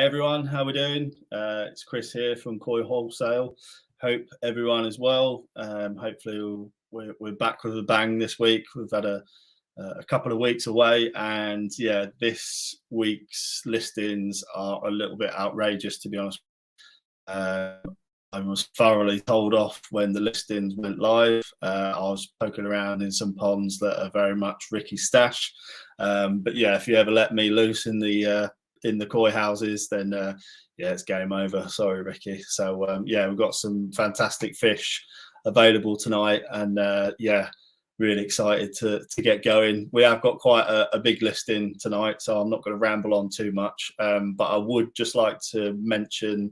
Hey everyone, how we doing? It's Chris here from Koi Wholesale. Hope everyone is well. Hopefully we're back with a bang this week. We've had a couple of weeks away, and yeah, this week's listings are a little bit outrageous, to be honest. I was thoroughly told off when the listings went live. I was poking around in some ponds that are very much Ricky's stash. But yeah, if you ever let me loose in the koi houses, then yeah, it's game over. Sorry, Ricky. So yeah, we've got some fantastic fish available tonight, and yeah, really excited to get going. We have got quite a big listing tonight, so I'm not going to ramble on too much. But I would just like to mention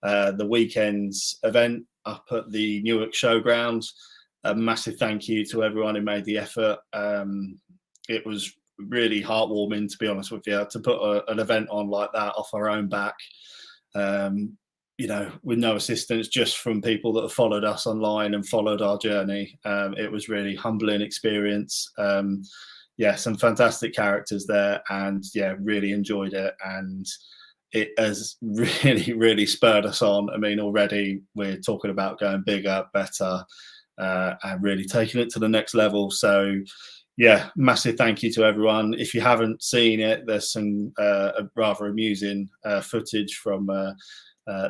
the weekend's event up at the Newark Showgrounds. A massive thank you to everyone who made the effort. It was really heartwarming, to be honest with you, to put an event on like that off our own back, you know, with no assistance, just from people that have followed us online and followed our journey. It was really humbling experience. Yeah, some fantastic characters there, and yeah, really enjoyed it, and it has really spurred us on. I mean, already we're talking about going bigger, better, and really taking it to the next level. So yeah, massive thank you to everyone. If you haven't seen it, there's some rather amusing footage from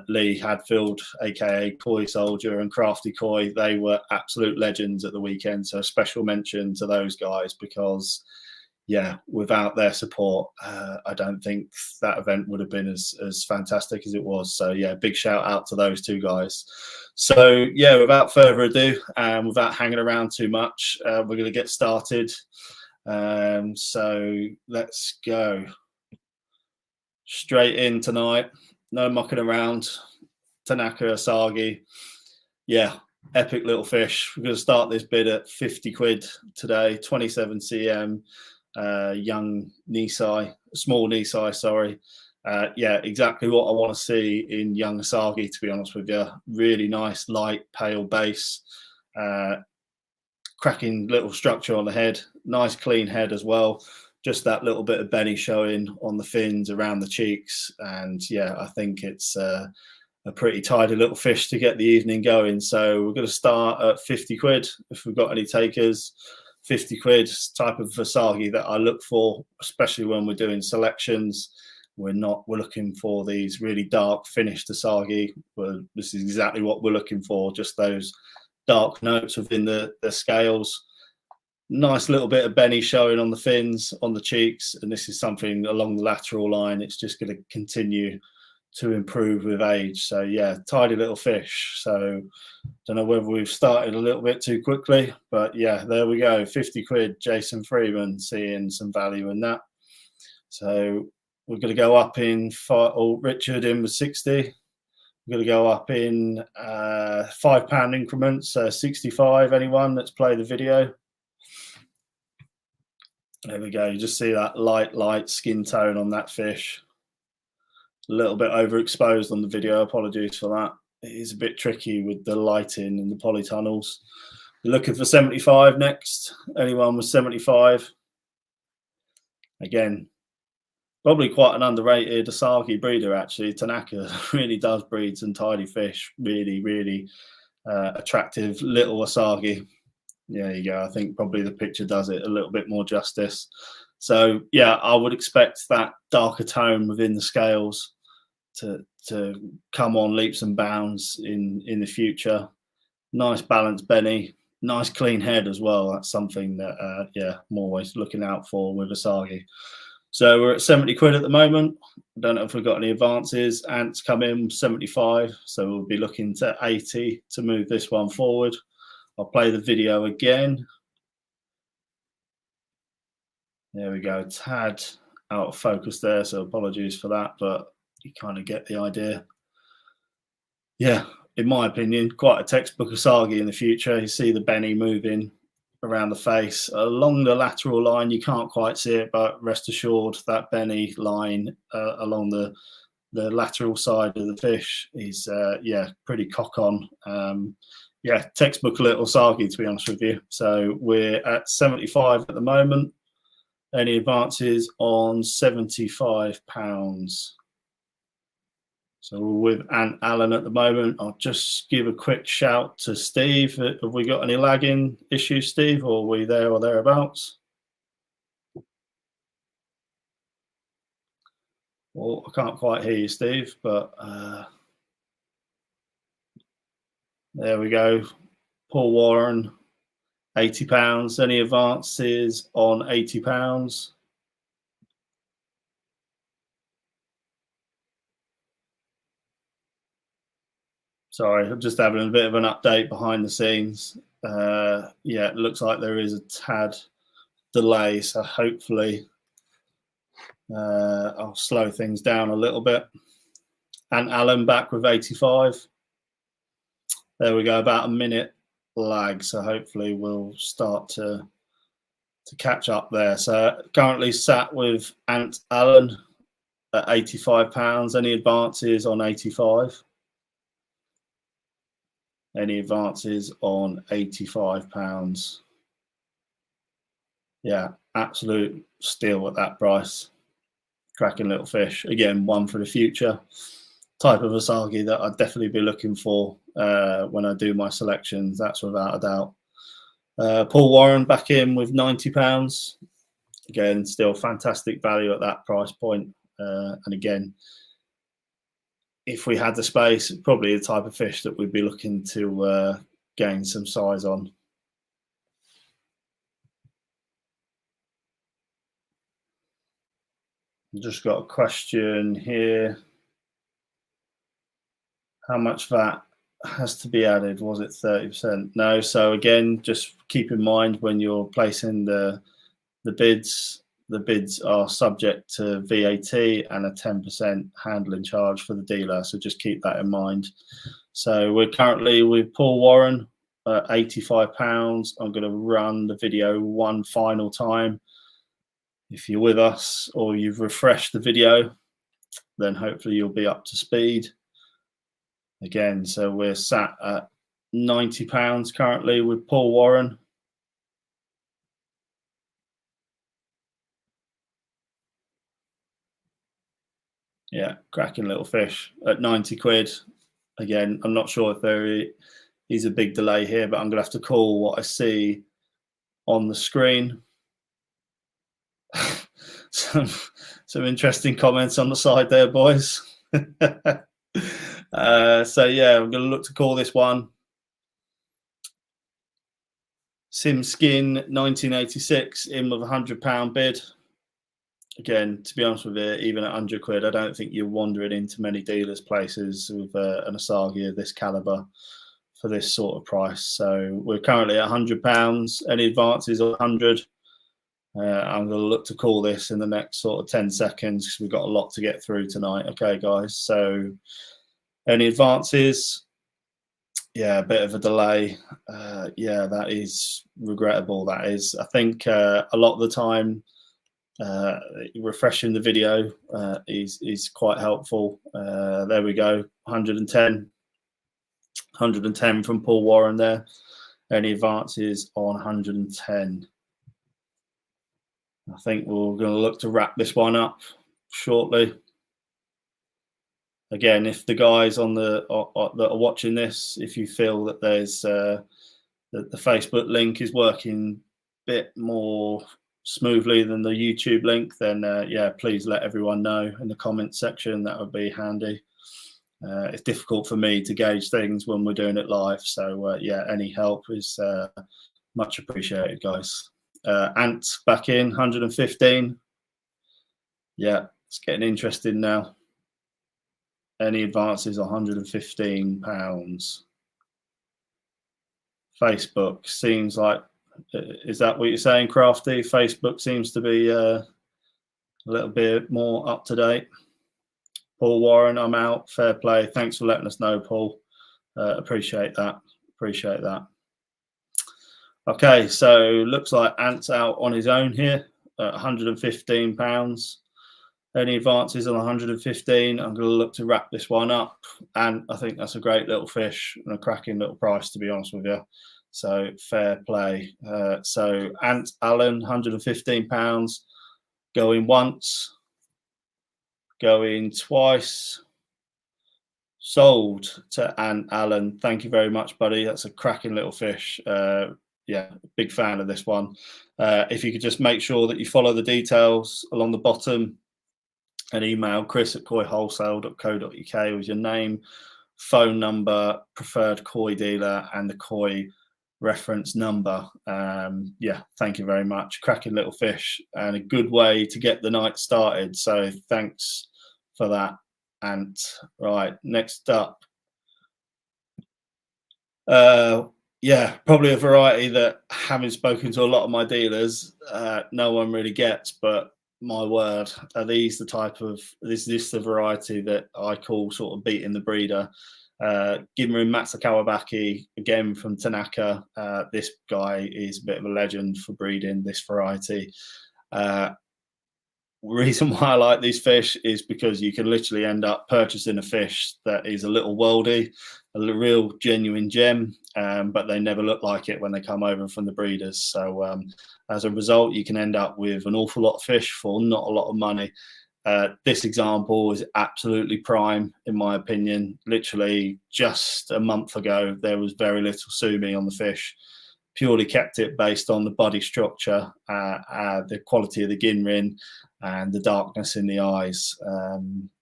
Lee Hadfield, aka Koi Soldier, and Crafty Koi. They were absolute legends at the weekend, so a special mention to those guys, because yeah, without their support, I don't think that event would have been as fantastic as it was. So yeah, big shout out to those two guys. So yeah, without further ado, and without hanging around too much, we're going to get started. So let's go straight in tonight. No mucking around. Tanaka Asagi. Yeah, epic little fish. We're going to start this bid at 50 quid today, 27 cm. Young Nisai, small Nisai, sorry. Yeah, exactly what I want to see in young Asagi, to be honest with you. Really nice, light, pale base. Cracking little structure on the head. Nice, clean head as well. Just that little bit of Benny showing on the fins, around the cheeks. And yeah, I think it's a pretty tidy little fish to get the evening going. So we're going to start at 50 quid if we've got any takers. 50 quid type of Asagi that I look for, especially when we're doing selections. We're looking for these really dark finished Asagi. This is exactly what we're looking for, just those dark notes within the scales. Nice little bit of Benny showing on the fins, on the cheeks, and this is something along the lateral line. It's just going to continue to improve with age. So yeah, tidy little fish. So don't know whether we've started a little bit too quickly, but yeah, there we go. 50 quid, Jason Freeman, seeing some value in that. So we're going to go up in Richard in with 60. We're going to go up in £5 increments, 65. Anyone? Let's play the video. There we go. You just see that light skin tone on that fish. A little bit overexposed on the video. Apologies for that. It is a bit tricky with the lighting and the polytunnels. We're looking for 75 next. Anyone with 75? Again, probably quite an underrated Asagi breeder, actually. Tanaka really does breed some tidy fish. Really attractive little Asagi. There you go. I think probably the picture does it a little bit more justice. So yeah, I would expect that darker tone within the scales to come on leaps and bounds in the future. Nice balanced Benny, nice clean head as well. That's something that yeah, I'm always looking out for with Asagi. So we're at 70 quid at the moment. I don't know if we've got any advances. Ants come in 75, so we'll be looking to 80 to move this one forward. I'll play the video again. There we go. Tad out of focus there, so apologies for that, but you kind of get the idea. Yeah, in my opinion, quite a textbook Asagi in the future. You see the Benny moving around the face. Along the lateral line, you can't quite see it, but rest assured that Benny line along the lateral side of the fish is, yeah, pretty cock on. Yeah, textbook little Asagi, to be honest with you. So we're at 75 at the moment. Any advances on £75? So we're with Ant Allen at the moment. I'll just give a quick shout to Steve. Have we got any lagging issues, Steve, or are we there or thereabouts? Well, I can't quite hear you, Steve, but there we go. Paul Warren, £80. Any advances on £80? Sorry, I'm just having a bit of an update behind the scenes. Yeah, it looks like there is a tad delay, so hopefully I'll slow things down a little bit. And Alan back with 85. There we go, about a minute lag, so hopefully we'll start to catch up there. So currently sat with Ant Allen at £85. Any advances on 85? Any advances on £85? Yeah, absolute steal at that price. Cracking little fish. Again, one for the future. Type of Asagi that I'd definitely be looking for when I do my selections. That's without a doubt. Paul Warren back in with £90. Again, still fantastic value at that price point. And again, if we had the space, probably the type of fish that we'd be looking to gain some size on. Just got a question here. How much VAT has to be added? Was it 30%? No. So again, just keep in mind when you're placing the bids, the bids are subject to VAT and a 10% handling charge for the dealer. So just keep that in mind. So we're currently with Paul Warren at £85. I'm going to run the video one final time. If you're with us or you've refreshed the video, then hopefully you'll be up to speed. Again, so we're sat at £90 currently with Paul Warren. Yeah, cracking little fish at 90 quid. Again, I'm not sure if there is a big delay here, but I'm going to have to call what I see on the screen. some interesting comments on the side there, boys. So yeah, I'm going to look to call this one. Sim Skin 1986 in with £100 bid. Again, to be honest with you, even at 100 quid, I don't think you're wandering into many dealers' places with an Asagi of this caliber for this sort of price. So we're currently at £100. Any advances on 100? I'm going to look to call this in the next sort of 10 seconds because we've got a lot to get through tonight. Okay, guys. So any advances? Yeah, a bit of a delay. Yeah, that is regrettable. That is. I think a lot of the time, refreshing the video is quite helpful. There we go. 110 from Paul Warren there. Any advances on 110? I think we're going to look to wrap this one up shortly. Again, if the guys on that are watching this, if you feel that there's that the Facebook link is working a bit more smoothly than the YouTube link, then yeah, please let everyone know in the comments section. That would be handy. It's difficult for me to gauge things when we're doing it live, so yeah, any help is much appreciated, guys. Ant back in 115. Yeah, it's getting interesting now. Any advances? £115. Facebook seems like, is that what you're saying, Crafty? Facebook seems to be a little bit more up to date. Paul Warren, I'm out. Fair play. Thanks for letting us know, Paul. Appreciate that. Appreciate that. Okay, so looks like Ant's out on his own here at £115. Any advances on 115? I'm going to look to wrap this one up. And I think that's a great little fish and a cracking little price, to be honest with you. So fair play. So Ant Allen, £115. Going once. Going twice. Sold to Ant Allen. Thank you very much, buddy. That's a cracking little fish. Yeah, big fan of this one. If you could just make sure that you follow the details along the bottom and email chris@koiwholesale.co.uk with your name, phone number, preferred koi dealer, and the koi reference number. Yeah, thank you very much. Cracking little fish and a good way to get the night started. So thanks for that. And right, next up, yeah, probably a variety that, having spoken to a lot of my dealers, no one really gets. But my word, are these the type of this the variety that I call sort of beating the breeder? Gin Rin Chagoi, again from Tanaka. This guy is a bit of a legend for breeding this variety. Reason why I like these fish is because you can literally end up purchasing a fish that is a little worldy, a real genuine gem, but they never look like it when they come over from the breeders. So as a result, you can end up with an awful lot of fish for not a lot of money. This example is absolutely prime, in my opinion. Literally just a month ago, there was very little sumi on the fish. Purely kept it based on the body structure, the quality of the gin rin, and the darkness in the eyes.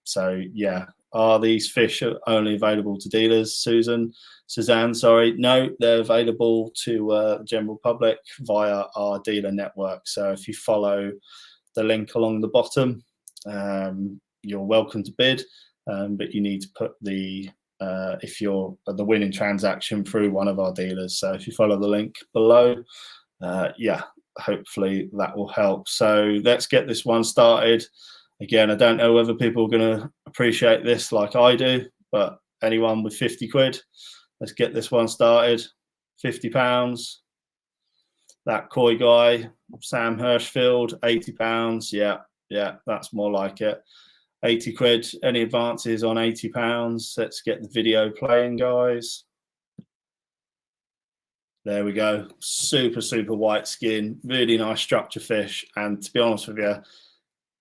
So yeah, are these fish only available to dealers, Suzanne? Sorry, no, they're available to the general public via our dealer network. So if you follow the link along the bottom, you're welcome to bid, but you need to put the if you're the winning transaction through one of our dealers. So if you follow the link below, yeah, hopefully that will help. So let's get this one started. Again, I don't know whether people are going to appreciate this like I do, but anyone with 50 quid, let's get this one started. £50. That koi guy, Sam Hirschfield, £80. Yeah, that's more like it. 80 quid. Any advances on £80? Let's get the video playing, guys. There we go. Super white skin, really nice structure fish. And to be honest with you,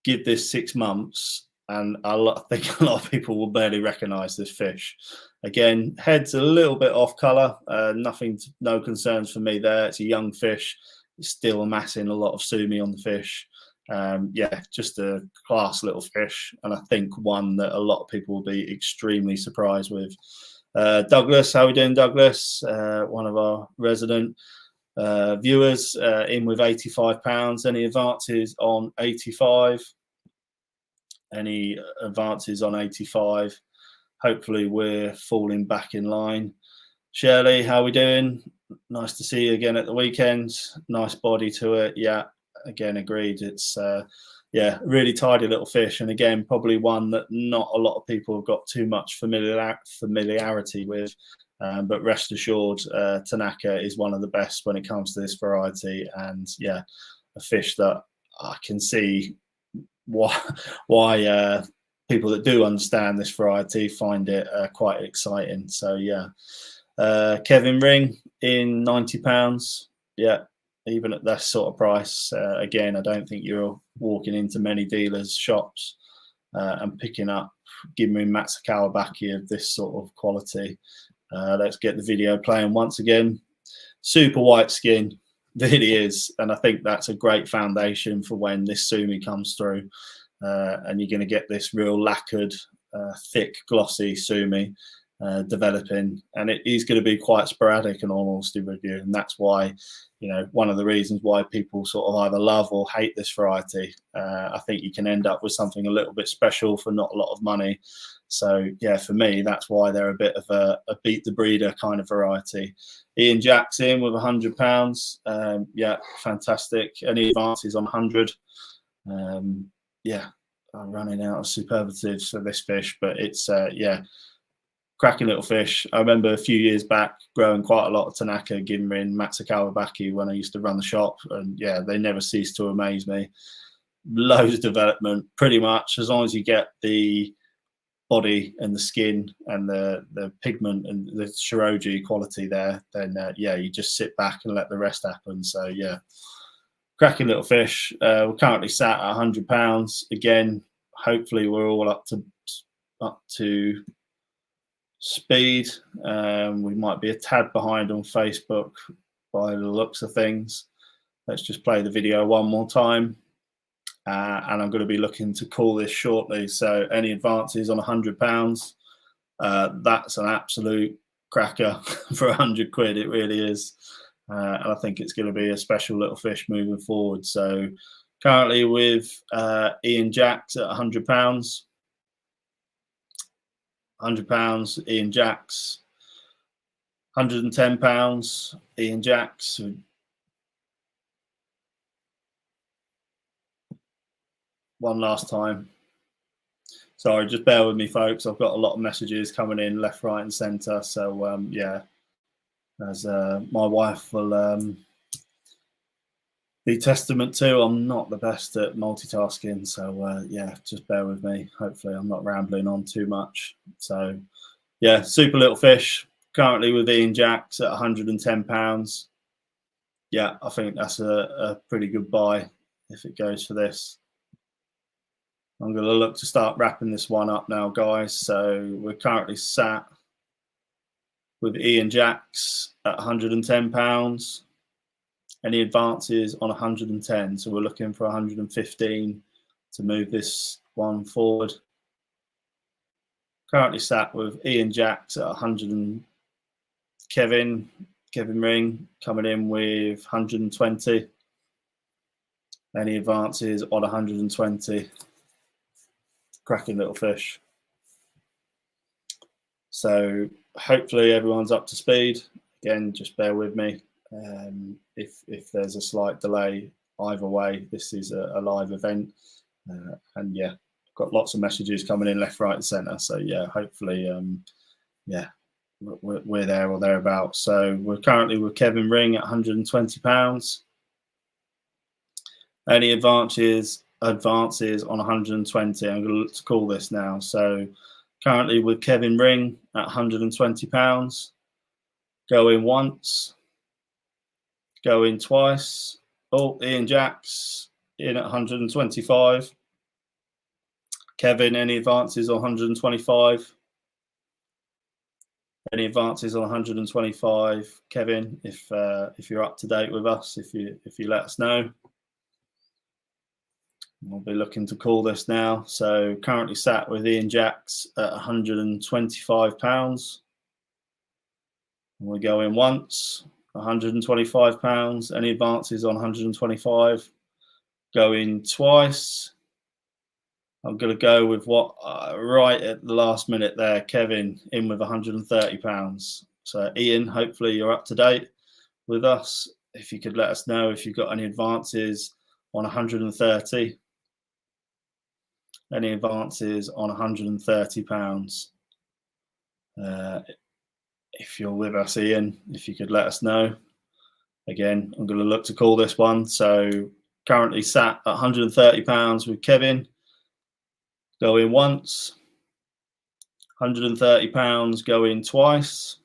give this 6 months and I think a lot of people will barely recognize this fish. Again, head's a little bit off color. No concerns for me there. It's a young fish. It's still amassing a lot of sumi on the fish. Yeah, just a class little fish, and I think one that a lot of people will be extremely surprised with. Douglas, how are we doing, Douglas? One of our resident viewers, in with £85. Any advances on 85? Any advances on 85? Hopefully we're falling back in line. Shirley, how are we doing? Nice to see you again at the weekend. Nice body to it. Yeah, again, agreed. It's yeah, really tidy little fish, and again, probably one that not a lot of people have got too much familiarity with. But rest assured, Tanaka is one of the best when it comes to this variety, and yeah, a fish that I can see why people that do understand this variety find it quite exciting. So yeah, Kevin Ring in £90. Yeah, even at that sort of price, again, I don't think you're walking into many dealers' shops and picking up Gin Rin Matsukawabaki of this sort of quality. Let's get the video playing once again. Super white skin, really is, and I think that's a great foundation for when this sumi comes through, and you're going to get this real lacquered, thick, glossy sumi developing, and it is going to be quite sporadic in all honesty with you, and that's why, you know, one of the reasons why people sort of either love or hate this variety. I think you can end up with something a little bit special for not a lot of money. So yeah, for me, that's why they're a bit of a beat the breeder kind of variety. Ian Jackson with £100. Yeah, fantastic. Any advances on 100? Yeah, I'm running out of superlatives for this fish, but it's yeah, cracking little fish. I remember a few years back growing quite a lot of Tanaka, Gin Rin, Matsukawabaki when I used to run the shop, and yeah, they never cease to amaze me. Loads of development, pretty much as long as you get the body and the skin and the pigment and the Shiroji quality there, then yeah, you just sit back and let the rest happen. So yeah, cracking little fish. We're currently sat at £100. Again, hopefully we're all up to speed. We might be a tad behind on Facebook by the looks of things. Let's just play the video one more time. And I'm going to be looking to call this shortly. So any advances on £100, that's an absolute cracker for 100 quid. It really is. And I think it's going to be a special little fish moving forward. So currently with Ian Jacks at £100. £100, Ian Jacks. £110, Ian Jacks. One last time. Sorry, just bear with me, folks. I've got a lot of messages coming in left, right, and centre. So yeah, as my wife will be testament to, I'm not the best at multitasking. So yeah, just bear with me. Hopefully, I'm not rambling on too much. So yeah, super little fish. Currently with Ian Jacks at £110. Yeah, I think that's a pretty good buy if it goes for this. I'm going to look to start wrapping this one up now, guys. So we're currently sat with Ian Jacks at £110. Any advances on 110? So we're looking for 115 to move this one forward. Currently sat with Ian Jacks at 100 and Kevin Ring coming in with 120. Any advances on 120? Cracking little fish. So hopefully everyone's up to speed. Again, just bear with me. If there's a slight delay, either way, this is a live event. And yeah, got lots of messages coming in left, right, and centre. So yeah, hopefully, yeah, we're there or thereabouts. So we're currently with Kevin Ring at £120. Any advances on 120? I'm going to look to call this now. So currently with Kevin Ring at £120. Going once, going twice. Oh, Ian Jacks in at 125. Kevin, any advances on 125? Any advances on 125? Kevin, if you're up to date with us, if you let us know. We'll be looking to call this now. So currently sat with Ian Jacks at £125. We're going once, £125. Any advances on 125? Going twice. I'm going to go with what right at the last minute there, Kevin in with £130. So Ian, hopefully you're up to date with us. If you could let us know if you've got any advances on 130. Any advances on £130? If you're with us, Ian, if you could let us know. Again, I'm going to look to call this one. So currently sat at £130 with Kevin. Going once. £130 going twice.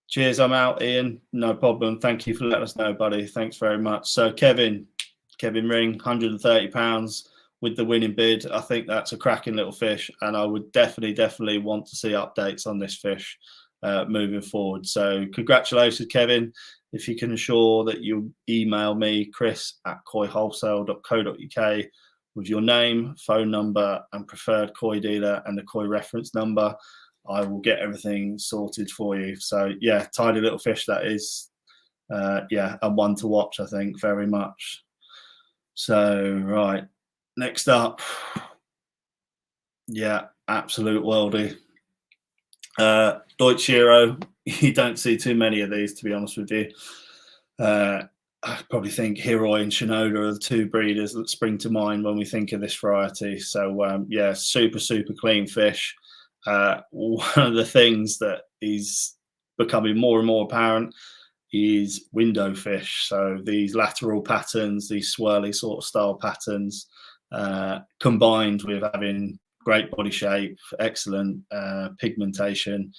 Cheers, I'm out, Ian. No problem. Thank you for letting us know, buddy. Thanks very much. So Kevin Ring, £130 with the winning bid. I think that's a cracking little fish, and I would definitely want to see updates on this fish moving forward. So congratulations, Kevin. If you can ensure that you email me, chris@koiwholesale.co.uk with your name, phone number, and preferred koi dealer and the koi reference number, I will get everything sorted for you. So yeah, tidy little fish that is. Yeah, and one to watch, I think, very much. So, right, next up, yeah, absolute worldie. Deutsch Shiro, you don't see too many of these, to be honest with you. I probably think Heroi and Shinoda are the two breeders that spring to mind when we think of this variety. So, yeah, super clean fish. One of the things that is becoming more and more apparent is window fish. So these lateral patterns, these swirly sort of style patterns, combined with having great body shape, excellent pigmentation,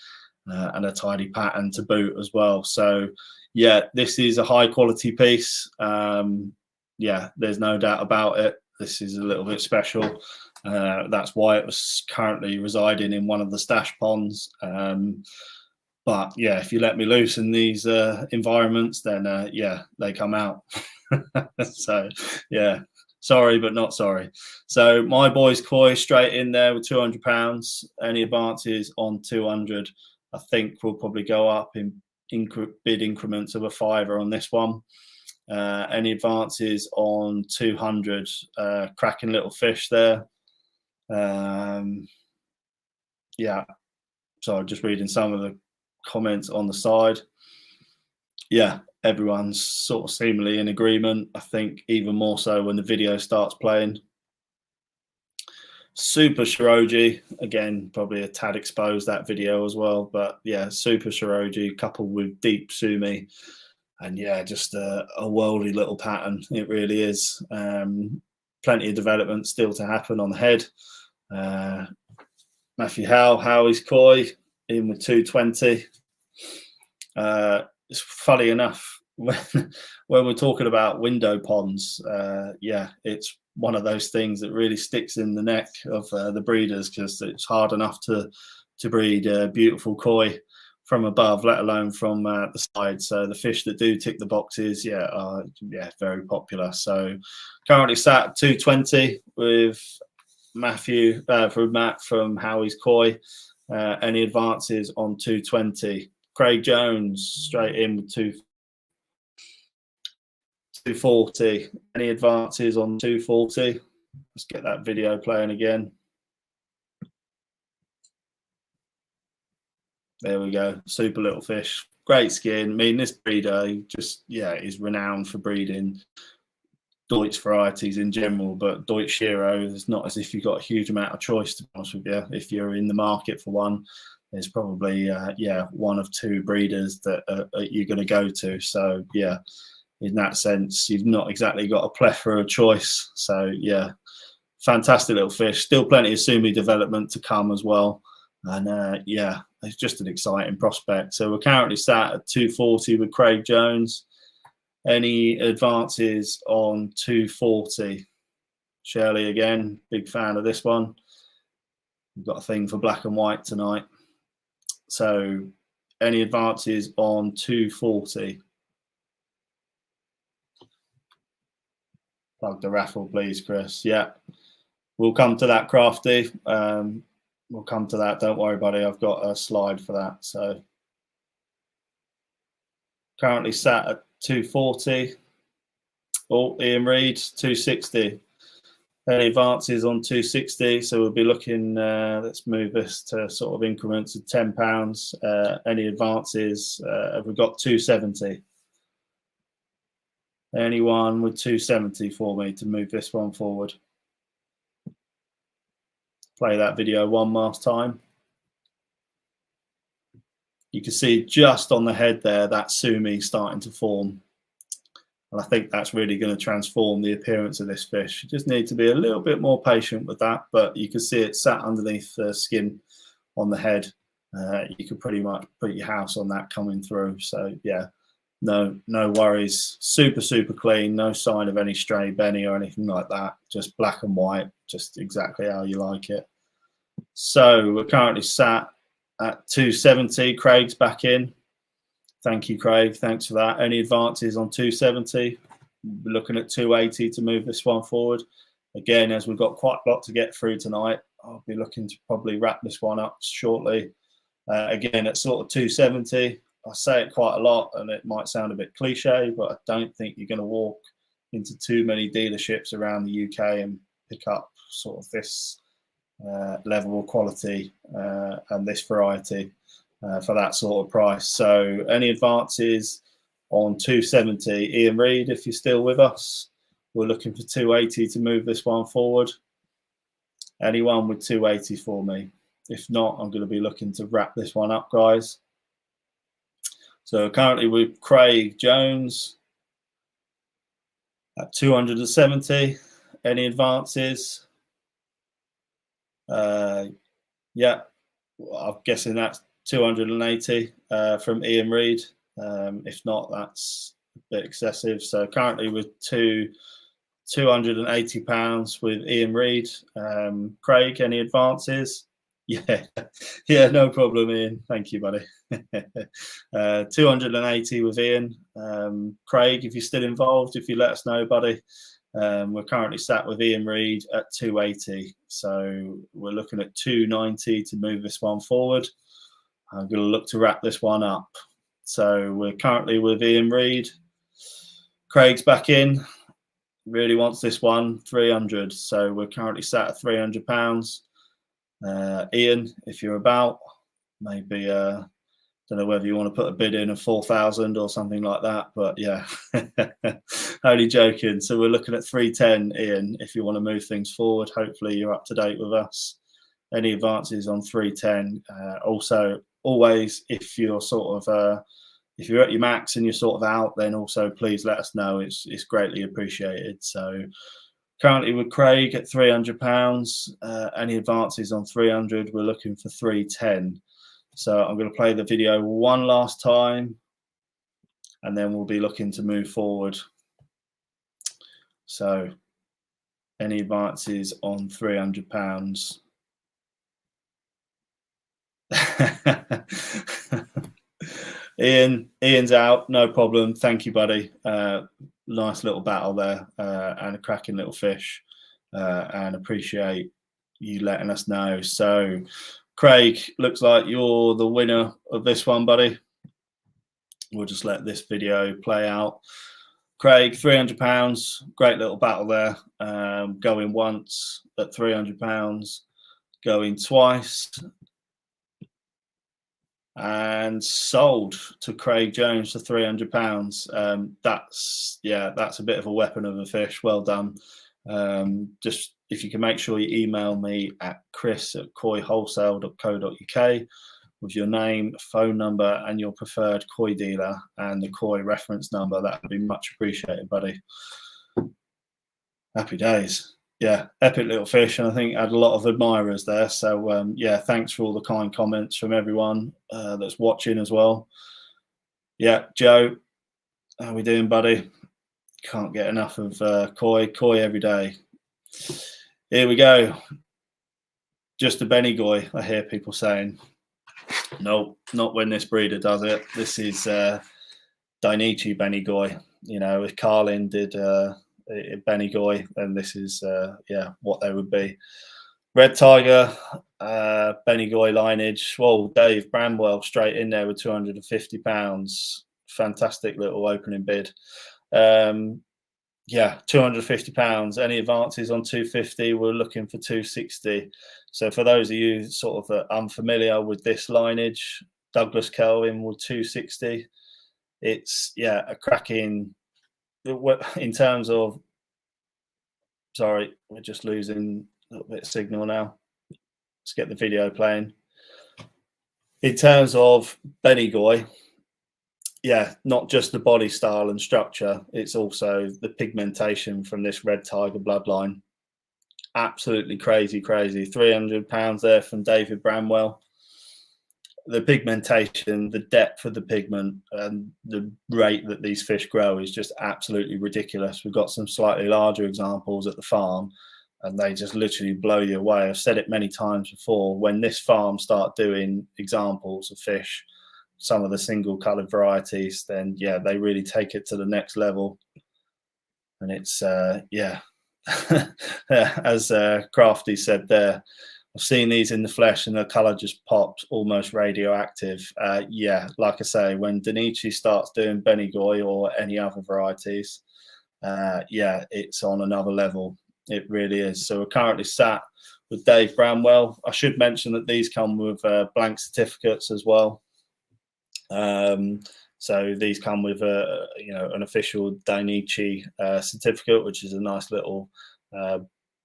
and a tidy pattern to boot as well. So yeah, this is a high quality piece. Yeah, there's no doubt about it. This is a little bit special. That's why it was currently residing in one of the stash ponds. But yeah, if you let me loose in these environments, then yeah, they come out. So yeah, sorry, but not sorry. So my boys koi straight in there with £200. Any advances on 200, I think will probably go up in bid increments of a fiver on this one. Any advances on 200, cracking little fish there. Yeah, so just reading some of the comments on the side. Yeah, everyone's sort of seemingly in agreement. I think even more so when the video starts playing. Super Shiroji, again, probably a tad exposed that video as well, but yeah, Super Shiroji coupled with deep sumi, and yeah, just a worldly little pattern. It really is. Plenty of development still to happen on the head. Matthew Howie's koi in with 220. It's funny enough when we're talking about window ponds. Yeah, it's one of those things that really sticks in the neck of the breeders, because it's hard enough to breed beautiful koi from above, let alone from the side. So the fish that do tick the boxes, yeah, are very popular. So currently sat at 220 with Matthew from Matt from Howie's koi. Any advances on 220? Craig Jones straight in with 240. Any advances on 240? Let's get that video playing again. There we go. Super little fish. Great skin. I mean, this breeder just, yeah, is renowned for breeding Deutsch varieties in general, but Deutsch Shiro is not as if you've got a huge amount of choice, to be honest with you. If you're in the market for one, there's probably, yeah, one of two breeders that you're going to go to. So, yeah, in that sense, you've not exactly got a plethora of choice. So, yeah, fantastic little fish. Still plenty of sumi development to come as well. And, yeah, it's just an exciting prospect. So we're currently sat at 240 with Craig Jones. Any advances on 240? Shirley again, big fan of this one. We've got a thing for black and white tonight. So any advances on 240? Plug the raffle, please, Chris. Yeah, we'll come to that, Crafty. We'll come to that. Don't worry, buddy. I've got a slide for that. So currently sat at 240. Oh, Ian Reid, 260. Any advances on 260? So we'll be looking, let's move this to sort of increments of £10. Any advances? Have we got 270? Anyone with 270 for me to move this one forward? Play that video one last time. You can see just on the head there, that sumi starting to form. And I think that's really going to transform the appearance of this fish. You just need to be a little bit more patient with that, but you can see it sat underneath the skin on the head. You could pretty much put your house on that coming through. So yeah, no worries. Super, super clean. No sign of any stray Benny or anything like that. Just black and white, just exactly how you like it. So we're currently sat at 270. Craig's back in. Thank you, Craig. Thanks for that. Any advances on 270? We're looking at 280 to move this one forward. Again, as we've got quite a lot to get through tonight, I'll be looking to probably wrap this one up shortly. Again, at sort of 270. I say it quite a lot, and it might sound a bit cliche, but I don't think you're going to walk into too many dealerships around the UK and pick up sort of this level of quality and this variety for that sort of price. So any advances on 270? Ian Reid, if you're still with us, we're looking for 280 to move this one forward. Anyone with 280 for me? If not, I'm going to be looking to wrap this one up, guys. So currently with Craig Jones at 270. Any advances? Yeah, I'm guessing that's 280 from Ian Reid. If not, that's a bit excessive. So currently with 2 £280 with Ian Reid. Craig, any advances? Yeah, yeah, no problem, Ian. Thank you, buddy. 280 with Ian. Craig, if you're still involved, if you let us know, buddy. We're currently sat with Ian Reid at 280, so we're looking at 290 to move this one forward. I'm going to look to wrap this one up. So we're currently with Ian Reid. Craig's back in. Really wants this one, 300. So we're currently sat at £300. Ian, if you're about, maybe don't know whether you want to put a bid in of 4,000 or something like that, but yeah, only joking. So we're looking at 310, Ian, if you want to move things forward. Hopefully you're up to date with us. Any advances on 310? Also, always, if you're sort of if you're at your max and you're sort of out, then also please let us know. It's greatly appreciated. So currently with Craig at £300. Any advances on 300? We're looking for 310. So I'm going to play the video one last time, and then we'll be looking to move forward. So any advances on £300? Ian's out, no problem. Thank you, buddy. Nice little battle there, and a cracking little fish, and appreciate you letting us know. So Craig, looks like you're the winner of this one, buddy. We'll just let this video play out. Craig, £300, great little battle there. Going once at £300, going twice, and sold to Craig Jones for £300. That's a bit of a weapon of a fish. Well done. Just if you can make sure you email me at chris@koiwholesale.co.uk with your name, phone number, and your preferred koi dealer and the koi reference number, that would be much appreciated, buddy. Happy days. Yeah, epic little fish, and I think had a lot of admirers there. So yeah, thanks for all the kind comments from everyone that's watching as well. Yeah, Joe, how we doing, buddy? Can't get enough of koi every day. Here we go. Just a Benigoi, I hear people saying. No, not when this breeder does it. This is Dainichi Benigoi. You know, if Carlin did Benigoi, then this is yeah, what they would be. Red Tiger, Benigoi lineage. Well, Dave Bramwell straight in there with £250. Fantastic little opening bid. Yeah, £250. Any advances on 250? We're looking for 260. So for those of you sort of unfamiliar with this lineage, Douglas Kelvin with 260. It's, yeah, a cracking, in terms of, sorry, we're just losing a little bit of signal now. Let's get the video playing. In terms of Benigoi, yeah, not just the body style and structure, it's also the pigmentation from this Red Tiger bloodline. Absolutely crazy. £300 there from David Bramwell. The pigmentation, the depth of the pigment, and the rate that these fish grow is just absolutely ridiculous. We've got some slightly larger examples at the farm, and they just literally blow you away. I've said it many times before, when this farm start doing examples of fish, some of the single coloured varieties, then yeah, they really take it to the next level. And it's yeah, as Crafty said there, I've seen these in the flesh and the colour just pops, almost radioactive. Yeah, like I say, when Dainichi starts doing Benigoi or any other varieties, yeah, it's on another level. It really is. So we're currently sat with Dave Bramwell. I should mention that these come with blank certificates as well. So these come with a, you know, an official Dainichi certificate, which is a nice little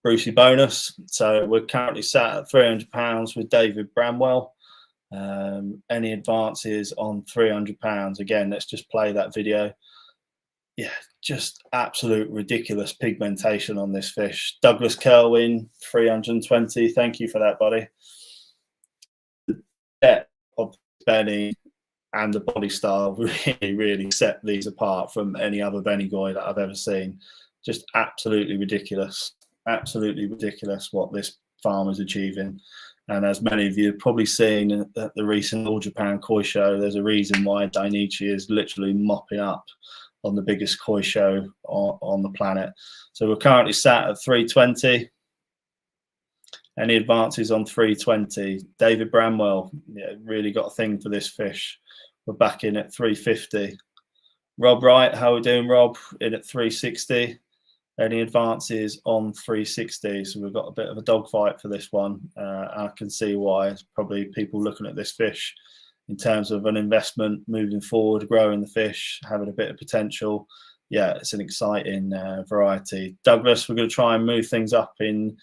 Brucey bonus. So we're currently sat at £300 with David Bramwell. Any advances on £300? Again, let's just play that video. Yeah, just absolute ridiculous pigmentation on this fish. Douglas Kelvin, 320. Thank you for that, buddy. The depth of Benny and the body style really set these apart from any other Benigoi that I've ever seen. just absolutely ridiculous what this farm is achieving. And as many of you have probably seen at the recent All Japan Koi show, there's a reason why Dainichi is literally mopping up on the biggest koi show on the planet. So we're currently sat at 320. Any advances on 320? David Bramwell, yeah, really got a thing for this fish. We're back in at 350. Rob Wright, how are we doing, Rob? In at 360. Any advances on 360? So we've got a bit of a dogfight for this one. I can see why. It's probably people looking at this fish in terms of an investment moving forward, growing the fish, having a bit of potential. Yeah, it's an exciting variety. Douglas, we're going to try and move things up in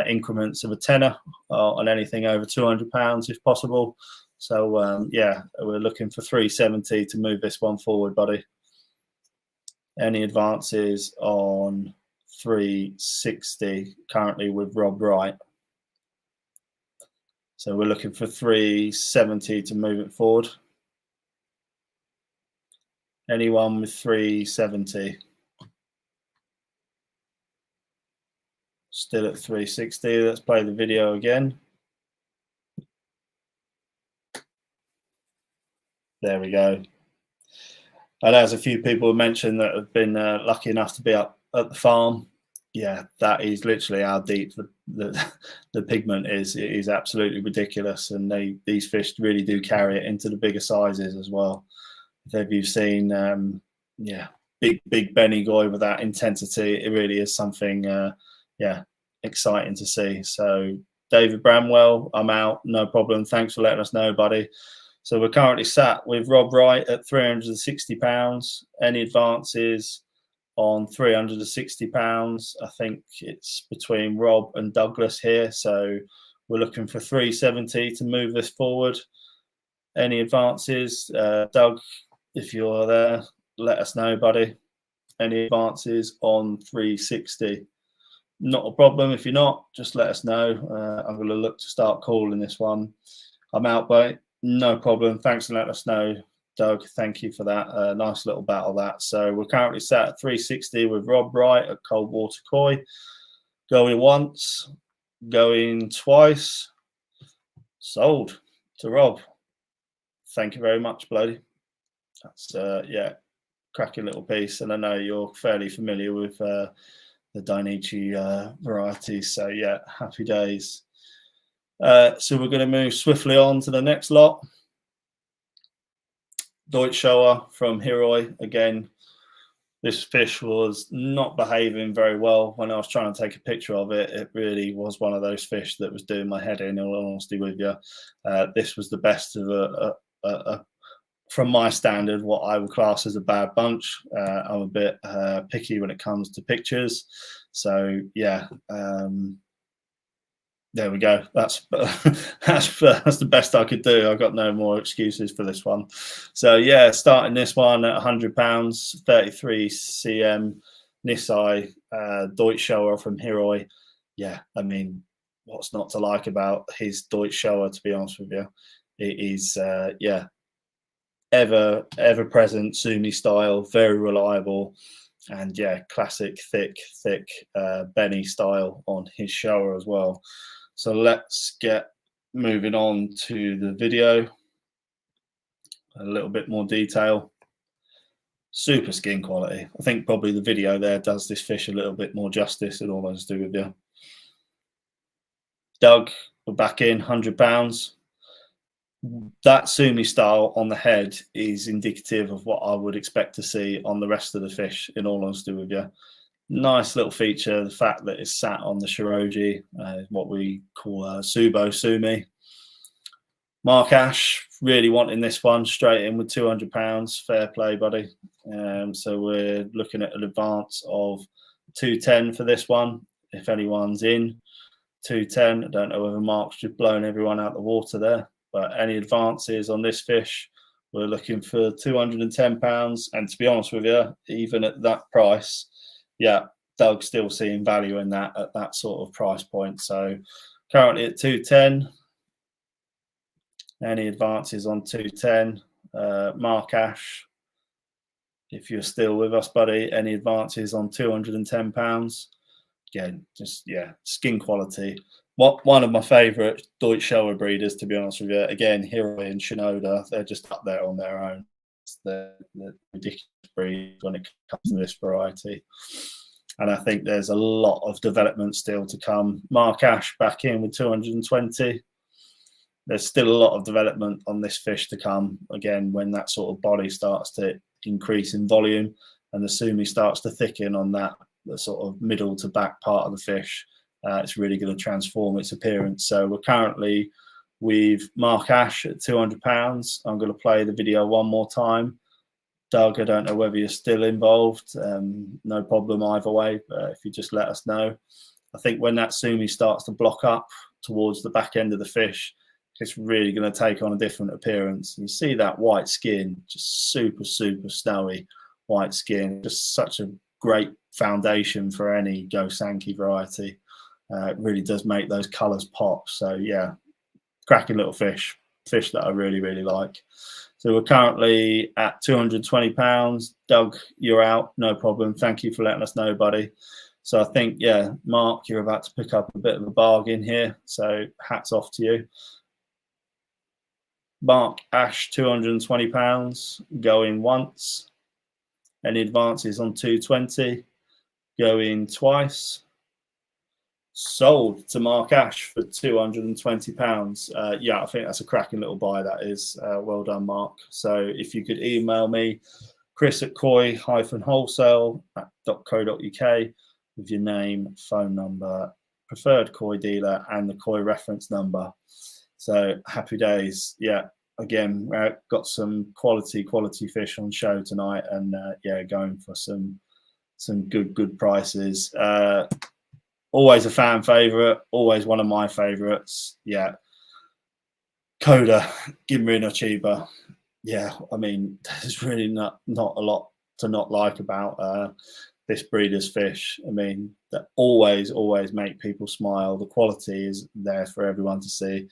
increments of a tenner on anything over £200 if possible. So yeah, we're looking for 370 to move this one forward, buddy. Any advances on 360 currently with Rob Wright? So we're looking for 370 to move it forward. Anyone with 370? Still at 360. Let's play the video again. There we go. And as a few people have mentioned that have been lucky enough to be up at the farm, yeah, that is literally how deep the pigment is. It is absolutely ridiculous, and these fish really do carry it into the bigger sizes as well. If you've seen, yeah, big Benny Goy with that intensity, it really is something, yeah, exciting to see. So David Bramwell, I'm out, no problem. Thanks for letting us know, buddy. So we're currently sat with Rob Wright at £360. Any advances on £360? I think it's between Rob and Douglas here. So we're looking for 370 to move this forward. Any advances? Doug, if you're there, let us know, buddy. Any advances on 360? Not a problem. If you're not, just let us know. I'm going to look to start calling this one. I'm out, buddy. No problem. Thanks for letting us know, Doug. Thank you for that. Nice little battle that. So we're currently sat at 360 with Rob Wright at Cold Water Koi. Going once, going twice. Sold to Rob. Thank you very much, bloody. That's yeah, cracking little piece. And I know you're fairly familiar with the Dainichi varieties. So yeah, happy days. So we're going to move swiftly on to the next lot. Deutsch Shiro from Heroi. Again, this fish was not behaving very well when I was trying to take a picture of it. It really was one of those fish that was doing my head in all honesty with you. This was the best of from my standard, what I would class as a bad bunch. I'm a bit picky when it comes to pictures. So yeah, there we go. That's the best I could do. I've got no more excuses for this one. So yeah, starting this one at £100, 33 cm Nisai Deutsch Shiro from Heroi. Yeah, I mean, what's not to like about his Deutsch Shiro, to be honest with you? It is yeah, ever present Sumi style, very reliable, and yeah, classic thick Benny style on his Shiro as well. So let's get moving on to the video. A little bit more detail. Super skin quality. I think probably the video there does this fish a little bit more justice, in all honesty with you. Doug, we're back in, £100. That Sumi style on the head is indicative of what I would expect to see on the rest of the fish, in all honesty with you. Nice little feature, the fact that it's sat on the Shiroji, what we call Subo Sumi. Mark Ash, really wanting this one straight in with £200. Fair play, buddy. So we're looking at an advance of 210 for this one. If anyone's in, 210. I don't know whether Mark's just blown everyone out the water there, but any advances on this fish, we're looking for £210. And to be honest with you, even at that price, yeah, Doug's still seeing value in that at that sort of price point. So currently at 210. Any advances on 210? Mark Ash, if you're still with us, buddy. Any advances on £210? Again, just yeah, skin quality. One of my favourite Deutsch Shiro breeders, to be honest with you. Again, Heroi and Shinoda, they're just up there on their own. They're ridiculous breed when it comes to this variety. And I think there's a lot of development still to come. Mark Ash back in with 220. There's still a lot of development on this fish to come. Again, when that sort of body starts to increase in volume and the sumi starts to thicken on that, the sort of middle to back part of the fish, it's really going to transform its appearance. So we're currently with Mark Ash at £200. I'm going to play the video one more time. Doug, I don't know whether you're still involved. No problem either way, but if you just let us know. I think when that sumi starts to block up towards the back end of the fish, it's really going to take on a different appearance. You see that white skin, just super, super snowy white skin. Just such a great foundation for any Go Sanke variety. It really does make those colours pop. So yeah, cracking little fish that I really, really like. So we're currently at £220. Doug, you're out, no problem. Thank you for letting us know, buddy. So I think, yeah, Mark, you're about to pick up a bit of a bargain here. So hats off to you. Mark Ash, £220, going once. Any advances on 220? Going twice. Sold to Mark Ash for £220. Yeah, I think that's a cracking little buy, that is. Well done, Mark. So if you could email me, chris@koi-wholesale.co.uk with your name, phone number, preferred koi dealer, and the koi reference number. So happy days. Yeah, again, got some quality fish on show tonight, and yeah, going for some good prices. Always a fan favorite, always one of my favorites. Yeah, Koda Gin Rin Chagoi. Yeah, I mean, there's really not a lot to not like about this breeder's fish. I mean, that always make people smile. The quality is there for everyone to see.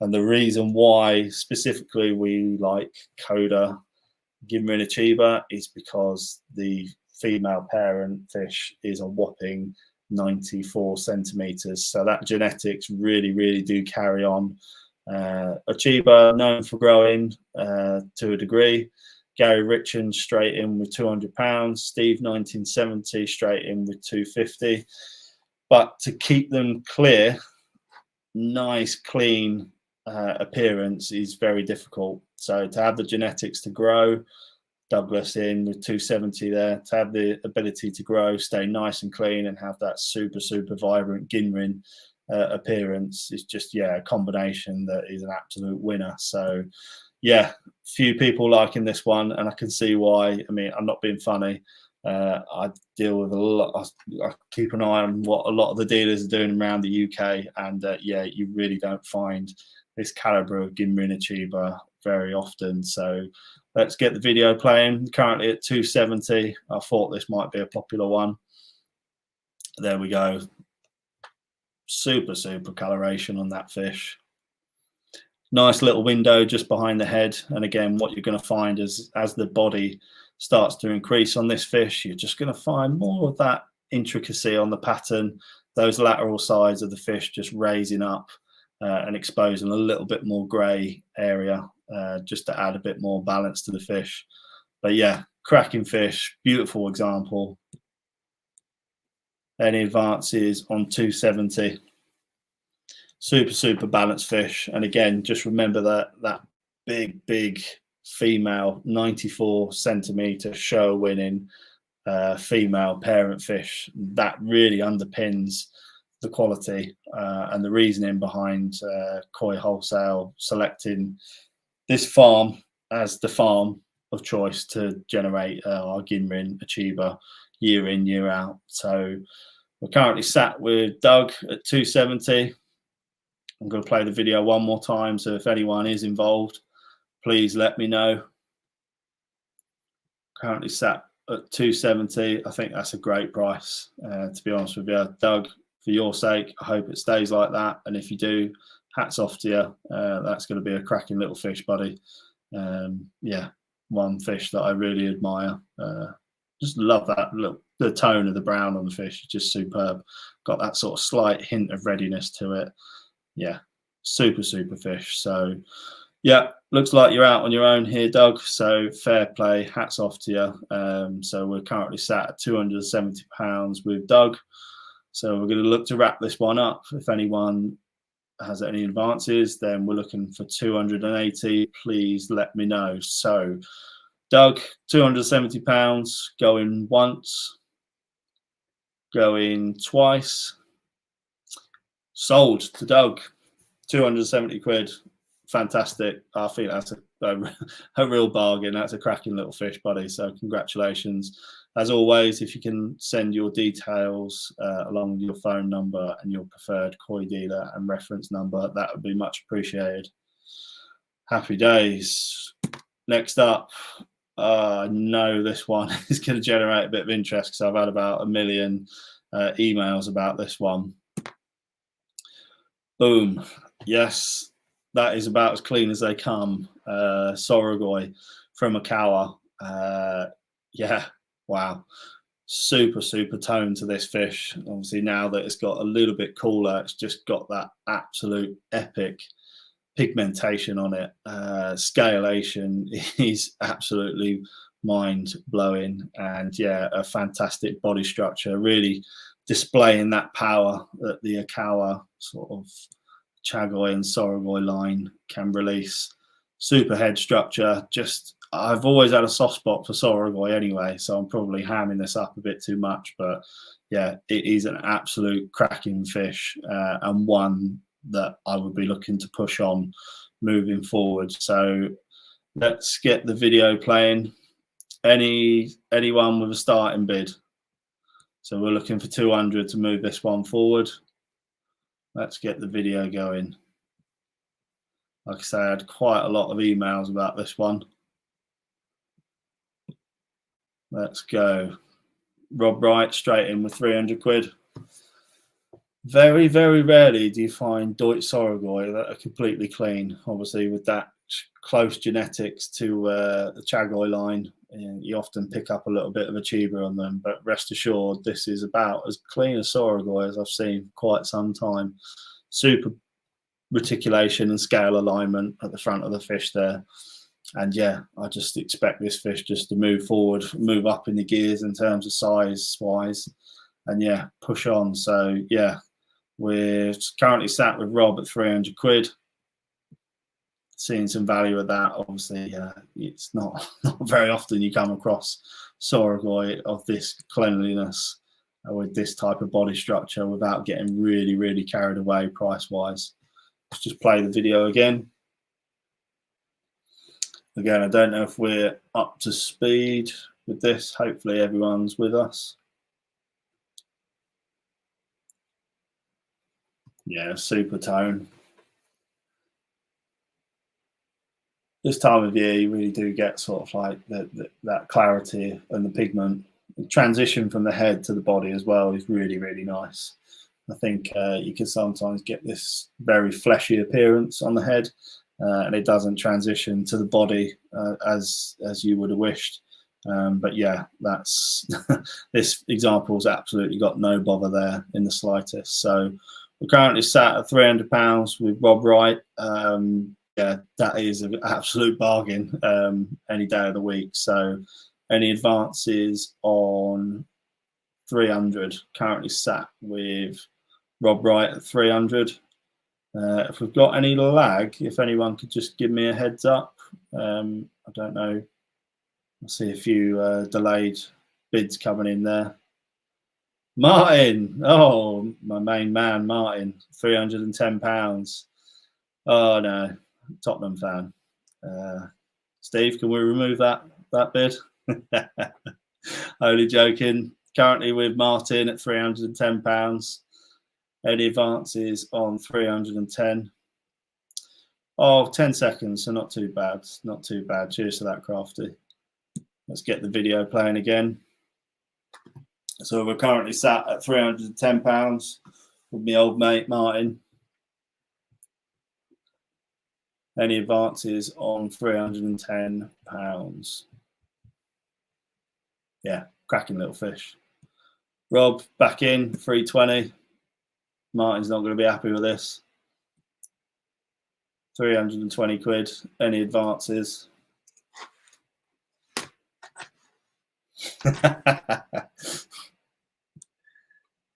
And the reason why specifically we like Koda Gin Rin Chagoi is because the female parent fish is a whopping 94 centimeters. So that genetics really do carry on. Chagoi known for growing to a degree. Gary Richens straight in with £200. Steve 1970 straight in with £250. But to keep them clear, nice, clean appearance is very difficult. So to have the genetics to grow, Douglas in with 270 there, to have the ability to grow, stay nice and clean, and have that super vibrant Ginrin appearance is just, yeah, a combination that is an absolute winner. So yeah, few people liking this one, and I can see why. I mean, I'm not being funny. I deal with a lot. I keep an eye on what a lot of the dealers are doing around the UK, and yeah, you really don't find this caliber of Gin Rin Chagoi very often. So let's get the video playing. Currently at 270. I thought this might be a popular one. There we go. Super coloration on that fish. Nice little window just behind the head. And again, what you're going to find is as the body starts to increase on this fish, you're just going to find more of that intricacy on the pattern, those lateral sides of the fish just raising up and exposing a little bit more grey area just to add a bit more balance to the fish. But yeah, cracking fish, beautiful example. Any advances on 270. Super balanced fish. And again, just remember that big female 94 centimeter show winning female parent fish. That really underpins the quality and the reasoning behind Koi Wholesale selecting this farm as the farm of choice to generate our Gin Rin Chagoi year in, year out. So we're currently sat with Doug at 270. I'm going to play the video one more time, so if anyone is involved, please let me know. Currently sat at 270. I think that's a great price, to be honest with you. Doug, for your sake, I hope it stays like that. And if you do, hats off to you. That's going to be a cracking little fish, buddy. Yeah, one fish that I really admire. Just love that look. The tone of the brown on the fish is just superb. Got that sort of slight hint of readiness to it. Yeah, super fish. So yeah, looks like you're out on your own here, Doug. So fair play, hats off to you. So we're currently sat at £270 with Doug. So we're going to look to wrap this one up. If anyone has any advances, then we're looking for 280. Please let me know. So Doug, £270 going once, going twice. Sold to Doug, 270 quid. Fantastic. I think that's a real bargain. That's a cracking little fish, buddy. So congratulations. As always, if you can send your details along with your phone number and your preferred koi dealer and reference number, that would be much appreciated. Happy days. Next up, I know this one is going to generate a bit of interest because I've had about 1 million emails about this one. Boom. Yes, that is about as clean as they come. Soragoi from Okawa. Yeah, wow. Super tone to this fish. Obviously, now that it's got a little bit cooler, it's just got that absolute epic pigmentation on it. Scalation is absolutely mind-blowing. And yeah, a fantastic body structure. Really displaying that power that the Aikawa sort of Chagoi and Soragoi line can release. Super head structure. Just, I've always had a soft spot for Soragoi anyway, so I'm probably hamming this up a bit too much, but yeah, it is an absolute cracking fish, and one that I would be looking to push on moving forward. So let's get the video playing. Anyone with a starting bid? So we're looking for 200 to move this one forward. Let's get the video going. Like I say, I had quite a lot of emails about this one. Let's go. Rob Wright straight in with 300 quid. Very rarely do you find Deutsch Soragoi that are completely clean. Obviously, with that close genetics to the Chagoi line, you often pick up a little bit of a Chiba on them, but rest assured, this is about as clean a Soragoi as I've seen for quite some time. Super reticulation and scale alignment at the front of the fish there. And yeah, I just expect this fish just to move forward, move up in the gears in terms of size-wise, and yeah, push on. So yeah, we're currently sat with Rob at 300 quid. Seeing some value of that. Obviously, it's not very often you come across Soragoi of this cleanliness with this type of body structure without getting really carried away price-wise. Let's just play the video again. Again, I don't know if we're up to speed with this. Hopefully everyone's with us. Yeah, super tone. This time of year, you really do get sort of like that clarity and the pigment. The transition from the head to the body as well is really nice. I think you can sometimes get this very fleshy appearance on the head, and it doesn't transition to the body as you would have wished. But yeah, that's this example's absolutely got no bother there in the slightest. So we're currently sat at £300 with Rob Wright. Yeah, that is an absolute bargain any day of the week. So any advances on 300, currently sat with Rob Wright at 300. If we've got any lag, if anyone could just give me a heads up. I don't know. I see a few delayed bids coming in there. Martin, oh, my main man, Martin, £310. Oh no, Tottenham fan. Steve, can we remove that bid? Only joking. Currently with Martin at £310. Any advances on 310? Oh, 10 seconds, so not too bad. Not too bad. Cheers to that, Crafty. Let's get the video playing again. So we're currently sat at £310 with my old mate Martin. Any advances on £310? Yeah, cracking little fish. Rob, back in, 320. Martin's not going to be happy with this. 320 quid. Any advances?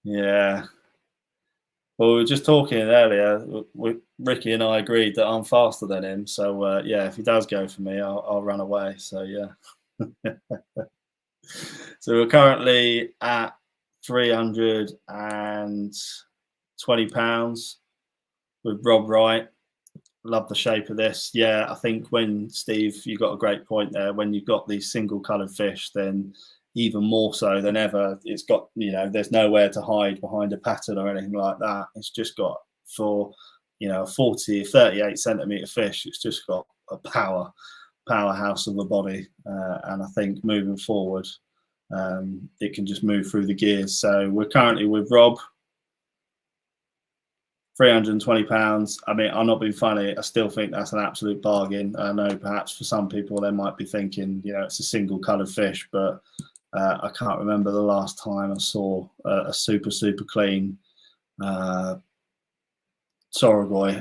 Yeah. Well, we were just talking earlier. Ricky and I agreed that I'm faster than him. So, yeah, if he does go for me, I'll run away. So, yeah. So we're currently at £320 with Rob Wright. Love the shape of this. Yeah, I think when Steve, you got a great point there. When you've got these single coloured fish, then even more so than ever, it's got, there's nowhere to hide behind a pattern or anything like that. It's just got, for a 38 centimetre fish, it's just got a powerhouse of a body. And I think moving forward, it can just move through the gears. So we're currently with Rob, £320. I mean, I'm not being funny. I still think that's an absolute bargain. I know perhaps for some people they might be thinking, it's a single coloured fish, but I can't remember the last time I saw a super clean Soragoi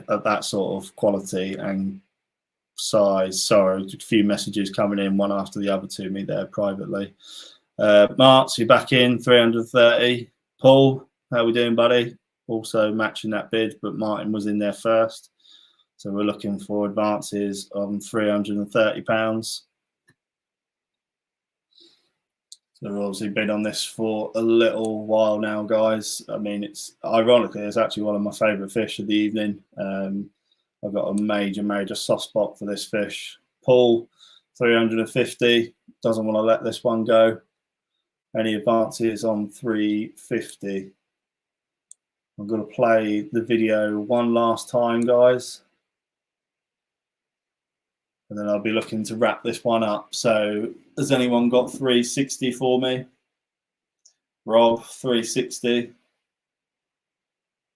at that sort of quality and size. Sorry, a few messages coming in one after the other to me there privately. Marks, you're back in, 330. Paul, how we doing, buddy? Also matching that bid, but Martin was in there first. So we're looking for advances on £330. So we've obviously been on this for a little while now, guys. I mean, it's actually one of my favourite fish of the evening. I've got a major soft spot for this fish. Paul, 350. Doesn't want to let this one go. Any advances on 350? I'm going to play the video one last time, guys. And then I'll be looking to wrap this one up. So has anyone got 360 for me? Rob, 360.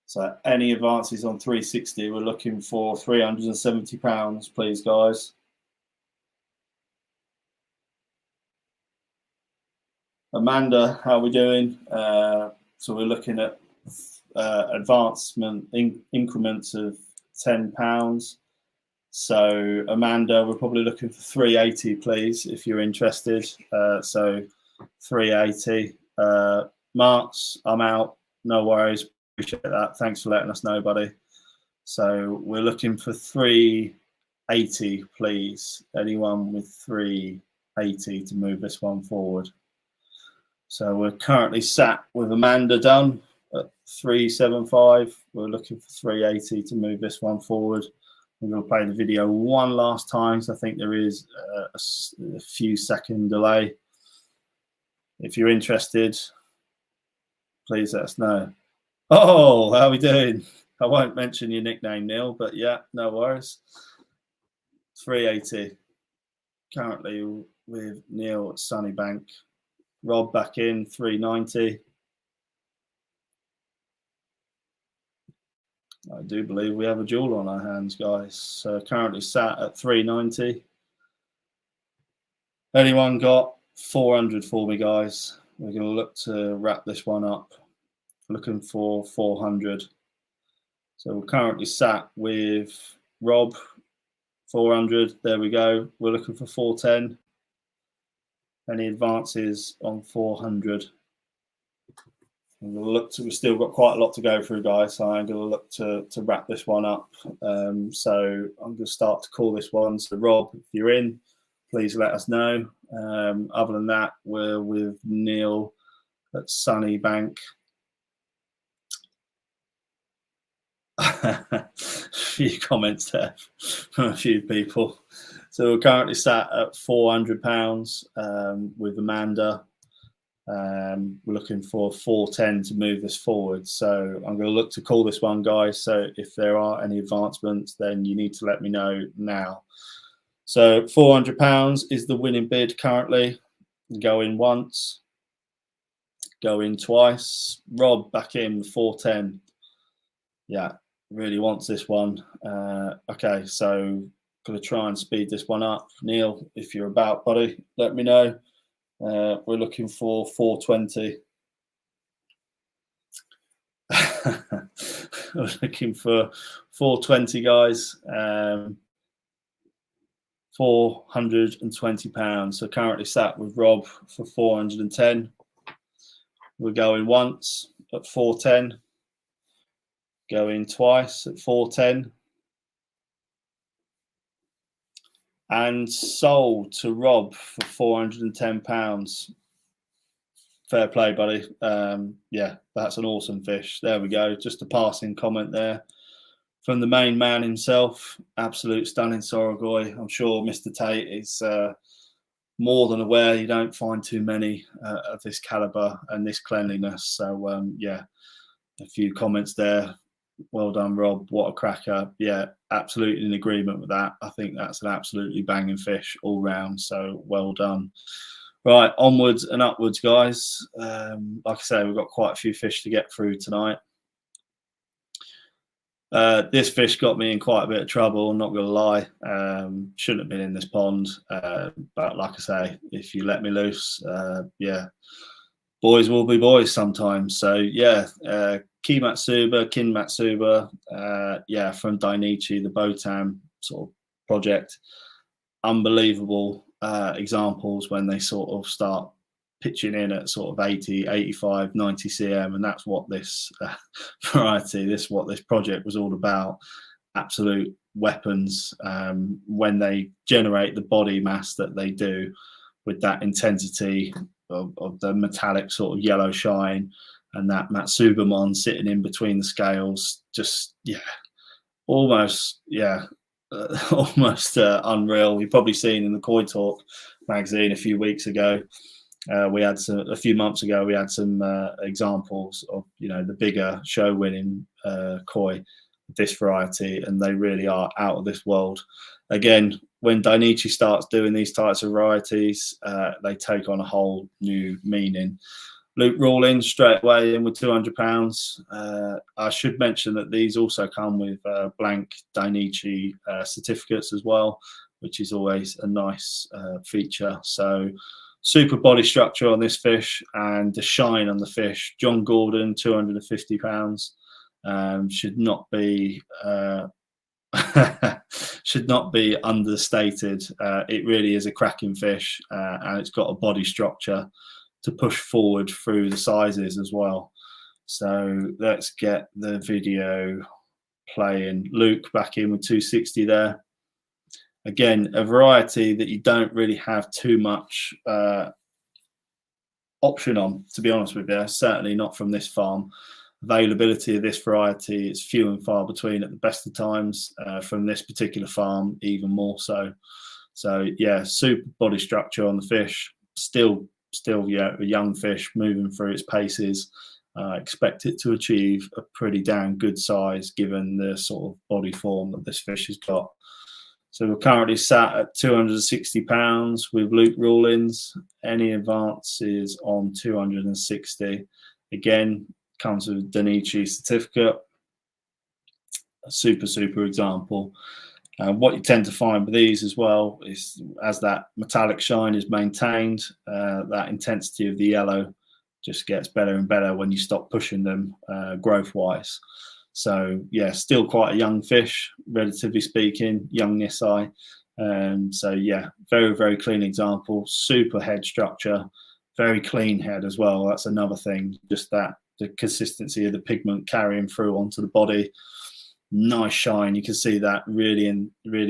So any advances on 360, we're looking for £370, please, guys. Amanda, how are we doing? So we're looking at advancement increments of £10. So Amanda, we're probably looking for 380, please, if you're interested. So 380. Marks, I'm out. No worries. Appreciate that. Thanks for letting us know, buddy. So we're looking for 380, please. Anyone with 380 to move this one forward. So we're currently sat with Amanda done at 375. We're looking for 380 to move this one forward. I'm going to play the video one last time, so I think there is a few second delay. If you're interested, please let us know. Oh, how are we doing? I won't mention your nickname, Neil, but yeah, no worries. 380. Currently with Neil at Sunnybank. Rob back in, 390. I do believe we have a duel on our hands, guys. So currently sat at 390. Anyone got 400 for me, guys? We're going to look to wrap this one up. Looking for 400. So we're currently sat with Rob, 400. There we go. We're looking for 410. Any advances on 400? I'm going to look to, we've still got quite a lot to go through, guys. So I'm going to look to wrap this one up. So I'm going to start to call this one. So Rob, if you're in, please let us know. Other than that, we're with Neil at Sunnybank. A few comments there from a few people. So we're currently sat at £400 with Amanda. We're looking for 410 to move this forward. So I'm going to look to call this one, guys. So if there are any advancements, then you need to let me know now. So £400 is the winning bid currently. Going once, going twice. Rob back in 410. Yeah. really wants this one. Okay, so gonna try and speed this one up. Neil, if you're about, buddy, let me know. We're looking for 420. We're looking for 420, guys. £420. So currently sat with Rob for 410. We're going once at 410. Going twice at 410. And sold to Rob for £410. Fair play, buddy. Yeah, that's an awesome fish. There we go. Just a passing comment there from the main man himself. Absolute stunning Soragoi. I'm sure Mr. Tate is more than aware you don't find too many of this caliber and this cleanliness. So yeah, a few comments there. Well done, Rob. What a cracker. Yeah, absolutely in agreement with that. I think that's an absolutely banging fish all round. So well done. Right, onwards and upwards, guys. Like I say, we've got quite a few fish to get through tonight. This fish got me in quite a bit of trouble, not going to lie. Shouldn't have been in this pond. But like I say, if you let me loose, yeah, boys will be boys sometimes. So yeah, Kin Matsuba, yeah, from Dainichi, the Botan sort of project. Unbelievable examples when they sort of start pitching in at sort of 80, 85, 90 cm, and that's what this variety, what this project was all about. Absolute weapons when they generate the body mass that they do with that intensity of the metallic sort of yellow shine and that Matsubamon sitting in between the scales. Just, yeah, almost, yeah, almost unreal. You've probably seen in the Koi Talk magazine a few weeks ago, we had a few months ago, we had some examples of, you know, the bigger show winning koi, this variety, and they really are out of this world. Again, when Dainichi starts doing these types of varieties, they take on a whole new meaning. Luke Rawlins straight away in with £200. I should mention that these also come with blank Dainichi certificates as well, which is always a nice feature. So super body structure on this fish and the shine on the fish. John Gordon, £250. Should not be should not be understated. It really is a cracking fish, and it's got a body structure to push forward through the sizes as well. So let's get the video playing. Luke back in with 260 there. Again, a variety that you don't really have too much option on, to be honest with you. Certainly not from this farm. Availability of this variety is few and far between at the best of times. From this particular farm, even more so. So yeah, super body structure on the fish. Still, yeah, a young fish moving through its paces. Expect it to achieve a pretty damn good size given the sort of body form that this fish has got. So we're currently sat at £260 with Luke Rawlins. Any advances on 260. Again, comes with Dainichi certificate. A super example. What you tend to find with these as well is as that metallic shine is maintained, that intensity of the yellow just gets better and better when you stop pushing them growth-wise. So yeah, still quite a young fish, relatively speaking, young Nisai. So yeah, very clean example. Super head structure, very clean head as well. That's another thing. Just that the consistency of the pigment carrying through onto the body. Nice shine. You can see that really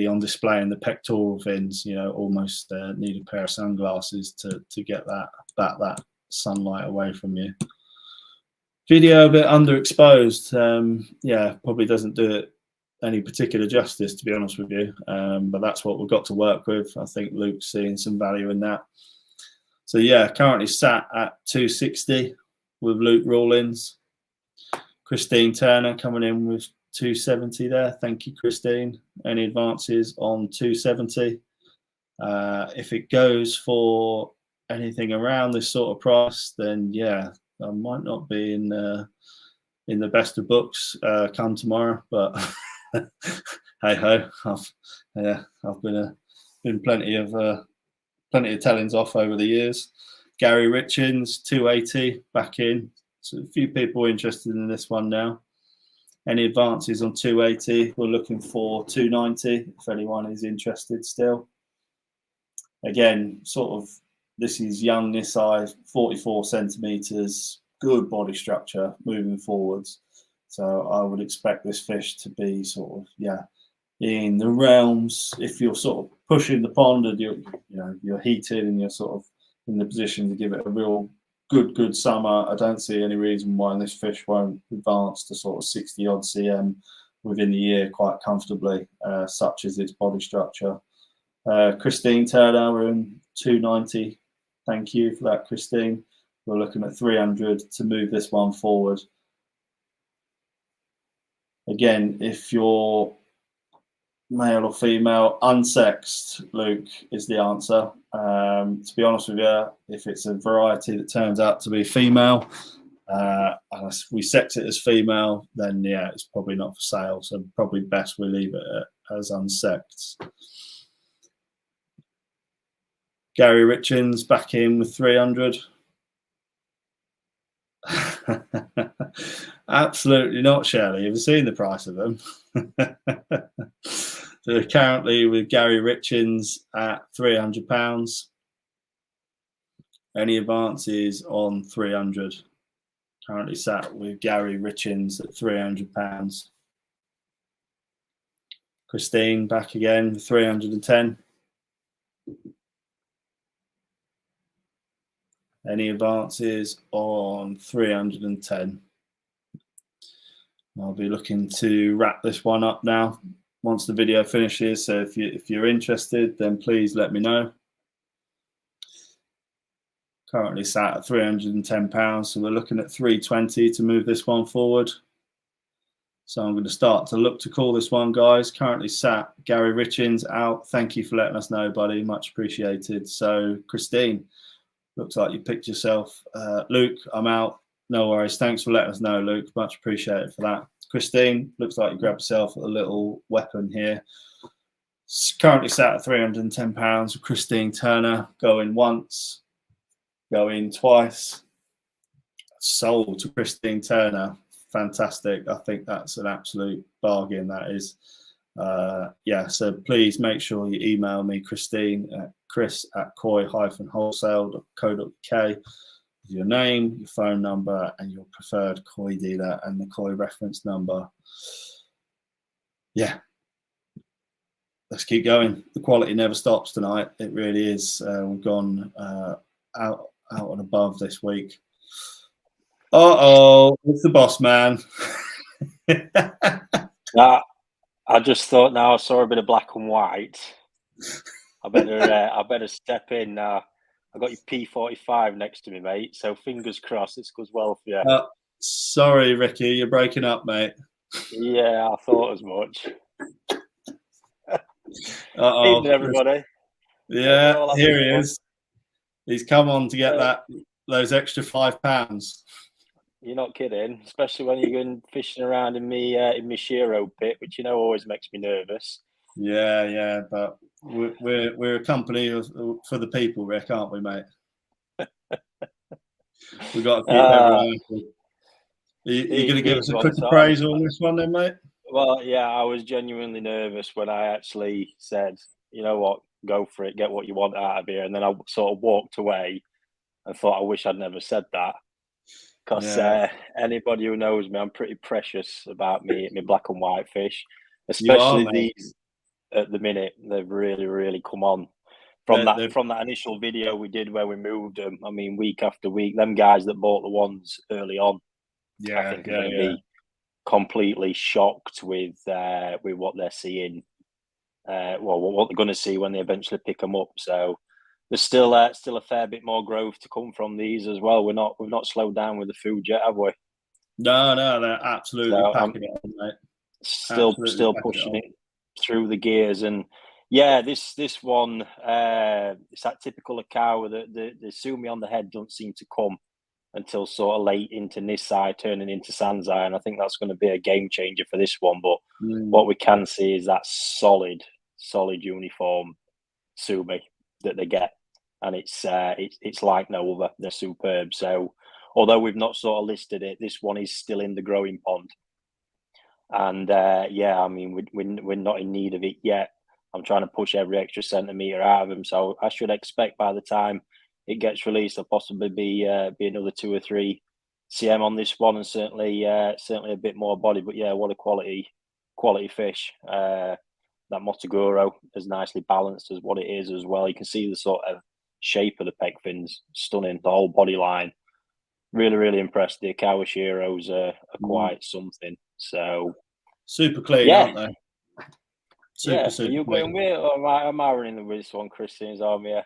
on display in the pectoral fins. You know, almost need a pair of sunglasses to get that sunlight away from you. Video a bit underexposed. Yeah, probably doesn't do it any particular justice, to be honest with you. But that's what we've got to work with. I think Luke's seeing some value in that. So yeah, currently sat at 260 with Luke Rawlins. Christine Turner coming in with 270 there. Thank you, Christine. Any advances on 270? If it goes for anything around this sort of price, then yeah, I might not be in in the best of books come tomorrow. But hey ho, I've been plenty of tellings off over the years. Gary Richins 280 back in. So a few people interested in this one now. Any advances on 280? We're looking for 290 if anyone is interested still. Again, sort of, this is young Nisai, 44 centimeters, good body structure moving forwards. So I would expect this fish to be sort of, in the realms. If you're sort of pushing the pond and you're heated and you're sort of in the position to give it a real good summer, I don't see any reason why this fish won't advance to sort of 60 odd cm within the year quite comfortably, such as its body structure. Christine Turner, we're in 290. Thank you for that, Christine. We're looking at 300 to move this one forward. Again, if you're male or female, unsexed, Luke, is the answer. To be honest with you, if it's a variety that turns out to be female, and we sex it as female, then it's probably not for sale. So probably best we leave it as unsexed. Gary Richins back in with 300. Absolutely not, Shirley. Have you seen the price of them? So currently with Gary Richins at £300. Any advances on 300? Currently sat with Gary Richins at £300. Christine back again with 310. Any advances on 310? I'll be looking to wrap this one up now once the video finishes. So if you're interested, then please let me know. Currently sat at £310, so we're looking at 320 to move this one forward. So I'm going to start to look to call this one, guys. Currently sat Gary Richins out. Thank you for letting us know, buddy. Much appreciated. So Christine, looks like you picked yourself. Luke, I'm out. No worries. Thanks for letting us know, Luke. Much appreciated for that. Christine, looks like you grabbed yourself a little weapon here. It's currently sat at £310. Christine Turner going once, going twice. Sold to Christine Turner. Fantastic. I think that's an absolute bargain, that is. So please make sure you email me, Christine, at chris@koi-wholesale.co.uk with your name, your phone number, and your preferred koi dealer and the koi reference number. Yeah, let's keep going. The quality never stops tonight. It really is. We've gone out and above this week. It's the boss man. I just thought, now I saw a bit of black and white. I better step in now. I got your P45 next to me, mate. So fingers crossed this goes well for you. Sorry, Ricky, you're breaking up, mate. Yeah, I thought as much. Evening, everybody. Yeah, here he is. He's come on to get those extra £5. You're not kidding, especially when you're going fishing around in my Shiro pit, which always makes me nervous. Yeah, but we're a company for the people, Rick, aren't we, mate? We've got to keep everyone happy. You're going to give us a quick appraisal on this one then, mate? Well, yeah, I was genuinely nervous when I actually said, you know what, go for it, get what you want out of here. And then I sort of walked away and thought, I wish I'd never said that. Because anybody who knows me, I'm pretty precious about me black and white fish, especially these at the minute. They've really, really come on from that initial video we did where we moved them. I mean, week after week, them guys that bought the ones early on, I think are going to be completely shocked with what they're seeing. What they're going to see when they eventually pick them up. So there's still a fair bit more growth to come from these as well. We've not slowed down with the food yet, have we? No, they're absolutely packing it on, mate. Still pushing it through the gears, and this one, it's that typical Okawa that the sumi on the head don't seem to come. until sort of late into Nisai, turning into Sanzai, and I think that's going to be a game changer for this one. But what we can see is that solid uniform Sumi that they get, and it's like no other. They're superb. So although we've not sort of listed it, this one is still in the growing pond. And I mean, we're not in need of it yet. I'm trying to push every extra centimetre out of them, so I should expect by the time it gets released, there'll possibly be another 2 or 3 cm on this one, and certainly a bit more body. But yeah, what a quality fish. That Motoguro is nicely balanced as what it is as well. You can see the sort of shape of the peg fins, stunning. The whole body line, really impressed. The Aikawa Shiros are quite something. So super clean, aren't they? Super Are you clean. going with, or am I running with this one, Christine's arm? Yeah.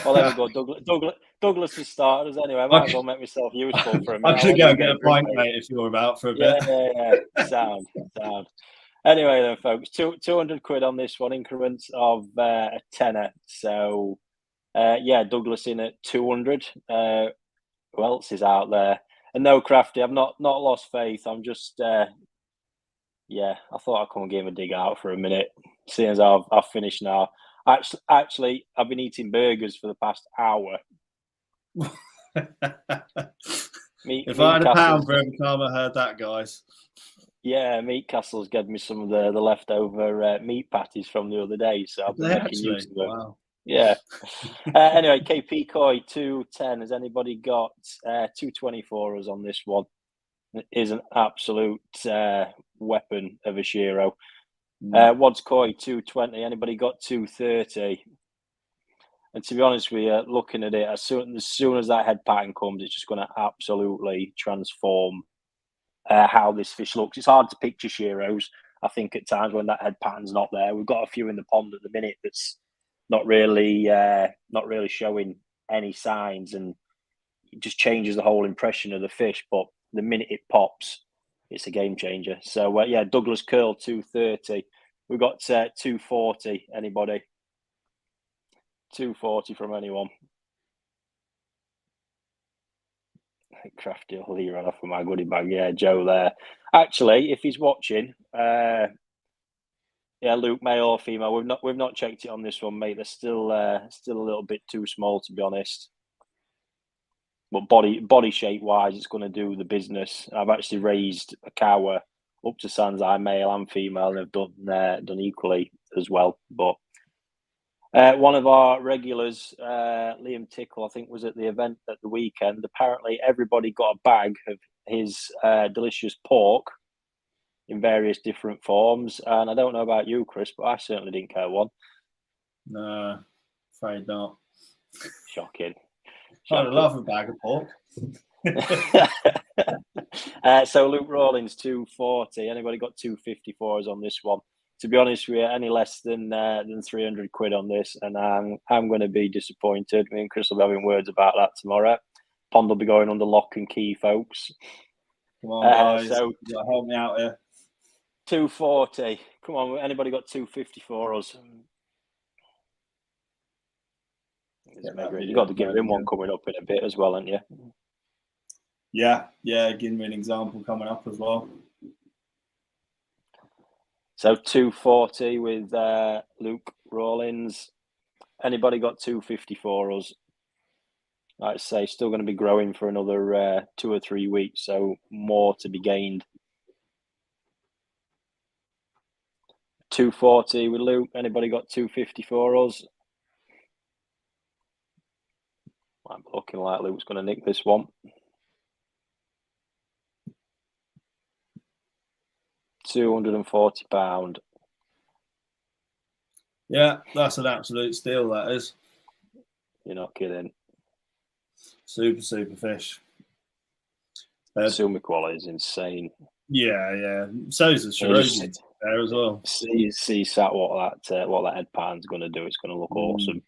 Well, there we go. Douglas has started us anyway. I might as well make myself useful for a minute. I'm going to go and get a pint, mate, if you're about for a bit. Yeah. Sound. Anyway, then, folks, 200 quid on this one, increments of a tenner. So, Douglas in at 200. Who else is out there? And no, Crafty, I've not lost faith. I'm just, I thought I'd come and give him a dig out for a minute, seeing as I've finished now. Actually, I've been eating burgers for the past hour. If I had a pound for every time I heard that, guys. Yeah, Meat Castle's given me some of the leftover meat patties from the other day, so I've been making use of them. Wow. Yeah. Anyway, KP Koi 210. Has anybody got 224 us on this one? It is an absolute weapon of a Shiro. Wads Koi 220. Anybody got 230? And to be honest with you, looking at it, as soon as that head pattern comes, it's just going to absolutely transform how this fish looks. It's hard to picture Shiros, I think, at times when that head pattern's not there. We've got a few in the pond at the minute that's not really showing any signs, and it just changes the whole impression of the fish. But the minute it pops, it's a game changer. So Douglas Curl 230. We've got 240. Anybody? 240 from anyone? Crafty will run off with my goodie bag. Yeah, Joe there. Actually, if he's watching, Luke, male or female, we've not checked it on this one, mate. They're still a little bit too small, to be honest. But body shape wise, it's going to do the business. I've actually raised Okawa up to Sanzai, male and female, and have done equally as well. But one of our regulars, Liam Tickle, I think, was at the event at the weekend. Apparently, everybody got a bag of his delicious pork in various different forms. And I don't know about you, Chris, but I certainly didn't care one. No, afraid not. Shocking. I'd love a bag of pork. So Luke Rawlins, 240. Anybody got 254s on this one? To be honest, we are any less than 300 quid on this, and I'm going to be disappointed. Me and Chris will be having words about that tomorrow. Pond will be going under lock and key, folks. Come on, guys. So you gotta help me out here. 240. Come on, anybody got 254 us? You've got to give him one coming up in a bit as well, haven't you? Yeah, Gin Rin example coming up as well. So 240 with Luke Rawlins. Anybody got 254 us? Like I say, still going to be growing for another 2 or 3 weeks, so more to be gained. 240 with Luke. Anybody got 254 us? I'm looking like Luke's going to nick this one. £240. Yeah, that's an absolute steal, that is. You're not kidding. Super fish. Sumi quality is insane. Yeah. So's the Shiroji there as well. See what that head pattern's going to do. It's going to look awesome.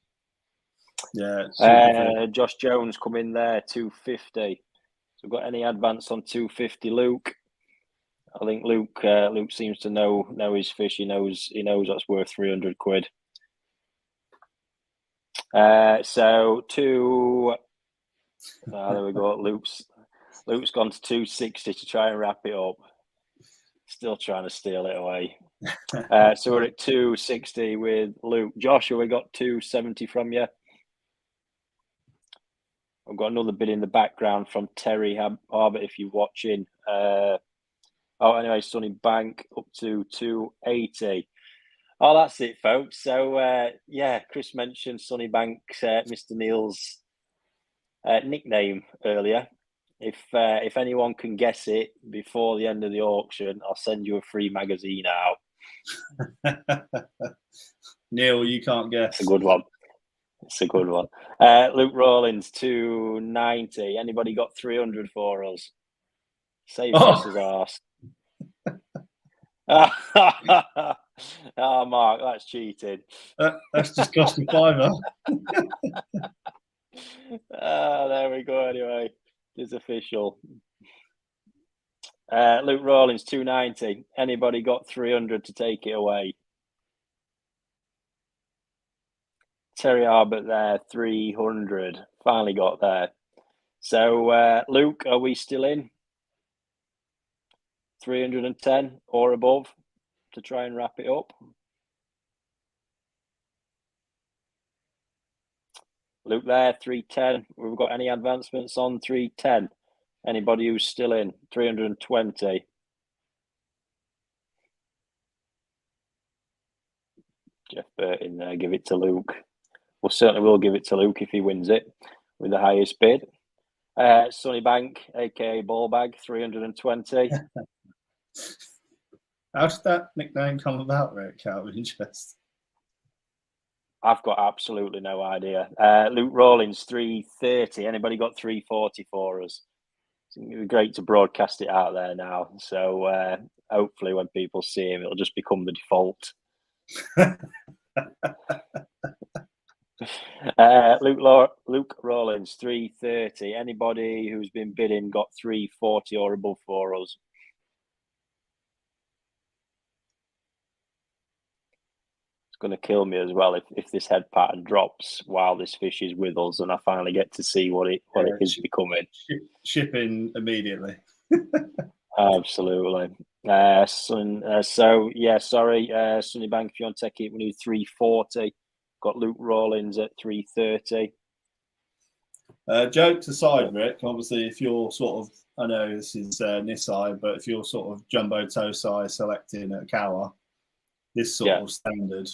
Yeah. Josh Jones come in there, 250. So got any advance on 250, Luke? I think Luke seems to know his fish. He knows that's worth 300 quid. So There we go. Luke's gone to 260 to try and wrap it up. Still trying to steal it away. So we're at 260 with Luke. Joshua, we got 270 from you. I've got another bit in the background from Terry Harbert if you're watching. Anyway, Sunny Bank up to 280. Oh, that's it, folks. So, Chris mentioned Sunny Bank's Mr. Neil's nickname earlier. If anyone can guess it before the end of the auction, I'll send you a free magazine out. Neil, you can't guess. It's a good one. Luke Rawlins, 290. Anybody got 300 for us? Save Chris's arse. Mark, that's cheated. That's just cost me £5. There we go. Anyway, it's official. Luke Rawlins, 290. Anybody got 300 to take it away? Terry Harbert there, 300. Finally got there. So, Luke, are we still in? 310 or above to try and wrap it up? Luke there, 310. We've got any advancements on 310? Anybody who's still in? 320. Jeff Burton there, give it to Luke. Well, certainly will give it to Luke if he wins it with the highest bid. Sunny Bank, aka Ballbag, 320. How did that nickname come about, Rick? Out of interest. I've got absolutely no idea. Luke Rawlins, 330. Anybody got 340 for us? It would be great to broadcast it out there now. So hopefully when people see him, it'll just become the default. Luke Rawlins, 330. Anybody who's been bidding got 340 or above for us? It's going to kill me as well if this head pattern drops while this fish is with us and I finally get to see what it is becoming. Shipping immediately. Absolutely. Sunny Bank, if you want to take it, we need 340. Got Luke Rawlins at 330. Jokes aside, Rick, obviously if you're sort of, I know this is Nisai, but if you're sort of Jumbo Tosai selecting at Okawa, this sort of standard,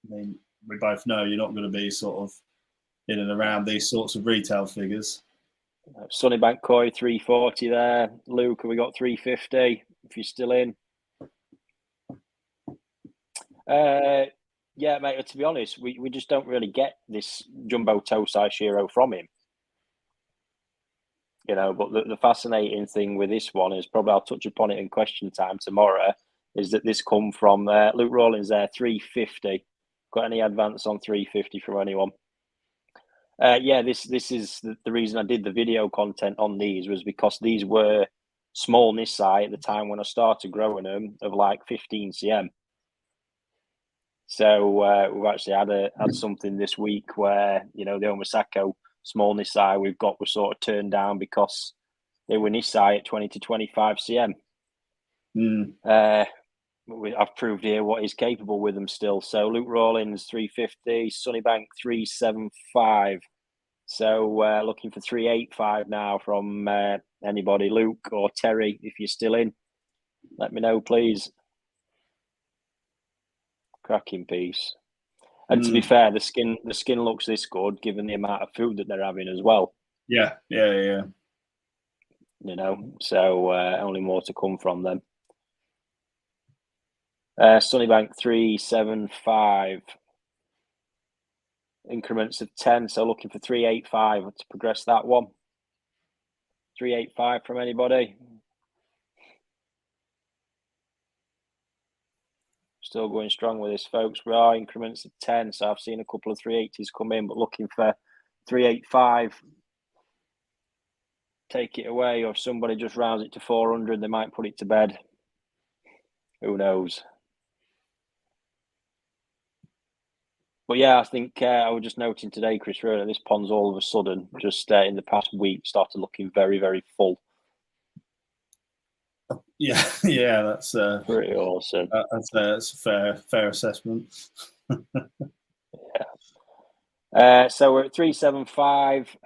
I mean, we both know you're not going to be sort of in and around these sorts of retail figures. Sunny Bank Koi, 340 there. Luke, have we got 350 if you're still in? Yeah, mate, to be honest, we just don't really get this Jumbo Tosai Shiro from him. You know, but the fascinating thing with this one is, probably I'll touch upon it in question time tomorrow, is that this come from Luke Rawlins there, 350. Got any advance on 350 from anyone? This is the reason I did the video content on these, was because these were small Nisai at the time when I started growing them, of like 15 cm. So we've actually had something this week where, you know, the Omasako small Nisai we've got was sort of turned down because they were Nisai at 20 to 25 cm. I've proved here what he's capable with them still. So Luke Rawlins, 350. Sunny Bank, 375. So looking for 385 now from anybody. Luke or Terry, if you're still in, let me know, please. Cracking piece. And to be fair, the skin looks this good given the amount of food that they're having as well. Yeah. You know, so only more to come from them. Sunny Bank, 375. Increments of 10, so looking for 385 to progress that one. 385 from anybody. Still going strong with this, folks. We are increments of 10, so I've seen a couple of 380s come in, but looking for 385. Take it away, or if somebody just rounds it to 400, they might put it to bed. Who knows? But yeah, I think I was just noting today, Chris, really, this pond's all of a sudden, just in the past week, started looking very, very full. Yeah, yeah, that's pretty awesome. That's a fair assessment. So we're at 375.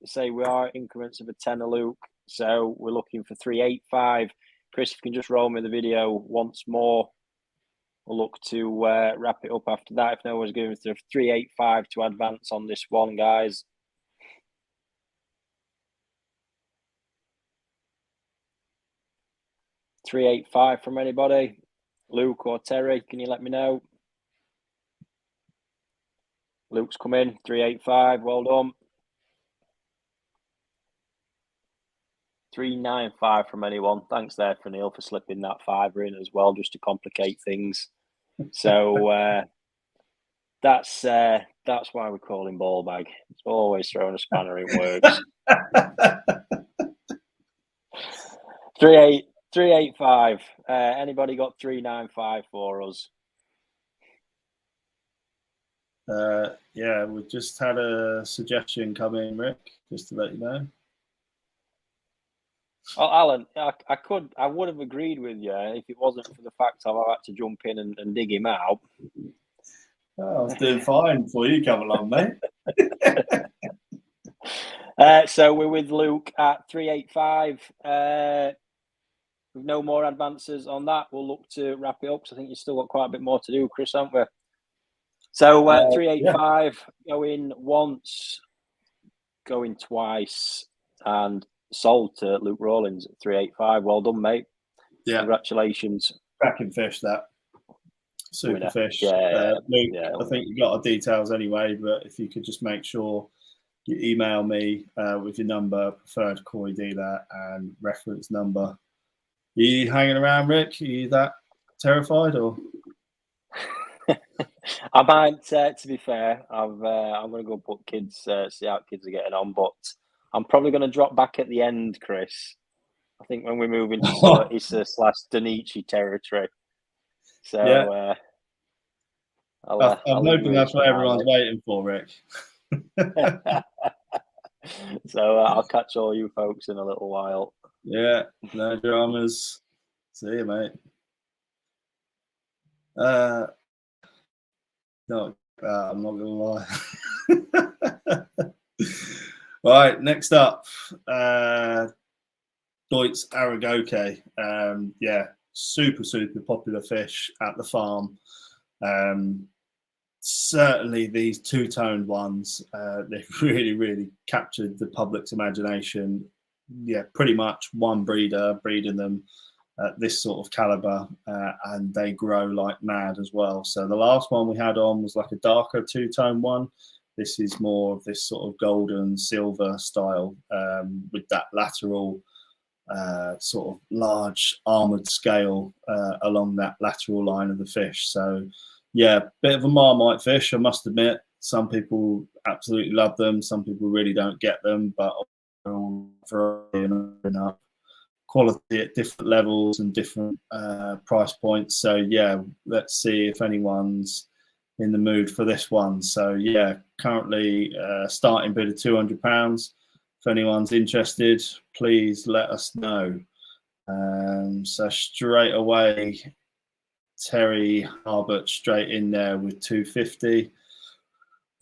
Say we are increments of a tenner, Luke. So we're looking for 385. Chris, if you can just roll me the video once more. We'll look to wrap it up after that. If no one's giving us 385 to advance on this one, guys. $385 from anybody? Luke or Terry, can you let me know? Luke's come in, 385, well done. 395 from anyone. Thanks there for Neil for slipping that fiver in as well, just to complicate things. So that's why we call him ball bag. It's always throwing a spanner in works. 385. Anybody got 395 for us? Yeah, we just had a suggestion come in, Rick, just to let you know. Oh, Alan, I would have agreed with you if it wasn't for the fact I've had to jump in and dig him out. Oh, I was doing fine before you come along, mate. So we're with Luke at 385. With no more advances on that, we'll look to wrap it up. So I think you've still got quite a bit more to do, Chris, haven't we? So 385, yeah. Going once, going twice, and sold to Luke Rawlins at 385. Well done, mate. Yeah. Congratulations. Cracking fish, that. Super Winner. fish. Yeah, Luke, I think you got our details anyway, but if you could just make sure you email me with your number, preferred koi dealer, and reference number. Are you hanging around, Rick? Are you that terrified, or? I might, to be fair, I'm going to go put kids, see how kids are getting on, but I'm probably going to drop back at the end, Chris. I think when we move into sort of Issa/Dainichi territory. So yeah. I'm hoping that's what everyone's waiting for, Rick. So I'll catch all you folks in a little while. Yeah, no dramas. See you, mate. No, I'm not gonna lie. Right, next up, Deutsch Aragoke. Yeah, super popular fish at the farm. Certainly these two-toned ones, they've really captured the public's imagination. Yeah, pretty much one breeder breeding them at this sort of caliber, and they grow like mad as well. So the last one we had on was like a darker two-tone one. This is more of this sort of golden silver style, with that lateral sort of large armored scale along that lateral line of the fish. So yeah, bit of a Marmite fish, I must admit. Some people absolutely love them. Some people really don't get them, but enough quality at different levels and different price points. So yeah, let's see if anyone's in the mood for this one. So yeah, currently starting bid of £200. If anyone's interested, please let us know. So straight away, Terry Harbert straight in there with 250.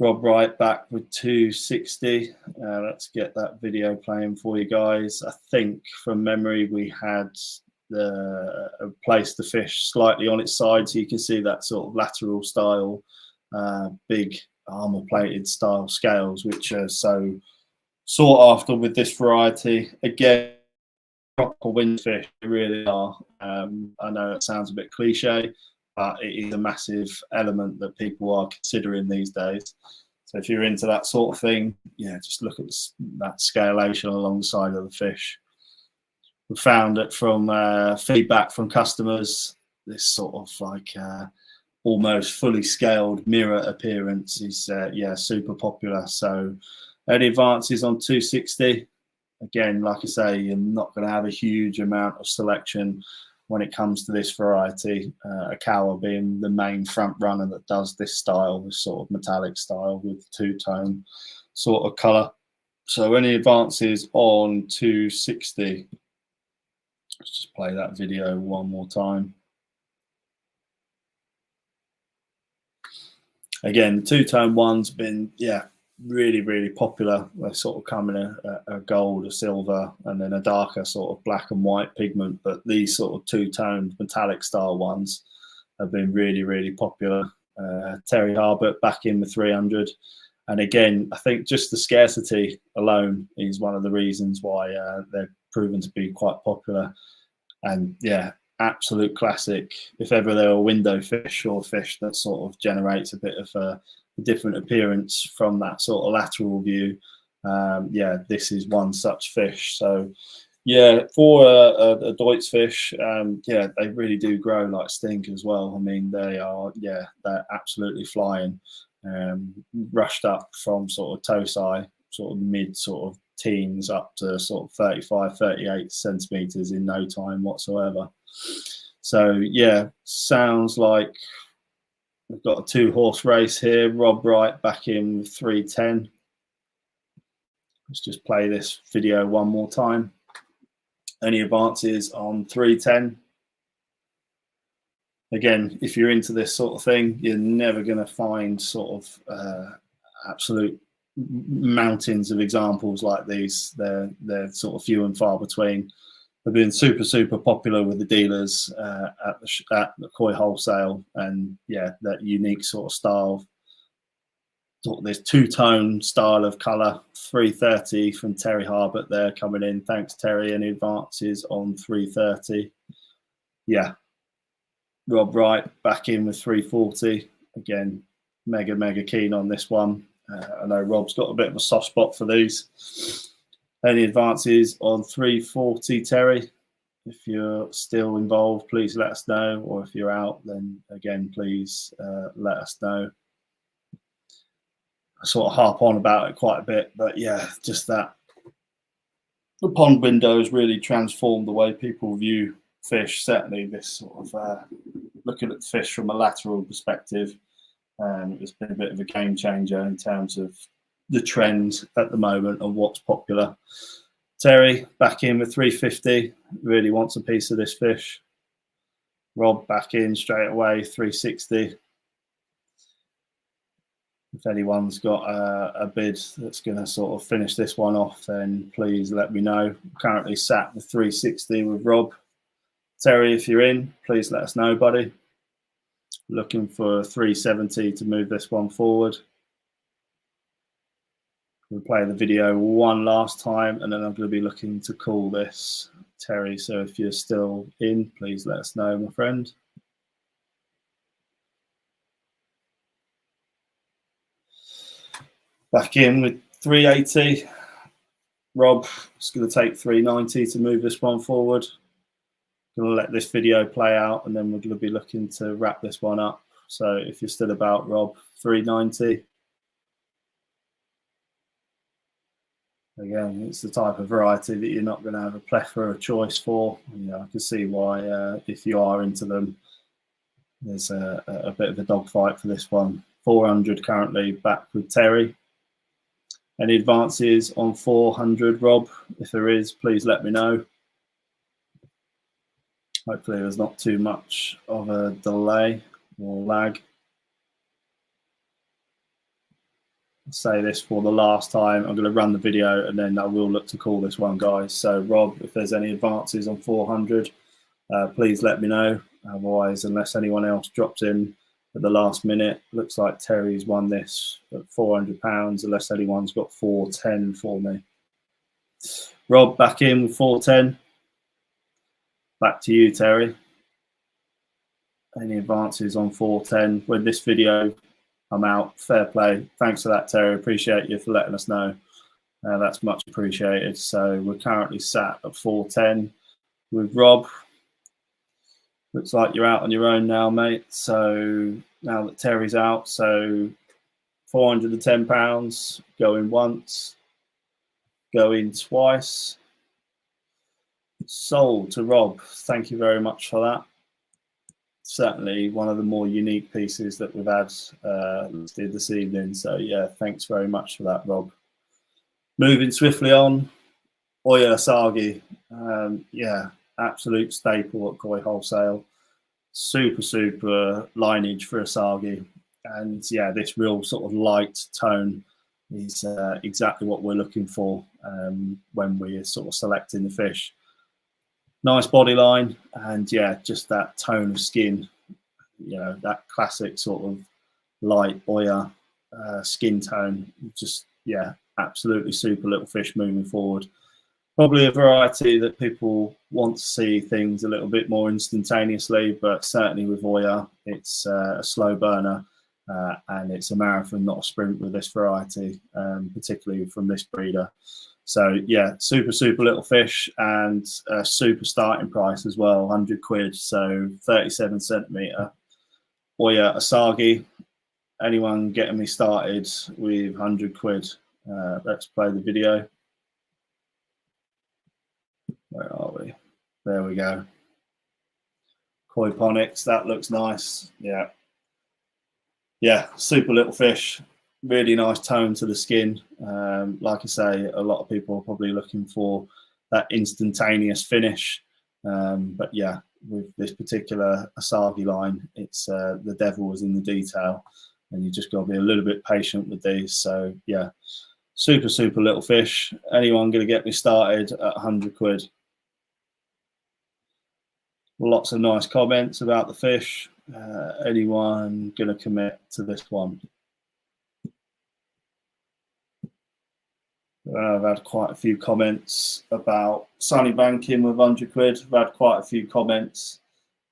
Rob Wright back with 260. Let's get that video playing for you guys. I think from memory we had placed the fish slightly on its side, so you can see that sort of lateral style, big armor plated style scales, which are so sought after with this variety. Again, proper windfish, they really are. I know it sounds a bit cliche, but it is a massive element that people are considering these days. So if you're into that sort of thing, yeah, just look at that scalation along the side of the fish. We found that from feedback from customers, this sort of like almost fully scaled mirror appearance is yeah, super popular. So any advances on 260? Again, like I say, you're not going to have a huge amount of selection when it comes to this variety, Okawa being the main front runner that does this style, this sort of metallic style with two-tone sort of colour. So any advances on 260? Let's just play that video one more time. Again, the two-tone one's been, yeah, really, really popular. They sort of come in a gold, a silver, and then a darker sort of black and white pigment. But these sort of two-toned metallic style ones have been really, really popular. Terry Harbert back in with 300. And again, I think just the scarcity alone is one of the reasons why they're proven to be quite popular. And yeah, absolute classic. If ever there are window fish or fish that sort of generates a bit of a different appearance from that sort of lateral view, yeah, this is one such fish. So yeah, for a Deutsch fish, yeah, they really do grow like stink as well. I mean, they are, yeah, they're absolutely flying. Rushed up from sort of Tosai, sort of mid sort of teens up to sort of 35, 38 centimeters in no time whatsoever. So yeah, sounds like we've got a 2-horse race here. Rob Wright back in with 310. Let's just play this video one more time. Any advances on 310? Again, if you're into this sort of thing, you're never going to find sort of absolute mountains of examples like these. They're sort of few and far between. They've been super, super popular with the dealers at the Koi Wholesale, and yeah, that unique sort of style. This two-tone style of colour. 330 from Terry Harbert there coming in. Thanks, Terry. Any advances on 330? Yeah. Rob Wright back in with 340. Again, mega keen on this one. I know Rob's got a bit of a soft spot for these. Any advances on 340, Terry? If you're still involved, please let us know. Or if you're out, then again, please let us know. I sort of harp on about it quite a bit, but yeah, just that the pond windows really transformed the way people view fish. Certainly this sort of looking at the fish from a lateral perspective, it's been a bit of a game changer in terms of the trend at the moment of what's popular. Terry back in with 350, really wants a piece of this fish. Rob back in straight away, 360. If anyone's got a bid that's going to sort of finish this one off, then please let me know. I'm currently sat with 360 with Rob. Terry, if you're in, please let us know, buddy. Looking for 370 to move this one forward. We'll play the video one last time, and then I'm going to be looking to call this, Terry. So if you're still in, please let us know, my friend. Back in with 380. Rob is going to take 390 to move this one forward. Going to let this video play out, and then we're going to be looking to wrap this one up. So if you're still about, Rob, 390. Again, it's the type of variety that you're not going to have a plethora of choice for. You know, I can see why, if you are into them, there's a bit of a dogfight for this one. 400 currently back with Terry. Any advances on 400, Rob? If there is, please let me know. Hopefully there's not too much of a delay or lag. I'll say this for the last time. I'm going to run the video and then I will look to call this one, guys. So Rob, if there's any advances on 400, please let me know. Otherwise, unless anyone else drops in at the last minute, looks like Terry's won this at £400, unless anyone's got 410 for me. Rob back in with 410. Back to you, Terry. Any advances on 410? When this video I'm out, fair play. Thanks for that, Terry. Appreciate you for letting us know. That's much appreciated. So we're currently sat at 410 with Rob. Looks like you're out on your own now, mate. So now that Terry's out, so £410 going once, going twice. Sold to Rob. Thank you very much for that. Certainly one of the more unique pieces that we've had listed this evening. So yeah, thanks very much for that, Rob. Moving swiftly on, Oya Asagi. Yeah, absolute staple at Koi Wholesale. Super lineage for Asagi. And yeah, this real sort of light tone is exactly what we're looking for when we're sort of selecting the fish. Nice body line, and yeah, just that tone of skin, you know, that classic sort of light Oya skin tone. Just yeah, absolutely super little fish moving forward. Probably a variety that people want to see things a little bit more instantaneously, but certainly with Oya, it's a slow burner and it's a marathon, not a sprint with this variety, particularly from this breeder. So yeah, super little fish, and a super starting price as well, 100 quid. So 37 centimetre. Oya Asagi. Anyone getting me started with 100 quid? Let's play the video. Where are we? There we go. Koi Ponics, that looks nice. Yeah. Yeah, super little fish. Really nice tone to the skin. Like I say, a lot of people are probably looking for that instantaneous finish. But yeah, with this particular Asagi line, it's the devil is in the detail, and you just got to be a little bit patient with these. So yeah, super little fish. Anyone going to get me started at 100 quid? Lots of nice comments about the fish. Anyone going to commit to this one? I've had quite a few comments about sunny banking with 100 quid. I've had quite a few comments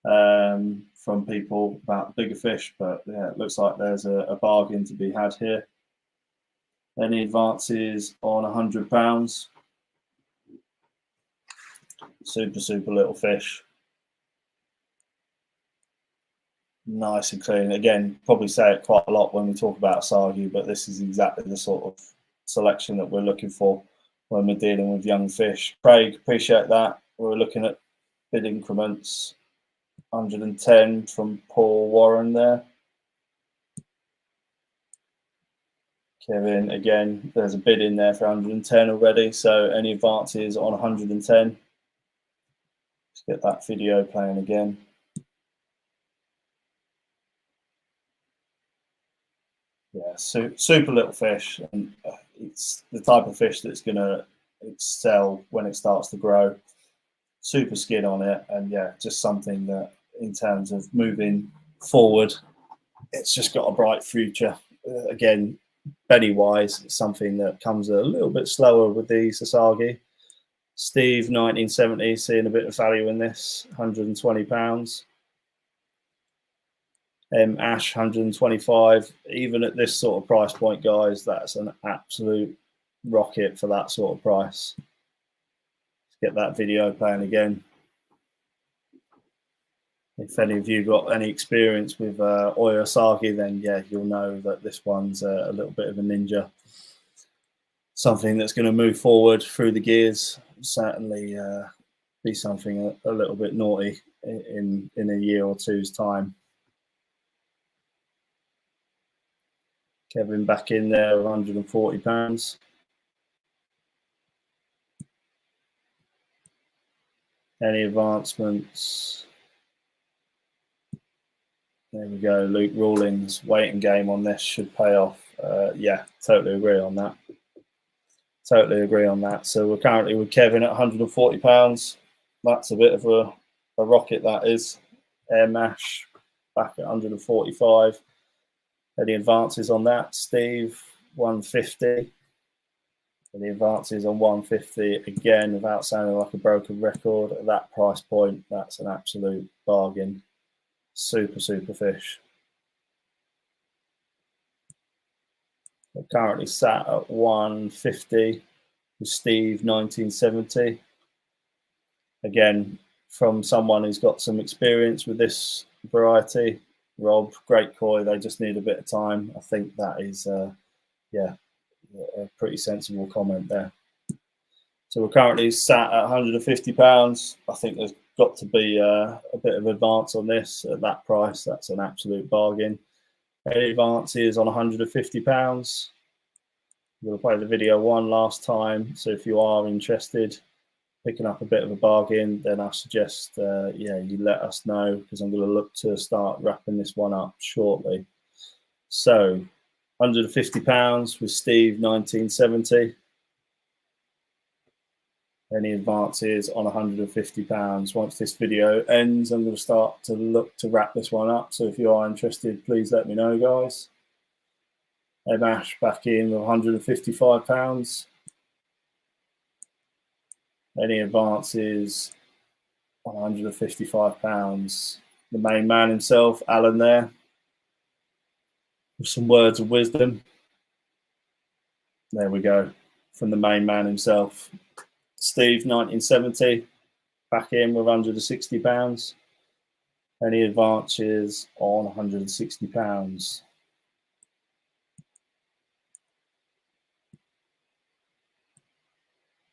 from people about bigger fish, but yeah, it looks like there's a bargain to be had here. Any advances on £100? Super little fish. Nice and clean. Again, probably say it quite a lot when we talk about Asagi, but this is exactly the sort of selection that we're looking for when we're dealing with young fish. Craig, appreciate that. We're looking at bid increments. 110 from Paul Warren there. Kevin, again, there's a bid in there for 110 already. So any advances on 110? Let's get that video playing again. Yeah, super little fish, and it's the type of fish that's going to excel when it starts to grow. Super skin on it, and yeah, just something that in terms of moving forward, it's just got a bright future. Again, penny wise, it's something that comes a little bit slower with these Asagi. Steve, 1970, seeing a bit of value in this, £120. Ash, 125. Even at this sort of price point, guys, that's an absolute rocket for that sort of price. Let's get that video playing again. If any of you got any experience with Oya Asagi, then yeah, you'll know that this one's a little bit of a ninja. Something that's going to move forward through the gears. Certainly be something a little bit naughty in a year or two's time. Kevin back in there, £140. Any advancements? There we go. Luke Rawlings, waiting game on this should pay off. Yeah, totally agree on that. Totally agree on that. So we're currently with Kevin at £140. That's a bit of a rocket, that is. Air Mash back at 145. Any advances on that? Steve, 150. Any advances on 150? Again, without sounding like a broken record, at that price point, that's an absolute bargain. Super fish. We're currently sat at 150 with Steve, 1970. Again, from someone who's got some experience with this variety. Rob, great koi, they just need a bit of time. I think that is, yeah, a pretty sensible comment there. So we're currently sat at £150. I think there's got to be a bit of advance on this at that price. That's an absolute bargain. Any advances on £150? We'll play the video one last time. So if you are interested, picking up a bit of a bargain, then I suggest, yeah, you let us know, because I'm going to look to start wrapping this one up shortly. So £150 with Steve 1970. Any advances on £150? Once this video ends, I'm going to start to look to wrap this one up. So if you are interested, please let me know, guys. Emash back in with £155. Any advances on £155? The main man himself, Alan, there, with some words of wisdom. There we go, from the main man himself. Steve 1970 back in with £160. Any advances on £160?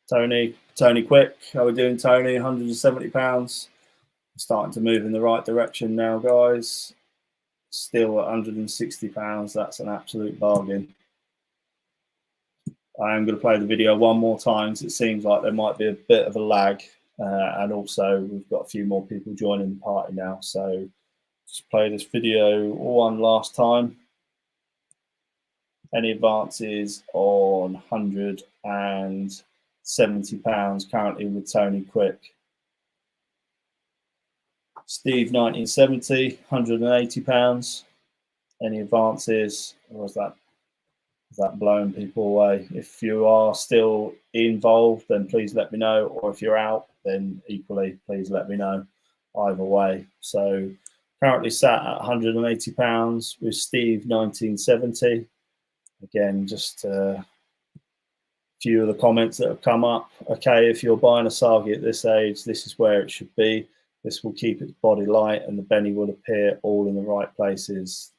Tony Quick, how are we doing, Tony? £170. Starting to move in the right direction now, guys. Still at £160. That's an absolute bargain. I am going to play the video one more time, because it seems like there might be a bit of a lag, and also we've got a few more people joining the party now. So just play this video one last time. Any advances on £170 currently with Tony Quick? Steve 1970, £180. Any advances? Or is that blowing people away? If you are still involved, then please let me know. Or if you're out, then equally, please let me know. Either way. So currently sat at £180 with Steve 1970. Again, just a few of the comments that have come up. Okay, if you're buying Asagi at this age, this is where it should be. This will keep its body light and the belly will appear all in the right places.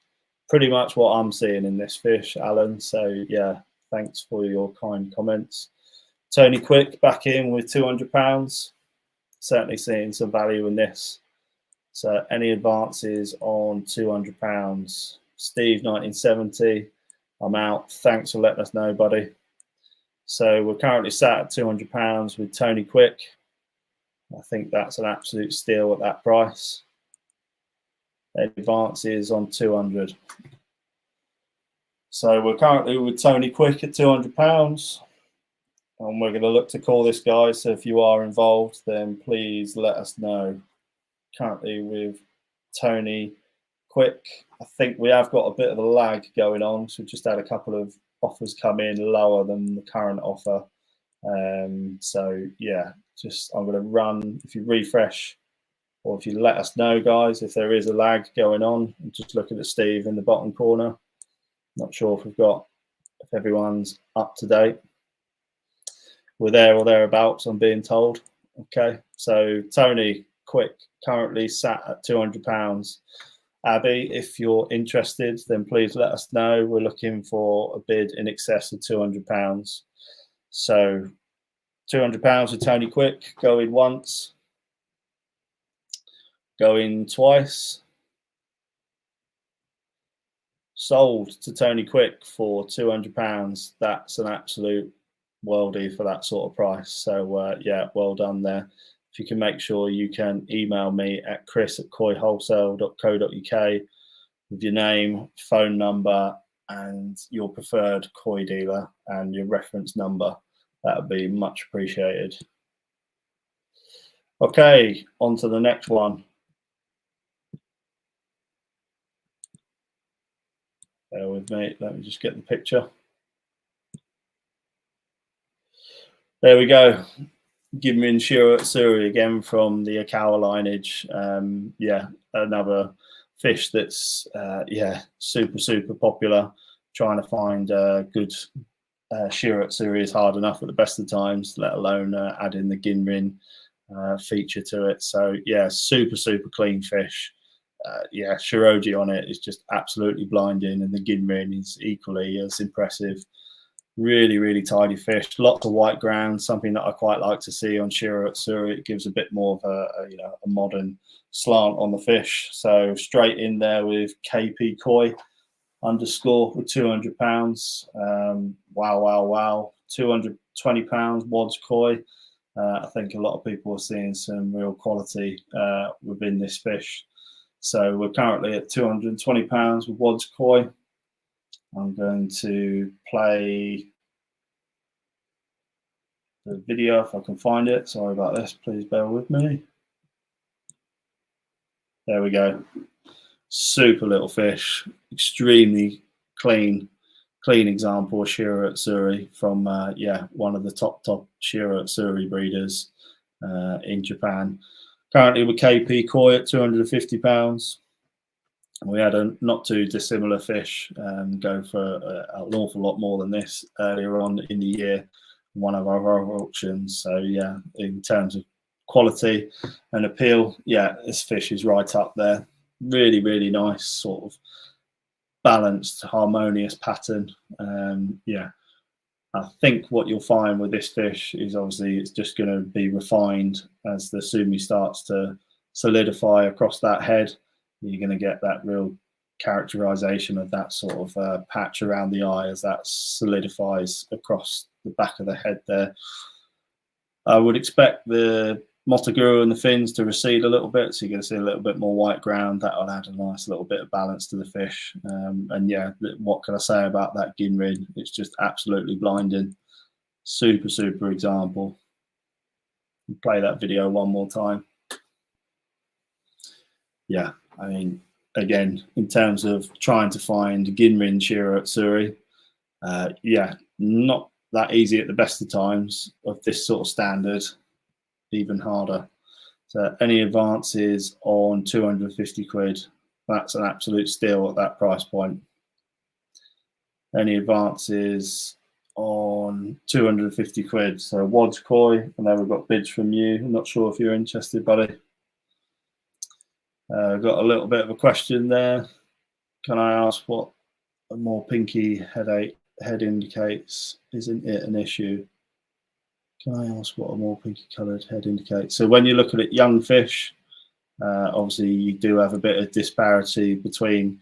Pretty much what I'm seeing in this fish, Alan. So yeah, thanks for your kind comments. Tony Quick back in with £200. Certainly seeing some value in this. So any advances on £200? Steve 1970, I'm out. Thanks for letting us know, buddy. So we're currently sat at £200 with Tony Quick. I think that's an absolute steal at that price. Advances on 200. So we're currently with Tony Quick at £200, and we're going to look to call this guy. So if you are involved, then please let us know. Currently with Tony Quick, I think we have got a bit of a lag going on, so we've just had a couple of offers come in lower than the current offer. So yeah, just I'm going to run. If you refresh, or if you let us know, guys, if there is a lag going on. I'm just looking at Steve in the bottom corner. Not sure if everyone's up to date. We're there or thereabouts, I'm being told. Okay, so Tony Quick currently sat at £200. Abby, if you're interested, then please let us know. We're looking for a bid in excess of £200. So £200 with Tony Quick, going once, going twice. Sold to Tony Quick for £200. That's an absolute worldie for that sort of price. So yeah, well done there. If you can make sure you can email me at chris@koiwholesale.co.uk with your name, phone number, and your preferred koi dealer and your reference number. That would be much appreciated. Okay, on to the next one. Bear with me, let me just get the picture. There we go. Rin Shiro Utsuri again from the Okawa lineage. Yeah, another fish that's yeah, super popular. Trying to find good Shiro Utsuri is hard enough at the best of times, let alone add in the Ginrin feature to it. So yeah, super clean fish. Yeah, Shiroji on it is just absolutely blinding, and the Ginrin is equally as impressive. Really, really tidy fish. Lots of white ground, something that I quite like to see on Shiro Utsuri. It gives a bit more of a modern slant on the fish. So straight in there with KP Koi underscore with 200 pounds. Wow. 220 pounds Wads Koi. I think a lot of people are seeing some real quality within this fish. So we're currently at 220 pounds with Wads Koi. I'm going to play the video if I can find it. Sorry about this. Please bear with me. There we go. Super little fish. Extremely clean example of Shiro Utsuri from one of the top Shiro Utsuri breeders in Japan. Currently with KP Koi at 250 pounds. We had a not too dissimilar fish go for an awful lot more than this earlier on in the year, one of our auctions. So yeah, in terms of quality and appeal, yeah, this fish is right up there. Really, really nice, sort of balanced, harmonious pattern. I think what you'll find with this fish is obviously it's just going to be refined as the sumi starts to solidify across that head. You're going to get that real characterization of that sort of patch around the eye as that solidifies across the back of the head there. I would expect the Motoguru and the fins to recede a little bit, so you're going to see a little bit more white ground. That'll add a nice little bit of balance to the fish. And yeah, what can I say about that Gin Rin? It's just absolutely blinding. Super example. Play that video one more time. Yeah, I mean, again, in terms of trying to find Gin Rin Shiro Utsuri, yeah, not that easy at the best of times of this sort of standard, even harder. So any advances on 250 quid, that's an absolute steal at that price point. Any advances on 250 quid, so Wads Koi, and then we've got bids from you. I'm not sure if you're interested, buddy. Got a little bit of a question there. Can I ask what a more pinky head indicates? Isn't it an issue? Can I ask what a more pinky coloured head indicates? So when you're looking at young fish, obviously you do have a bit of disparity between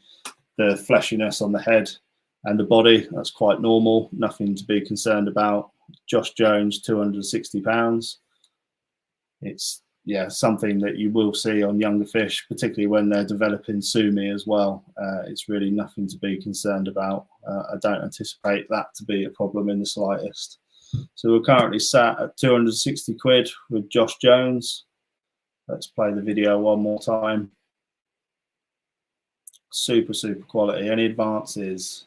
the fleshiness on the head and the body. That's quite normal, nothing to be concerned about. Josh Jones, 260 pounds. It's something that you will see on younger fish, particularly when they're developing sumi as well. It's really nothing to be concerned about. I don't anticipate that to be a problem in the slightest. So we're currently sat at 260 quid with Josh Jones. Let's play the video one more time. Super quality. Any advances?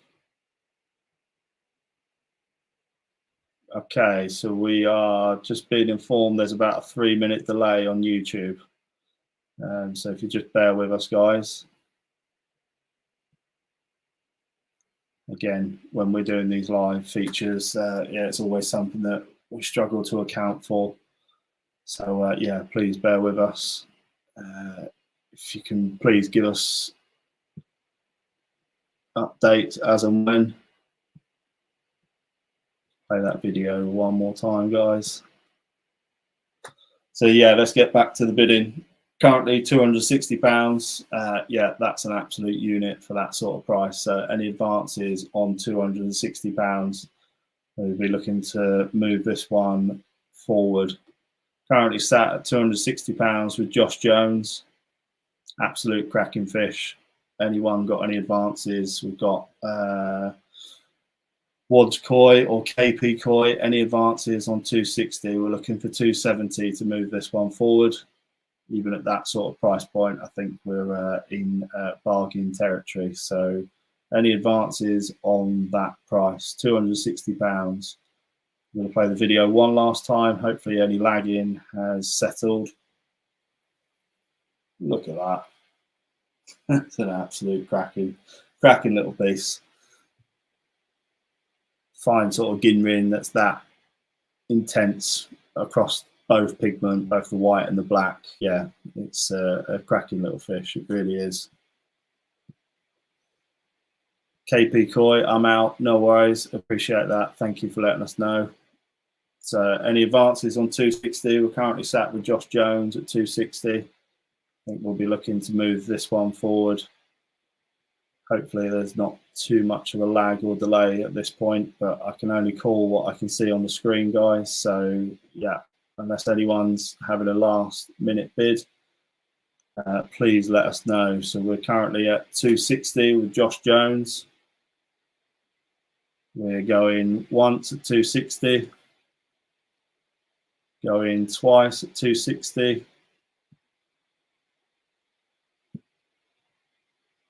Okay, so we are just being informed there's about a 3-minute delay on YouTube. So if you just bear with us, guys. Again, when we're doing these live features, it's always something that we struggle to account for. So yeah, please bear with us. If you can please give us updates as and when. Play that video one more time, guys. So yeah, let's get back to the bidding. Currently £260. Yeah, that's an absolute unit for that sort of price. So any advances on £260, we'll be looking to move this one forward. Currently sat at £260 with Josh Jones. Absolute cracking fish. Anyone got any advances? We've got Wads Koi or KP Koi. Any advances on 260? We're looking for 270 to move this one forward. Even at that sort of price point, I think we're in bargain territory. So any advances on that price, £260. I'm going to play the video one last time. Hopefully any lagging has settled. Look at that. That's an absolute cracking little piece. Fine sort of Gin Rin that's that intense across both pigment, both the white and the black. Yeah, it's a cracking little fish. It really is. KP Koi, I'm out. No worries. Appreciate that. Thank you for letting us know. So any advances on 260? We're currently sat with Josh Jones at 260. I think we'll be looking to move this one forward. Hopefully there's not too much of a lag or delay at this point, but I can only call what I can see on the screen, guys. So yeah, unless anyone's having a last minute bid, please let us know. So we're currently at 260 with Josh Jones. We're going once at 260, going twice at 260.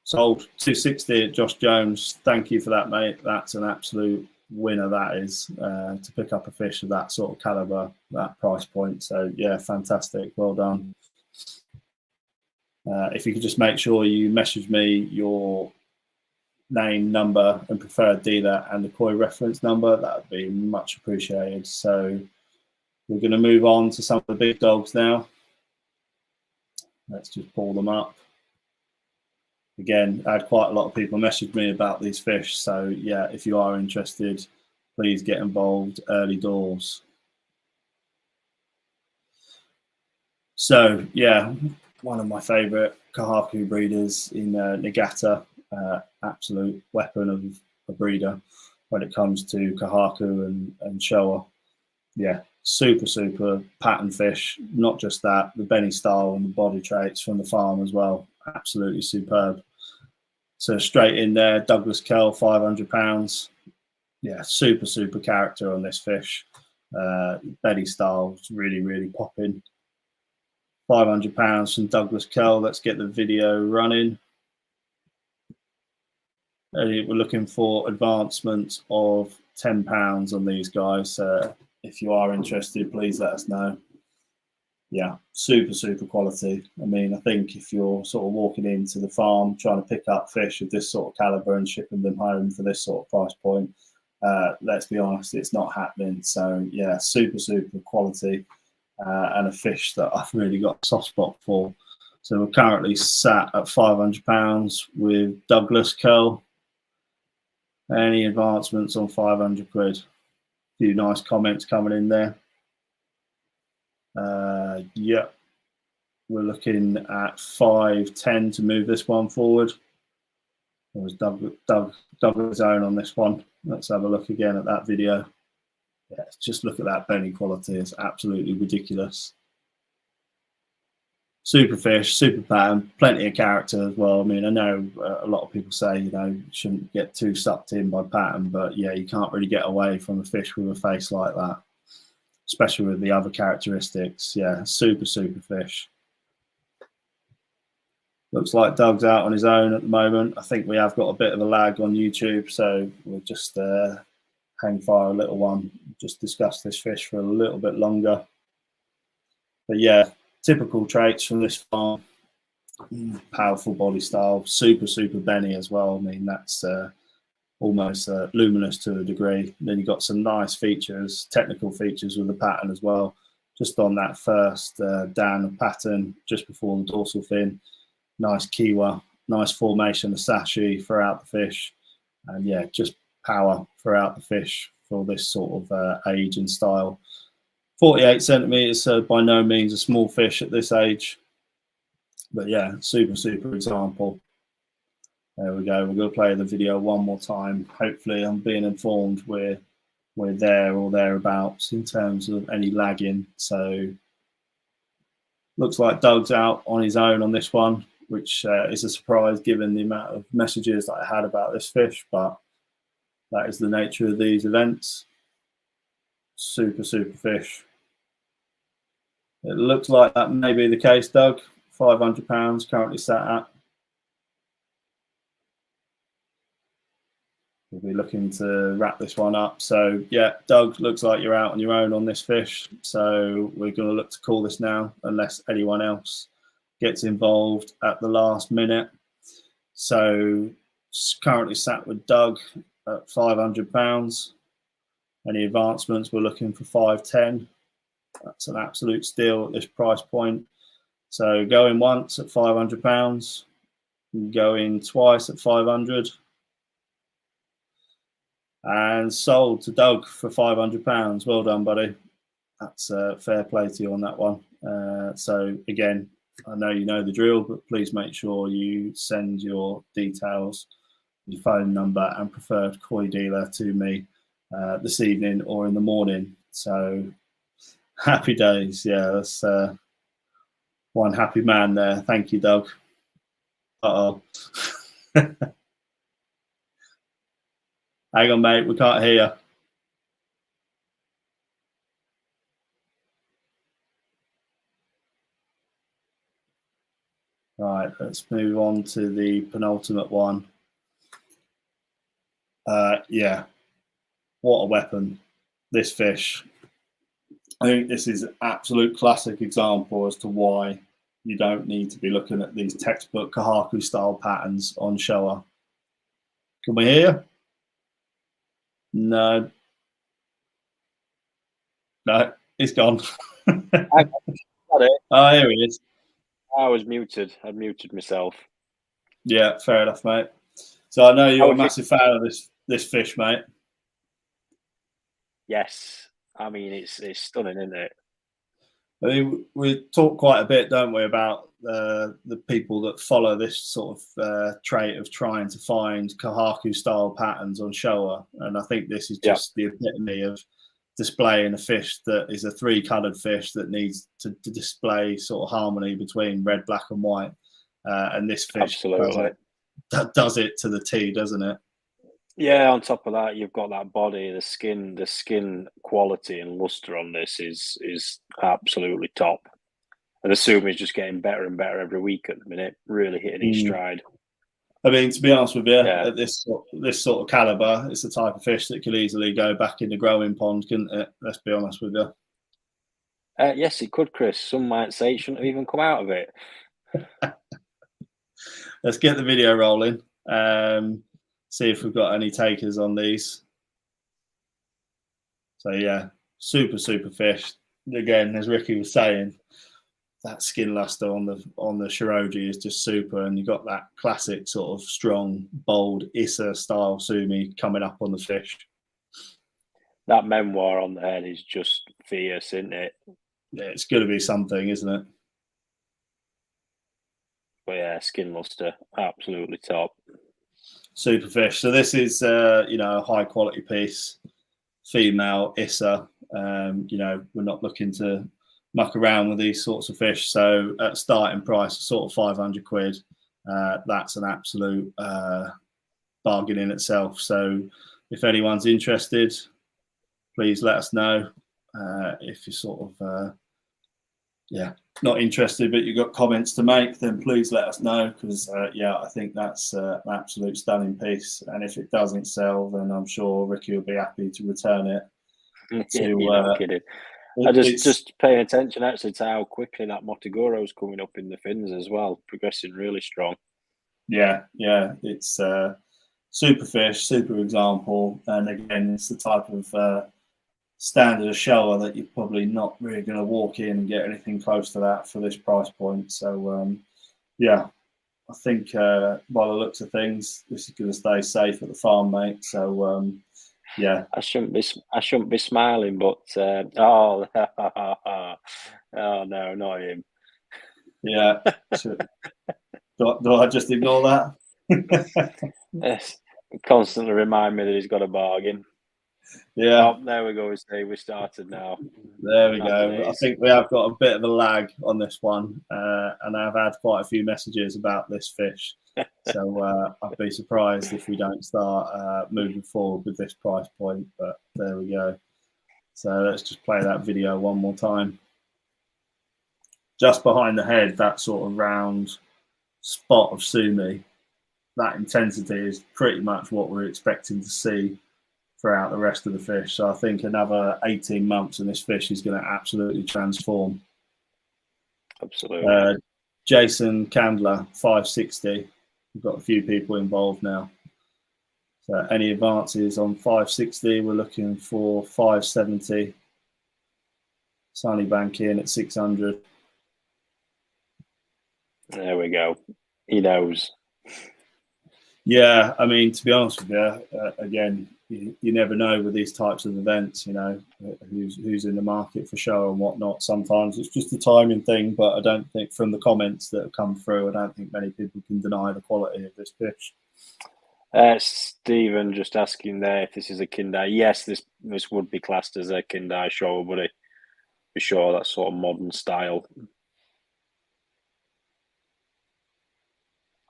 Sold 260 at Josh Jones. Thank you for that, mate. That's an absolute winner, that is, to pick up a fish of that sort of caliber, that price point. So yeah, fantastic. Well done. If you could just make sure you message me your name, number, and preferred dealer and the koi reference number, that would be much appreciated. So we're going to move on to some of the big dogs now. Let's just pull them up. Again, I had quite a lot of people message me about these fish. So yeah, if you are interested, please get involved early doors. So yeah, one of my favorite Kohaku breeders in Nagata, absolute weapon of a breeder when it comes to Kohaku and Showa. Yeah, super pattern fish. Not just that, the Benny style and the body traits from the farm as well. Absolutely superb. So straight in there, Douglas Kell, 500 pounds. Yeah, super character on this fish. Benny style, really popping. 500 pounds from Douglas Kell. Let's get the video running. We're looking for advancements of £10 on these guys. If you are interested, please let us know. Yeah, super quality. I mean, I think if you're sort of walking into the farm trying to pick up fish of this sort of caliber and shipping them home for this sort of price point, let's be honest, it's not happening. So yeah, super quality, and a fish that I've really got a soft spot for. So we're currently sat at £500 with Douglas Curl. Any advancements on 500 quid? A few nice comments coming in there. Yeah, we're looking at 510 to move this one forward. There was Douglas own on this one. Let's have a look again at that video. Yeah, just look at that Benny quality. It's absolutely ridiculous. Super fish, super pattern, plenty of character as well. I mean, I know a lot of people say, you know, you shouldn't get too sucked in by pattern, but yeah, you can't really get away from a fish with a face like that, especially with the other characteristics. Yeah, super fish. Looks like Doug's out on his own at the moment. I think we have got a bit of a lag on YouTube, so we'll just hang fire a little one, just discuss this fish for a little bit longer. But yeah, typical traits from this farm. Powerful body style, super Benny as well. I mean, that's almost luminous to a degree. And then you've got some nice features, technical features with the pattern as well. Just on that first down of pattern, just before the dorsal fin. Nice kiwa, nice formation of sashi throughout the fish. And yeah, just power throughout the fish for this sort of age and style. 48 centimeters, so by no means a small fish at this age. But yeah, super example. There we go. We're going to play the video one more time. Hopefully I'm being informed we're there or thereabouts in terms of any lagging. So looks like Doug's out on his own on this one, which is a surprise given the amount of messages that I had about this fish, but that is the nature of these events. Super fish. It looks like that may be the case, Doug. £500 currently sat at. We'll be looking to wrap this one up. So yeah, Doug, looks like you're out on your own on this fish. So we're going to look to call this now, unless anyone else gets involved at the last minute. So currently sat with Doug at £500. Any advancements, we're looking for 510. That's an absolute steal at this price point. So going once at £500, going twice at 500, and sold to Doug for £500. Well done, buddy. That's fair play to you on that one. So again, I know you know the drill, but please make sure you send your details, your phone number and preferred koi dealer to me this evening or in the morning. So happy days. Yeah, that's one happy man there. Thank you, Doug. Uh-oh. Hang on, mate. We can't hear you. Right, let's move on to the penultimate one. Yeah, what a weapon, this fish. I think this is an absolute classic example as to why you don't need to be looking at these textbook Kohaku style patterns on Showa. Can we hear? No. No, he's gone. Oh, here he is. I was muted. I muted myself. Yeah, fair enough, mate. So I know you're a massive fan of this fish, mate. Yes, I mean it's stunning, isn't it? I mean, we talk quite a bit, don't we, about the people that follow this sort of trait of trying to find Kohaku style patterns on Showa, and I think this is just the epitome of displaying a fish that is a three-coloured fish that needs to display sort of harmony between red, black, and white, and this fish does it to the T, doesn't it? Yeah. On top of that, you've got that body, the skin quality and luster on this is absolutely top. And assume he's just getting better and better every week at the minute, really hitting his stride. I mean, to be honest with you, at this sort of caliber, it's the type of fish that could easily go back in the growing pond, couldn't it? Let's be honest with you. Yes, it could, Chris. Some might say it shouldn't have even come out of it. Let's get the video rolling. See if we've got any takers on these. So yeah, super fish. Again, as Ricky was saying, that skin luster on the Shiroji is just super, and you've got that classic sort of strong, bold Issa style sumi coming up on the fish. That memoir on the head is just fierce, isn't it? Yeah, it's going to be something, isn't it? But yeah, skin luster, absolutely top. Super fish. So this is a high quality piece, female Issa. We're not looking to muck around with these sorts of fish. So at starting price, sort of 500 quid. That's an absolute bargain in itself. So if anyone's interested, please let us know. If you're sort of not interested, but you've got comments to make, then please let us know, because I think that's an absolute stunning piece. And if it doesn't sell, then I'm sure Ricky will be happy to return it. You're not kidding. I just paying attention actually to how quickly that Motogoro is coming up in the fins as well, progressing really strong. Yeah, it's super fish, super example, and again, it's the type of standard of Showa that you're probably not really going to walk in and get anything close to that for this price point. So I think by the looks of things, this is going to stay safe at the farm, mate. So I shouldn't be smiling, but oh no, not him. Yeah, do I just ignore that? Yes, constantly remind me that he's got a bargain. Yeah. Oh, there we go. We started now. There we go. I think we have got a bit of a lag on this one, and I've had quite a few messages about this fish. So I'd be surprised if we don't start moving forward with this price point. But there we go. So let's just play that video one more time. Just behind the head, that sort of round spot of sumi, that intensity is pretty much what we're expecting to see throughout the rest of the fish. So I think another 18 months and this fish is going to absolutely transform. Absolutely. Jason Candler, 560. We've got a few people involved now. So any advances on 560, we're looking for 570. Sunny Bank in at 600. There we go. He knows. Yeah, I mean, to be honest with you, again, you never know with these types of events, you know, who's in the market for show and whatnot. Sometimes it's just a timing thing, but I don't think from the comments that have come through, I don't think many people can deny the quality of this fish. Stephen just asking there if this is a Kindai. Yes, this would be classed as a Kindai show, but for sure that sort of modern style.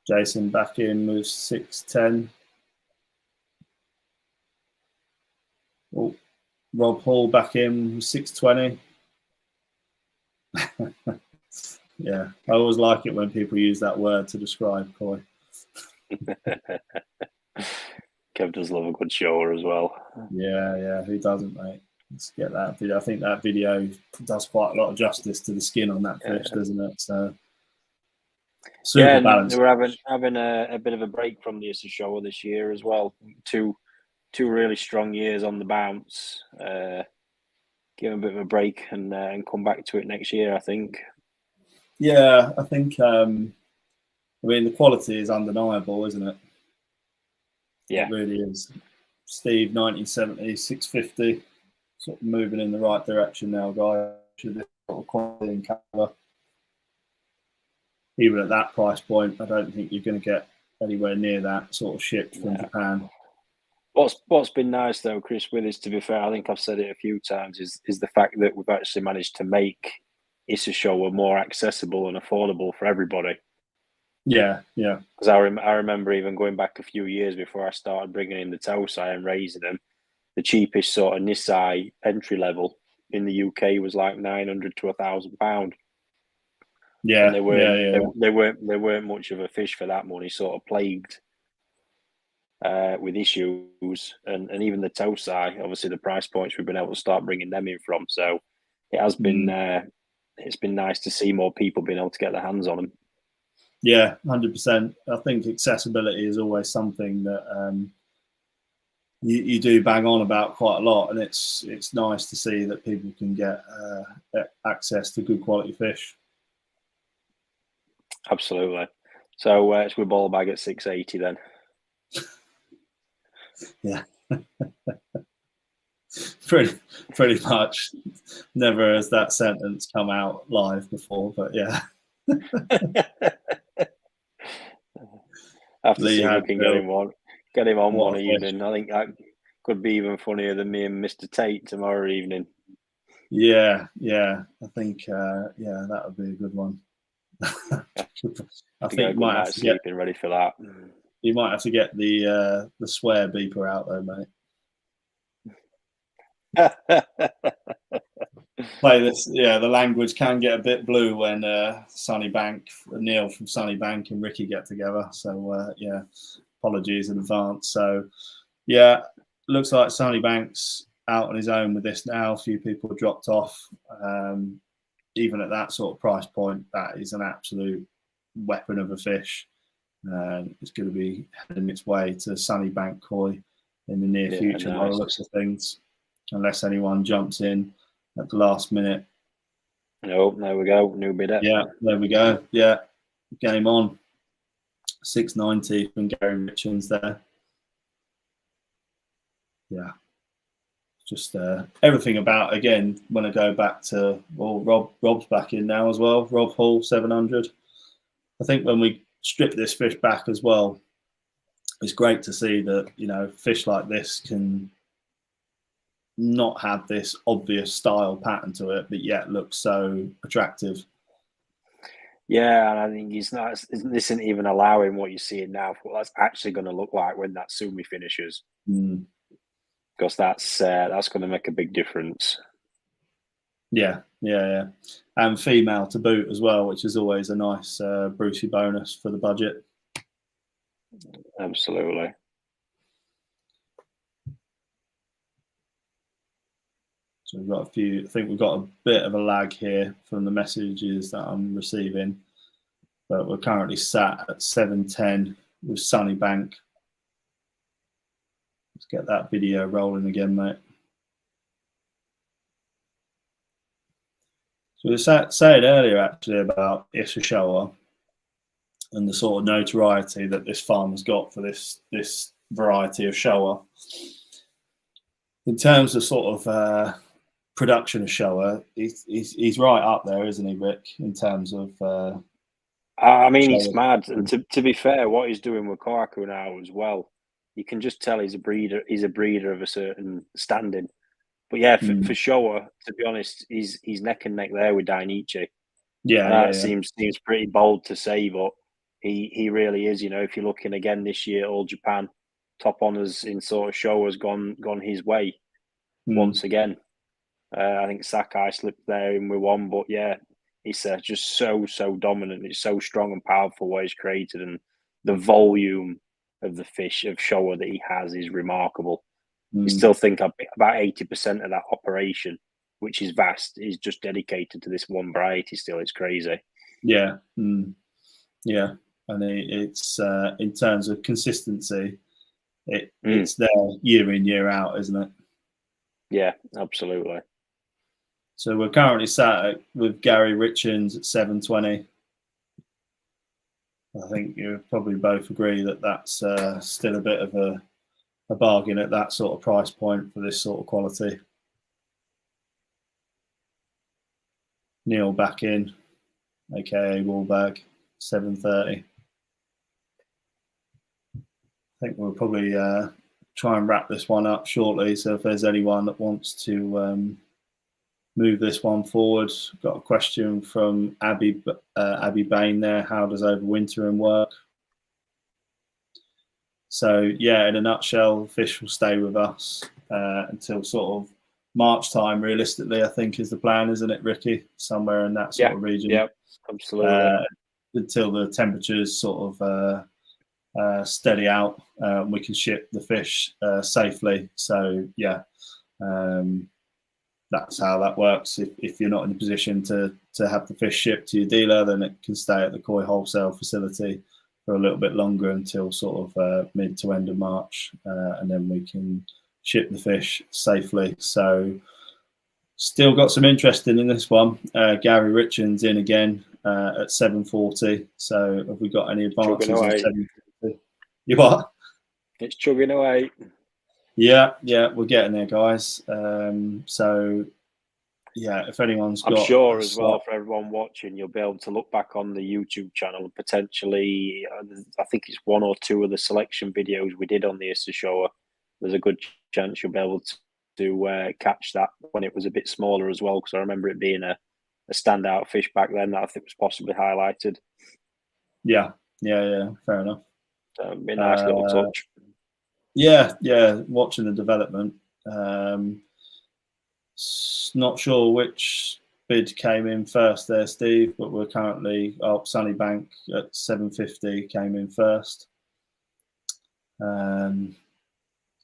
Jason back in with 610. Oh, Rob Hall back in 620. Yeah, I always like it when people use that word to describe koi. Kev does love a good shower as well. Yeah, who doesn't, mate? Let's get that video. I think that video does quite a lot of justice to the skin on that fish, doesn't it? So super balanced. We're having a bit of a break from the Issa shower this year as well. Two really strong years on the bounce. Give them a bit of a break and come back to it next year, I think. Yeah, I think. I mean, the quality is undeniable, isn't it? Yeah, it really is. Steve, 1970, 650, sort of moving in the right direction now, guys. Sort of quality and colour. Even at that price point, I don't think you're going to get anywhere near that sort of shipped from Japan. What's been nice though, Chris, with this, to be fair, I think I've said it a few times, is the fact that we've actually managed to make Issa Showa more accessible and affordable for everybody. Yeah. Because I remember even going back a few years before I started bringing in the Tosai and raising them, the cheapest sort of Nisai entry level in the UK was like £900 to £1,000. Yeah, and they weren't much of a fish for that money. Sort of plagued with issues, and even the Tosai, obviously the price points we've been able to start bringing them in from. So it has been it's been nice to see more people being able to get their hands on them. Yeah, 100%. I think accessibility is always something that you do bang on about quite a lot, and it's nice to see that people can get access to good quality fish. Absolutely. So it's with ball bag at 680 then. Yeah. pretty much. Never has that sentence come out live before, but yeah. I have to see if we can get him on one evening. I think that could be even funnier than me and Mr. Tate tomorrow evening. Yeah. I think that would be a good one. I think you might have to get ready for that. You might have to get the swear beeper out though, mate. Play this. Yeah, the language can get a bit blue when Neil from Sunnybank and Ricky get together. So apologies in advance. So yeah, looks like Sunnybank's out on his own with this now. A few people dropped off. Even at that sort of price point, that is an absolute weapon of a fish. It's going to be heading its way to Sunnybank Koi in the near future by the looks of things, unless anyone jumps in at the last minute. No, there we go. New bidder. Yeah, there we go. Yeah, game on. 690 from Gary Richards there. Yeah. Just everything about, again, when I go back to, Rob's back in now as well. Rob Hall, 700. I think when we strip this fish back as well, it's great to see that, you know, fish like this can not have this obvious style pattern to it, but yet look so attractive. Yeah, and I think this isn't even allowing what you're seeing now for what that's actually going to look like when that sumi finishes. Because that's going to make a big difference. Yeah. And female to boot as well, which is always a nice Brucey bonus for the budget. Absolutely. So we've got I think we've got a bit of a lag here from the messages that I'm receiving, but we're currently sat at 710 with Sunnybank. Let's get that video rolling again, mate. So we were saying earlier actually about Issa Showa and the sort of notoriety that this farm has got for this variety of Showa. in terms of sort of production of Showa, he's right up there, isn't he, Rick? In terms of I mean, Showa. he's mad. And to be fair, what he's doing with Kohaku now as well, you can just tell he's a breeder. He's a breeder of a certain standing. But yeah, for Showa, to be honest, he's neck and neck there with Dainichi. Yeah, I know yeah, that seems pretty bold to say, but he really is. You know, if you're looking again this year, All Japan top honors in sort of Showa's gone his way once again. I think Sakai slipped there in with one, but yeah, he's just so dominant. It's so strong and powerful what he's created, and the volume of the fish of Showa that he has is remarkable. You still think about 80% of that operation, which is vast, is just dedicated to this one variety. Still, it's crazy. Yeah, yeah, and it's in terms of consistency, it's there year in, year out, isn't it? Yeah, absolutely. So we're currently sat with Gary Richards at 720. I think you probably both agree that that's still a bit of a bargain at that sort of price point for this sort of quality. Neil back in, aka Wallbag, 730. I think we'll probably try and wrap this one up shortly. So if there's anyone that wants to move this one forward, got a question from Abby Bain there. How does overwintering work? So yeah, in a nutshell, fish will stay with us until sort of March time. Realistically, I think is the plan, isn't it, Ricky? Somewhere in that sort of region. Yeah, absolutely. Until the temperatures sort of steady out, we can ship the fish safely. So yeah, that's how that works. If you're not in a position to have the fish shipped to your dealer, then it can stay at the Koi Wholesale facility for a little bit longer until sort of mid to end of March, and then we can ship the fish safely. So still got some interest in this one. Gary Richards in again at 740. So have we got any advances on 740? You what? It's chugging away. Yeah, we're getting there, guys. So yeah, if anyone's got, I'm sure as well for everyone watching, you'll be able to look back on the YouTube channel and potentially, I think it's one or two of the selection videos we did on the Issa Showa. There's a good chance you'll be able to catch that when it was a bit smaller as well, because I remember it being a standout fish back then that I think was possibly highlighted. Yeah, fair enough. So it'd be a nice little touch. Yeah, watching the development. Not sure which bid came in first there, Steve, but we're currently Sunnybank at 750 came in first.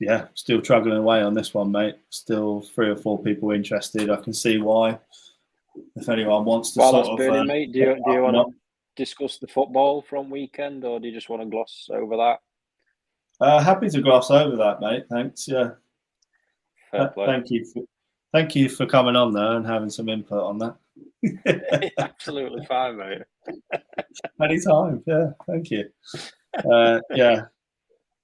Yeah, still struggling away on this one, mate. Still 3 or 4 people interested. I can see why. If anyone wants to sort of... burning, mate. Do you want to discuss the football from weekend, or do you just want to gloss over that? Happy to gloss over that, mate. Thanks. Yeah. Thank you for coming on there and having some input on that. Absolutely fine, mate. Anytime. Yeah. Thank you. Yeah.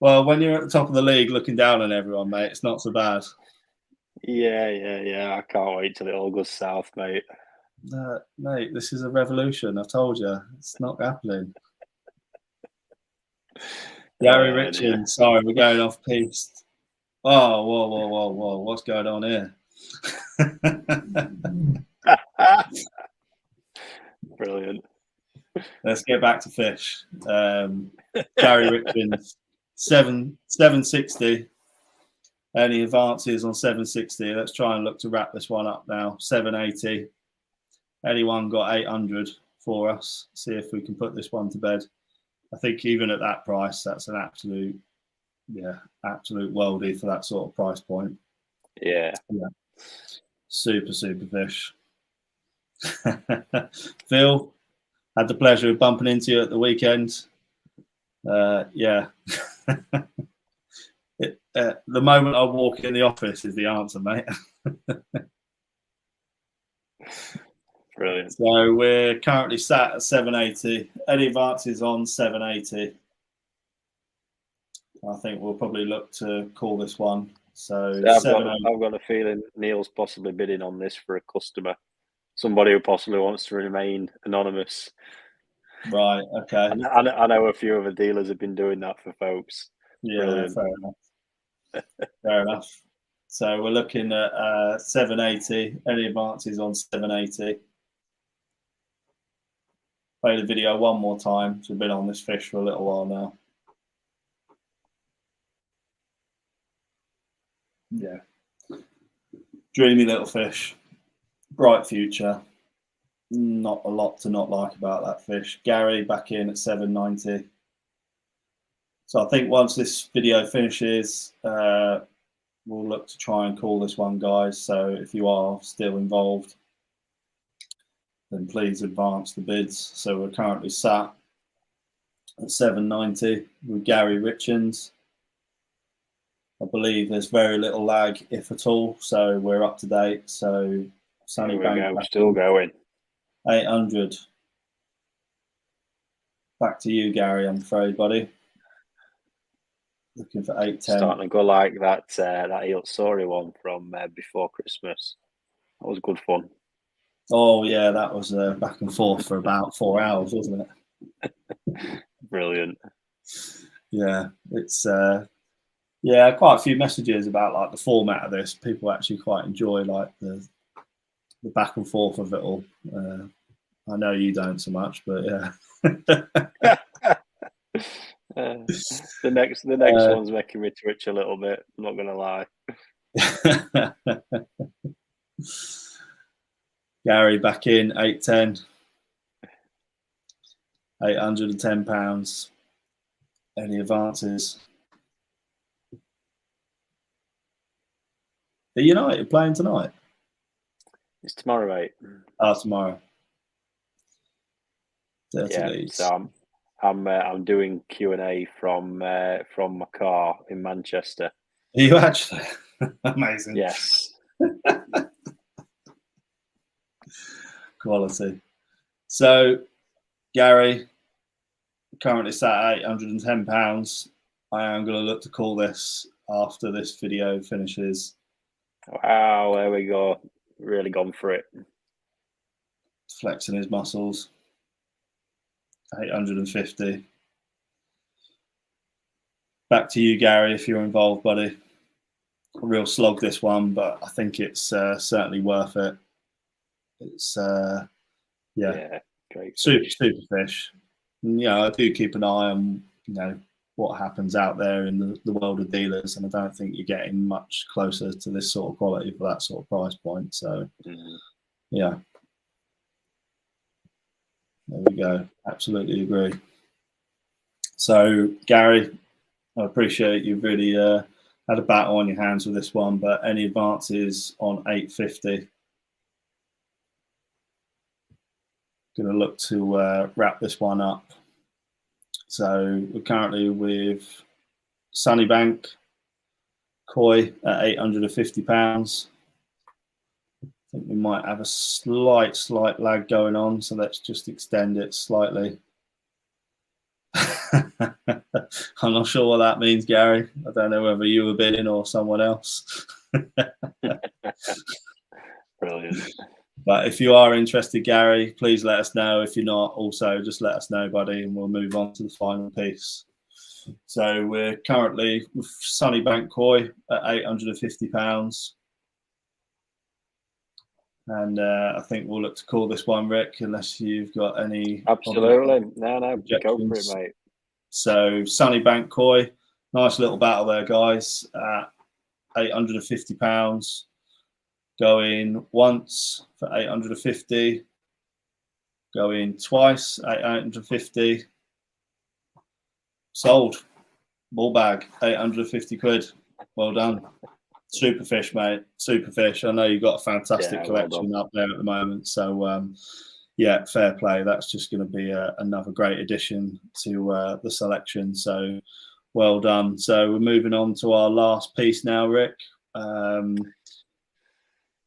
Well, when you're at the top of the league looking down on everyone, mate, it's not so bad. Yeah. I can't wait till it all goes south, mate. Mate, this is a revolution. I told you. It's not happening. Gary Richards, sorry, we're going off piste. Oh, whoa. What's going on here? Brilliant. Let's get back to fish. Gary Richards, 760. Any advances on 760? Let's try and look to wrap this one up now. 780. Anyone got 800 for us? See if we can put this one to bed. I think even at that price, that's an absolute worldie for that sort of price point. Yeah. Super fish. Phil, had the pleasure of bumping into you at the weekend. Yeah. The moment I walk in the office is the answer, mate. Brilliant. So we're currently sat at 780. Any advances on 780? I think we'll probably look to call this one So I've got a feeling Neil's possibly bidding on this for a customer, somebody who possibly wants to remain anonymous. Right. Okay. I know a few other dealers have been doing that for folks. Yeah. Brilliant. Fair enough. Fair enough. So we're looking at 780. Any advances on 780? Play the video one more time. So we've been on this fish for a little while now. Yeah. Dreamy little fish. Bright future. Not a lot to not like about that fish. Gary back in at 790. So I think once this video finishes, we'll look to try and call this one, guys. So if you are still involved, then please advance the bids. So we're currently sat at 790 with Gary Richens. I believe there's very little lag, if at all. So we're up to date. So Sunny Bank still going. 800. Back to you, Gary. I'm afraid, buddy. Looking for 810. Starting to go like that Utsuri one from before Christmas. That was good fun. Oh yeah, that was back and forth for about 4 hours, wasn't it? Brilliant. Yeah, it's quite a few messages about like the format of this. People actually quite enjoy like the back and forth of it all. I know you don't so much, but yeah. The next one's making me twitch a little bit. I'm not gonna lie. Gary back in 810, £810. Any advances? Are United playing tonight? It's tomorrow, mate. Oh, tomorrow. So I'm doing Q&A from my car in Manchester. Are you actually? Amazing. Yes. Quality. So, Gary, currently sat at £810. I am going to look to call this after this video finishes. Wow, there we go. Really gone for it. Flexing his muscles. 850. Back to you, Gary, if you're involved, buddy. A real slog this one, but I think it's certainly worth it. It's great super fish. And, I do keep an eye on what happens out there in the world of dealers, and I don't think you're getting much closer to this sort of quality for that sort of price point. So yeah, there we go. Absolutely agree. So Gary, I appreciate you've really had a battle on your hands with this one, but any advances on 850? Going to look to wrap this one up. So we're currently with Sunnybank Koi at £850. I think we might have a slight lag going on, so let's just extend it slightly. I'm not sure what that means, Gary. I don't know whether you were bidding or someone else. Brilliant. But if you are interested, Gary, please let us know. If you're not, also just let us know, buddy, and we'll move on to the final piece. So we're currently with Sunnybank Koi at £850. And I think we'll look to call this one, Rick, unless you've got any. Absolutely. No, go for it, mate. So Sunnybank Koi, nice little battle there, guys, at £850. Going once for 850. Going twice, 850. Sold. Ball bag, 850 quid. Well done. Super fish, mate. Super fish. I know you've got a fantastic collection up there at the moment. So, fair play. That's just going to be another great addition to the selection. So, well done. So, we're moving on to our last piece now, Rick.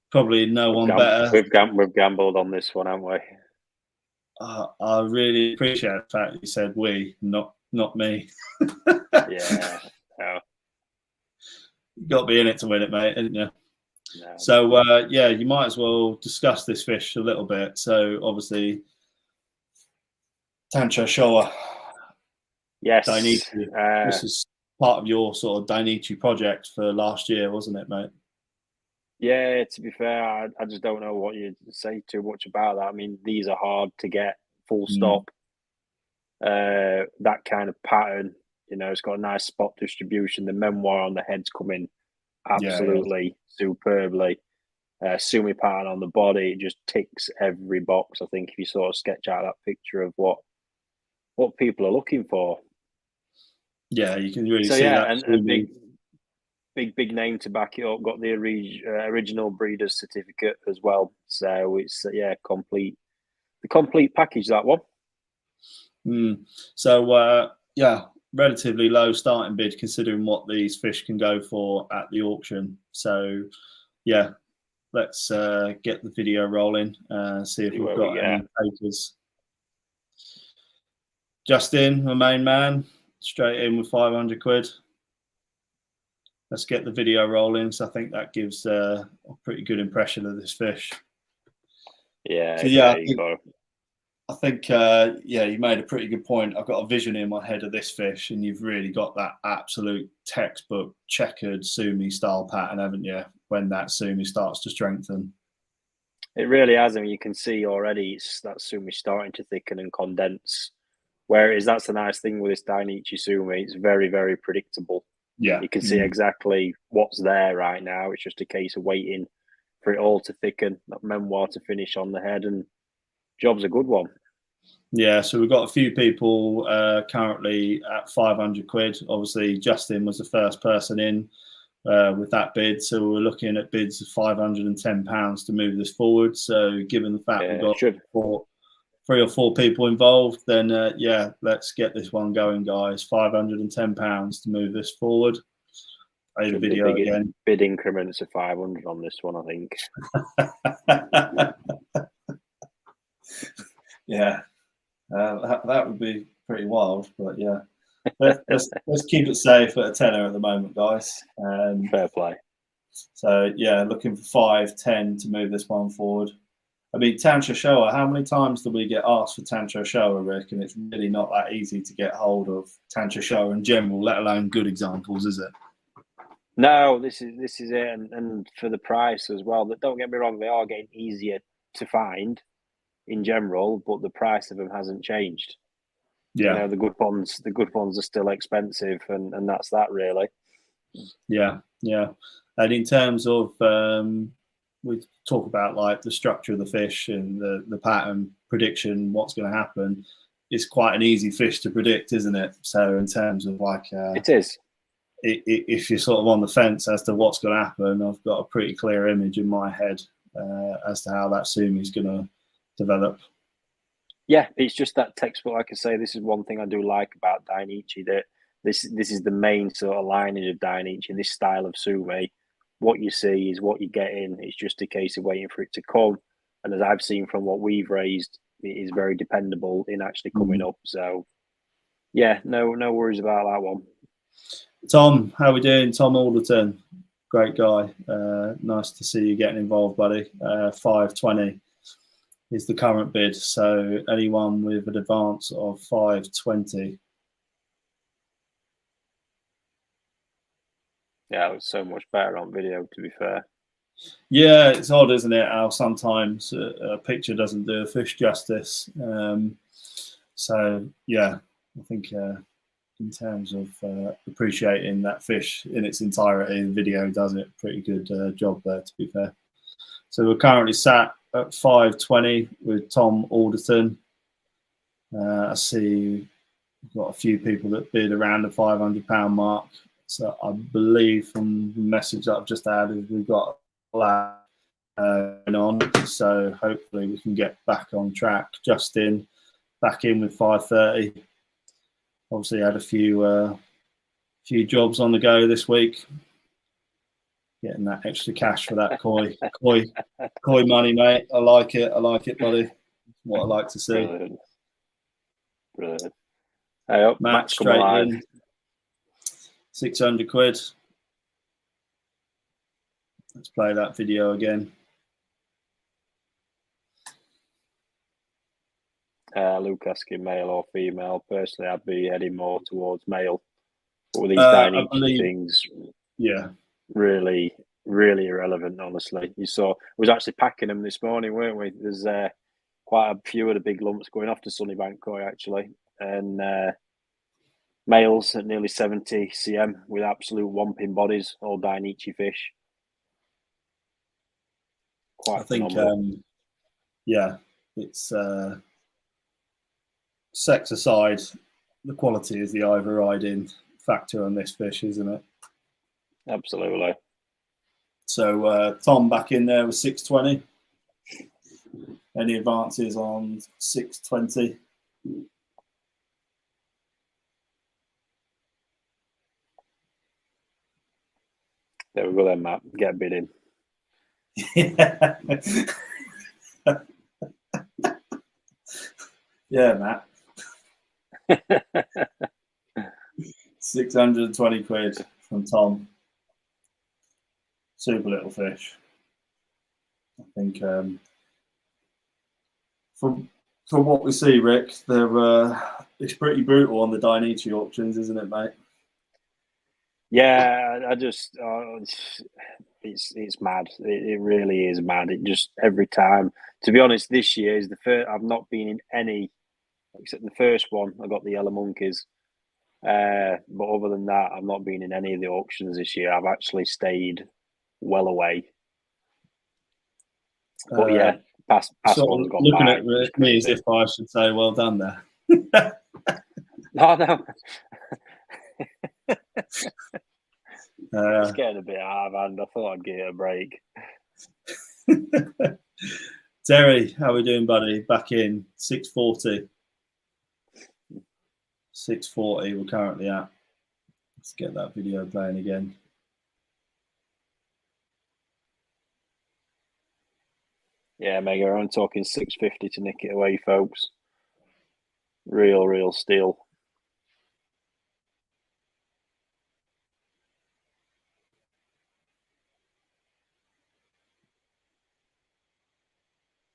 Probably no one better. We've gambled on this one, haven't we? I really appreciate the fact that you said we, not me. Yeah. No. You got to be in it to win it, mate, didn't you? No. So yeah, you might as well discuss this fish a little bit. So obviously, Tancho Showa, Yes. Dainichi. This is part of your sort of Dainichi project for last year, wasn't it, mate? Yeah, to be fair, I just don't know what you'd say too much about that. I mean, these are hard to get, full stop. That kind of pattern, it's got a nice spot distribution. The memoir on the head's coming absolutely superbly. Sumi pattern on the body, it just ticks every box. I think if you sort of sketch out that picture of what people are looking for. Yeah, you can really So see yeah, that. and a big name to back it up. Got the original breeder's certificate as well. So it's the complete package, that one. So yeah, relatively low starting bid considering what these fish can go for at the auction. So yeah, let's get the video rolling. See if we've got any takers. Justin, my main man, straight in with 500 quid. Let's get the video rolling. So I think that gives a pretty good impression of this fish. Yeah. So yeah, I think yeah, you made a pretty good point. I've got a vision in my head of this fish, and you've really got that absolute textbook checkered Sumi style pattern, haven't you? When that Sumi starts to strengthen. It really has. I mean, you can see already it's that Sumi starting to thicken and condense. Whereas that's the nice thing with this Dainichi Sumi, it's very, very predictable. Yeah. You can see exactly what's there right now. It's just a case of waiting for it all to thicken, that memoir to finish on the head, and job's a good one. Yeah, so we've got a few people currently at 500 quid. Obviously, Justin was the first person in with that bid. So we're looking at bids of £510 to move this forward. So given the fact we've got 3 or 4 people involved, then yeah, let's get this one going, guys. £510 to move this forward. Play the video again. Bid increments of 500 on this one, I think. Yeah, that would be pretty wild, but yeah. Let's keep it safe at a tenner at the moment, guys. Fair play. So yeah, looking for 510 to move this one forward. I mean, Tancho Showa, how many times do we get asked for Tancho Showa, Rick? And it's really not that easy to get hold of Tancho Showa in general, let alone good examples, is it? No, this is it, and for the price as well. But don't get me wrong, they are getting easier to find in general, but the price of them hasn't changed. Yeah, the good ones are still expensive, and that's that really. Yeah. And in terms of we talk about like the structure of the fish and the pattern prediction, what's going to happen. It's quite an easy fish to predict, isn't it? So in terms of like it is. If you're sort of on the fence as to what's going to happen, I've got a pretty clear image in my head as to how that Sumi is going to develop. Yeah, it's just that textbook. Like I say, this is one thing I do like about Dainichi, that this is the main sort of lineage of Dainichi, this style of Sumi. What you see is what you're getting. It's just a case of waiting for it to come. And as I've seen from what we've raised, it is very dependable in actually coming up. So, yeah, no worries about that one. Tom, how are we doing? Tom Alderton, great guy. Nice to see you getting involved, buddy. 520 is the current bid. So anyone with an advance of 520. Yeah, it was so much better on video, to be fair. Yeah, it's odd, isn't it, how sometimes a picture doesn't do a fish justice. So, yeah, I think in terms of appreciating that fish in its entirety, the video does it pretty good job there, to be fair. So we're currently sat at 520 with Tom Alderton. I see we've got a few people that bid around the £500 mark. So I believe from the message that I've just added, we've got a lot going on. So hopefully we can get back on track. Justin back in with 530. Obviously had a few jobs on the go this week. Getting that extra cash for that koi money, mate. I like it, buddy. What I like to see. Brilliant. I hope Matt straight in. 600 quid. Let's play that video again. Luke asking male or female. Personally, I'd be heading more towards male. But with these Dainichi things, yeah, really, really irrelevant, honestly. You saw, we was actually packing them this morning, weren't we? There's quite a few of the big lumps going off to Sunnybank Koi, actually. And males at nearly 70 cm with absolute whomping bodies, all Dainichi fish. Quite phenomenal. Yeah, it's sex aside, the quality is the overriding factor on this fish, isn't it? Absolutely. So Tom back in there with 620. Any advances on 620? There we go then, Matt. Get a bid in. Yeah. Yeah, Matt. 620 quid from Tom. Super little fish. I think from what we see, Rick, it's pretty brutal on the Dainichi auctions, isn't it, mate? Yeah, I just it's mad. It really is mad. It just every time. To be honest, this year is the first. I've not been in any except the first one. I got the yellow monkeys. But other than that, I've not been in any of the auctions this year. I've actually stayed well away. But yeah, past one's gone looking by. At me as if I should say, well done there. No. It's getting a bit out of hand. I thought I'd give it a break. Terry, how are we doing, buddy? Back in 640. 640 we're currently at. Let's get that video playing again. Yeah, Mega, I'm talking 650 to nick it away, folks. Real steal.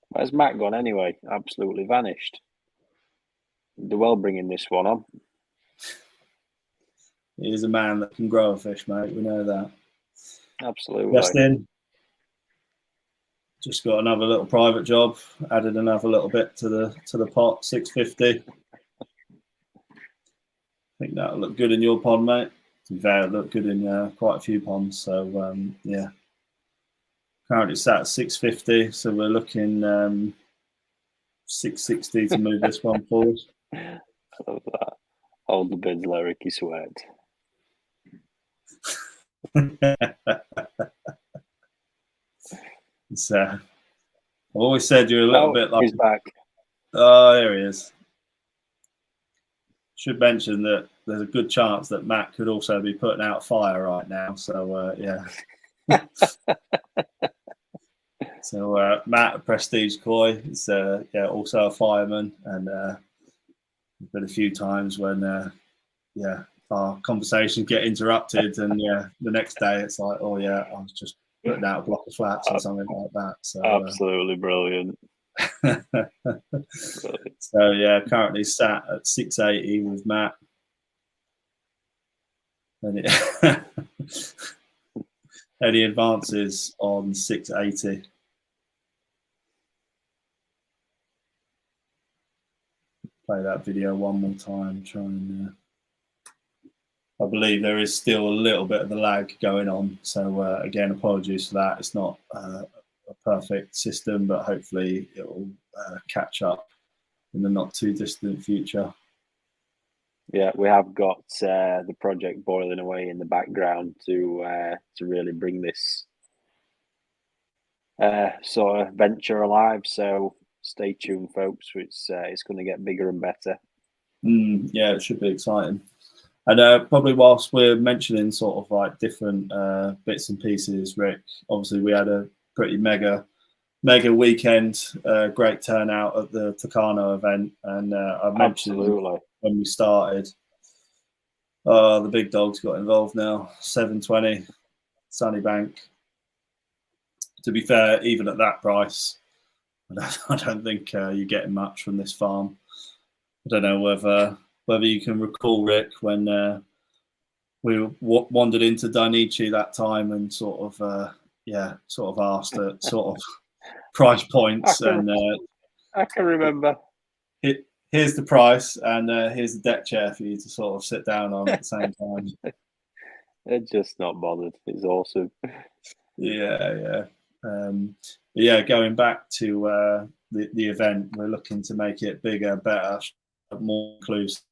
Where's Matt gone anyway? Absolutely vanished. They're well bringing this one on. He is a man that can grow a fish, mate. We know that. Absolutely. Justin, just got another little private job. Added another little bit to the pot. 650. I think that'll look good in your pond, mate. To be fair, it'll look good in quite a few ponds. So yeah. Currently sat at 650, so we're looking 660 to move this one forward. I love that. Hold the bids, let Ricky sweat. I've always said you're a little bit like. He's back. Oh, there he is. Should mention that there's a good chance that Matt could also be putting out fire right now. So yeah. So Matt at Prestige Koi is also a fireman, and there's been a few times when our conversations get interrupted, and the next day it's like, oh yeah, I was just putting out a block of flats or something like that. So absolutely brilliant. So yeah, currently sat at 680 with Matt. And any advances on 680? Play that video one more time. Try and. I believe there is still a little bit of the lag going on. So again, apologies for that. It's not a perfect system, but hopefully it will catch up in the not too distant future. Yeah, we have got the project boiling away in the background to really bring this sort of venture alive. So stay tuned, folks. It's going to get bigger and better. Yeah, it should be exciting. And probably whilst we're mentioning sort of like different bits and pieces, Rick, obviously we had a pretty mega weekend, great turnout at the Takano event. And I mentioned when we started, the big dogs got involved now, 720, Sunnybank. to be fair, even at that price, I don't think you're getting much from this farm. I don't know whether you can recall, Rick, when we wandered into Dainichi that time and sort of asked at sort of price points, and I can remember. Here's the price, and here's the deck chair for you to sort of sit down on at the same time. They're just not bothered. It's awesome. Yeah. Going back to the event, we're looking to make it bigger, better, more inclusive.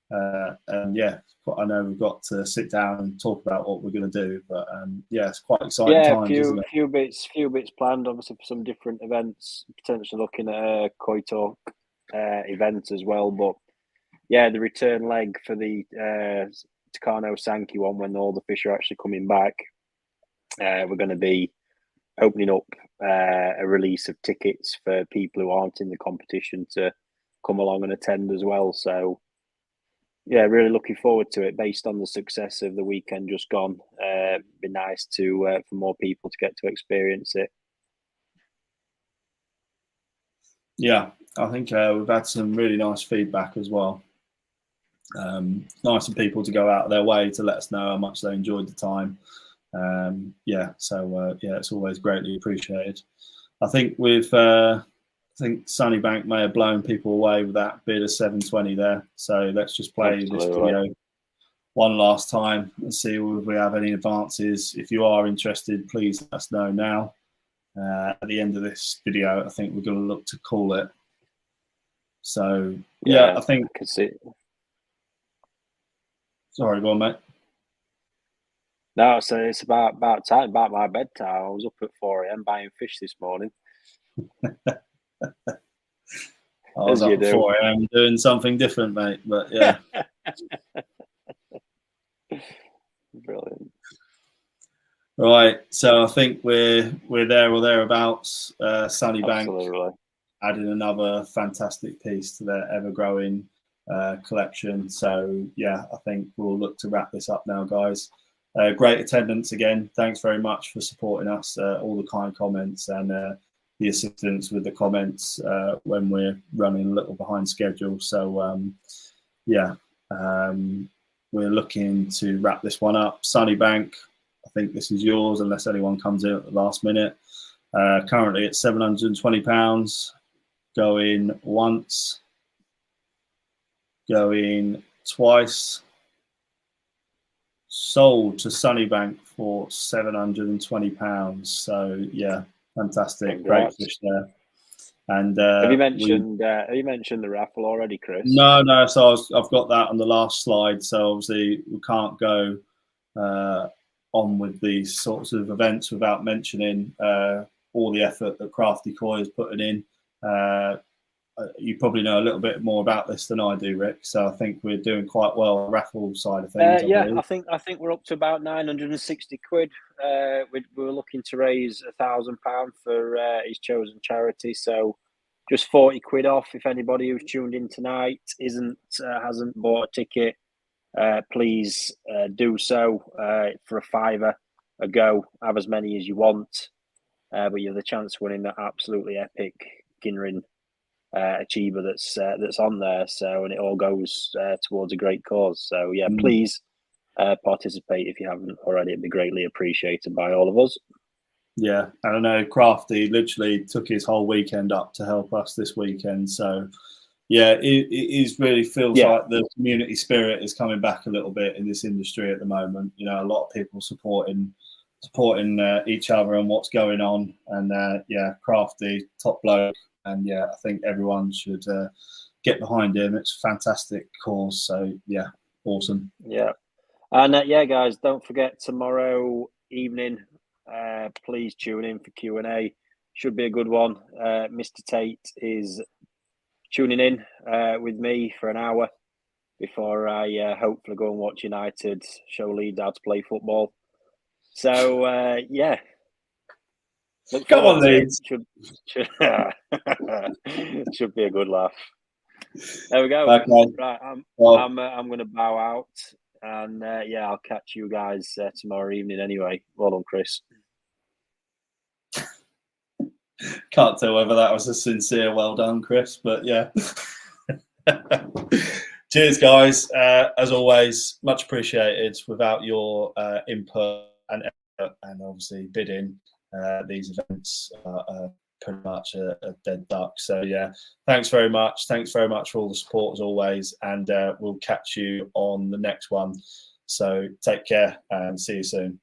And yeah, I know we've got to sit down and talk about what we're going to do, but it's quite exciting times, isn't it? Few bits planned, obviously, for some different events. Potentially looking at a Koi Talk event as well, but yeah, the return leg for the Takano Sanke one, when all the fish are actually coming back, we're going to be opening up a release of tickets for people who aren't in the competition to come along and attend as well. So yeah, really looking forward to it based on the success of the weekend just gone. Be nice to for more people to get to experience it. Yeah, I think we've had some really nice feedback as well. Nice of people to go out of their way to let us know how much they enjoyed the time. It's always greatly appreciated. I think Sunnybank may have blown people away with that bid of 720 there. So let's just play this video one last time and see if we have any advances. If you are interested, please let us know now. At the end of this video, I think we're going to look to call it. So I think I can see it. Sorry, go on, mate. No, so it's about time, about my bedtime. I was up at 4 a.m. buying fish this morning. I was up at 4 a.m. doing something different, mate. But yeah. Brilliant. Right, so I think we're there or thereabouts. Sunnybank adding another fantastic piece to their ever-growing collection. So yeah, I think we'll look to wrap this up now, guys. Great attendance again. Thanks very much for supporting us. All the kind comments and the assistance with the comments when we're running a little behind schedule. So we're looking to wrap this one up. Sunnybank, I think this is yours unless anyone comes in at the last minute. Currently at £720, going once, going twice, sold to Sunnybank for £720. So yeah, fantastic. Congrats. Great fish there. And have you mentioned the raffle already, Chris? No. So I've got that on the last slide. So obviously we can't go on with these sorts of events without mentioning all the effort that Crafty Koi is putting in. You probably know a little bit more about this than I do, Rick. So I think we're doing quite well on the raffle side of things. I think we're up to about 960 quid. We were looking to raise £1,000 for his chosen charity. So just 40 quid off. If anybody who's tuned in tonight hasn't bought a ticket, please do so for a £5 a go. Have as many as you want, but you have the chance of winning that absolutely epic Ginrin achiever that's on there. So, and it all goes towards a great cause. So yeah, please participate if you haven't already. It'd be greatly appreciated by all of us. Yeah, and I know Crafty literally took his whole weekend up to help us this weekend. So yeah, it really feels like the community spirit is coming back a little bit in this industry at the moment. You know, a lot of people supporting each other and what's going on. And Crafty, top bloke. And yeah, I think everyone should get behind him. It's a fantastic cause. So yeah, awesome. Yeah. And guys, don't forget tomorrow evening, please tune in for Q&A. Should be a good one. Mr. Tate is tuning in with me for an hour before I hopefully go and watch United show Leeds how to play football. So Come on, Leeds. Should be a good laugh. There we go. Okay. Right, I'm going to bow out, and I'll catch you guys tomorrow evening. Anyway, well done, Chris. Can't tell whether that was a sincere well done, Chris, but yeah. Cheers, guys. As always, much appreciated. Without your input and effort and obviously bidding, these events are pretty much a dead duck. So yeah, thanks very much. Thanks very much for all the support as always, and we'll catch you on the next one. So take care and see you soon.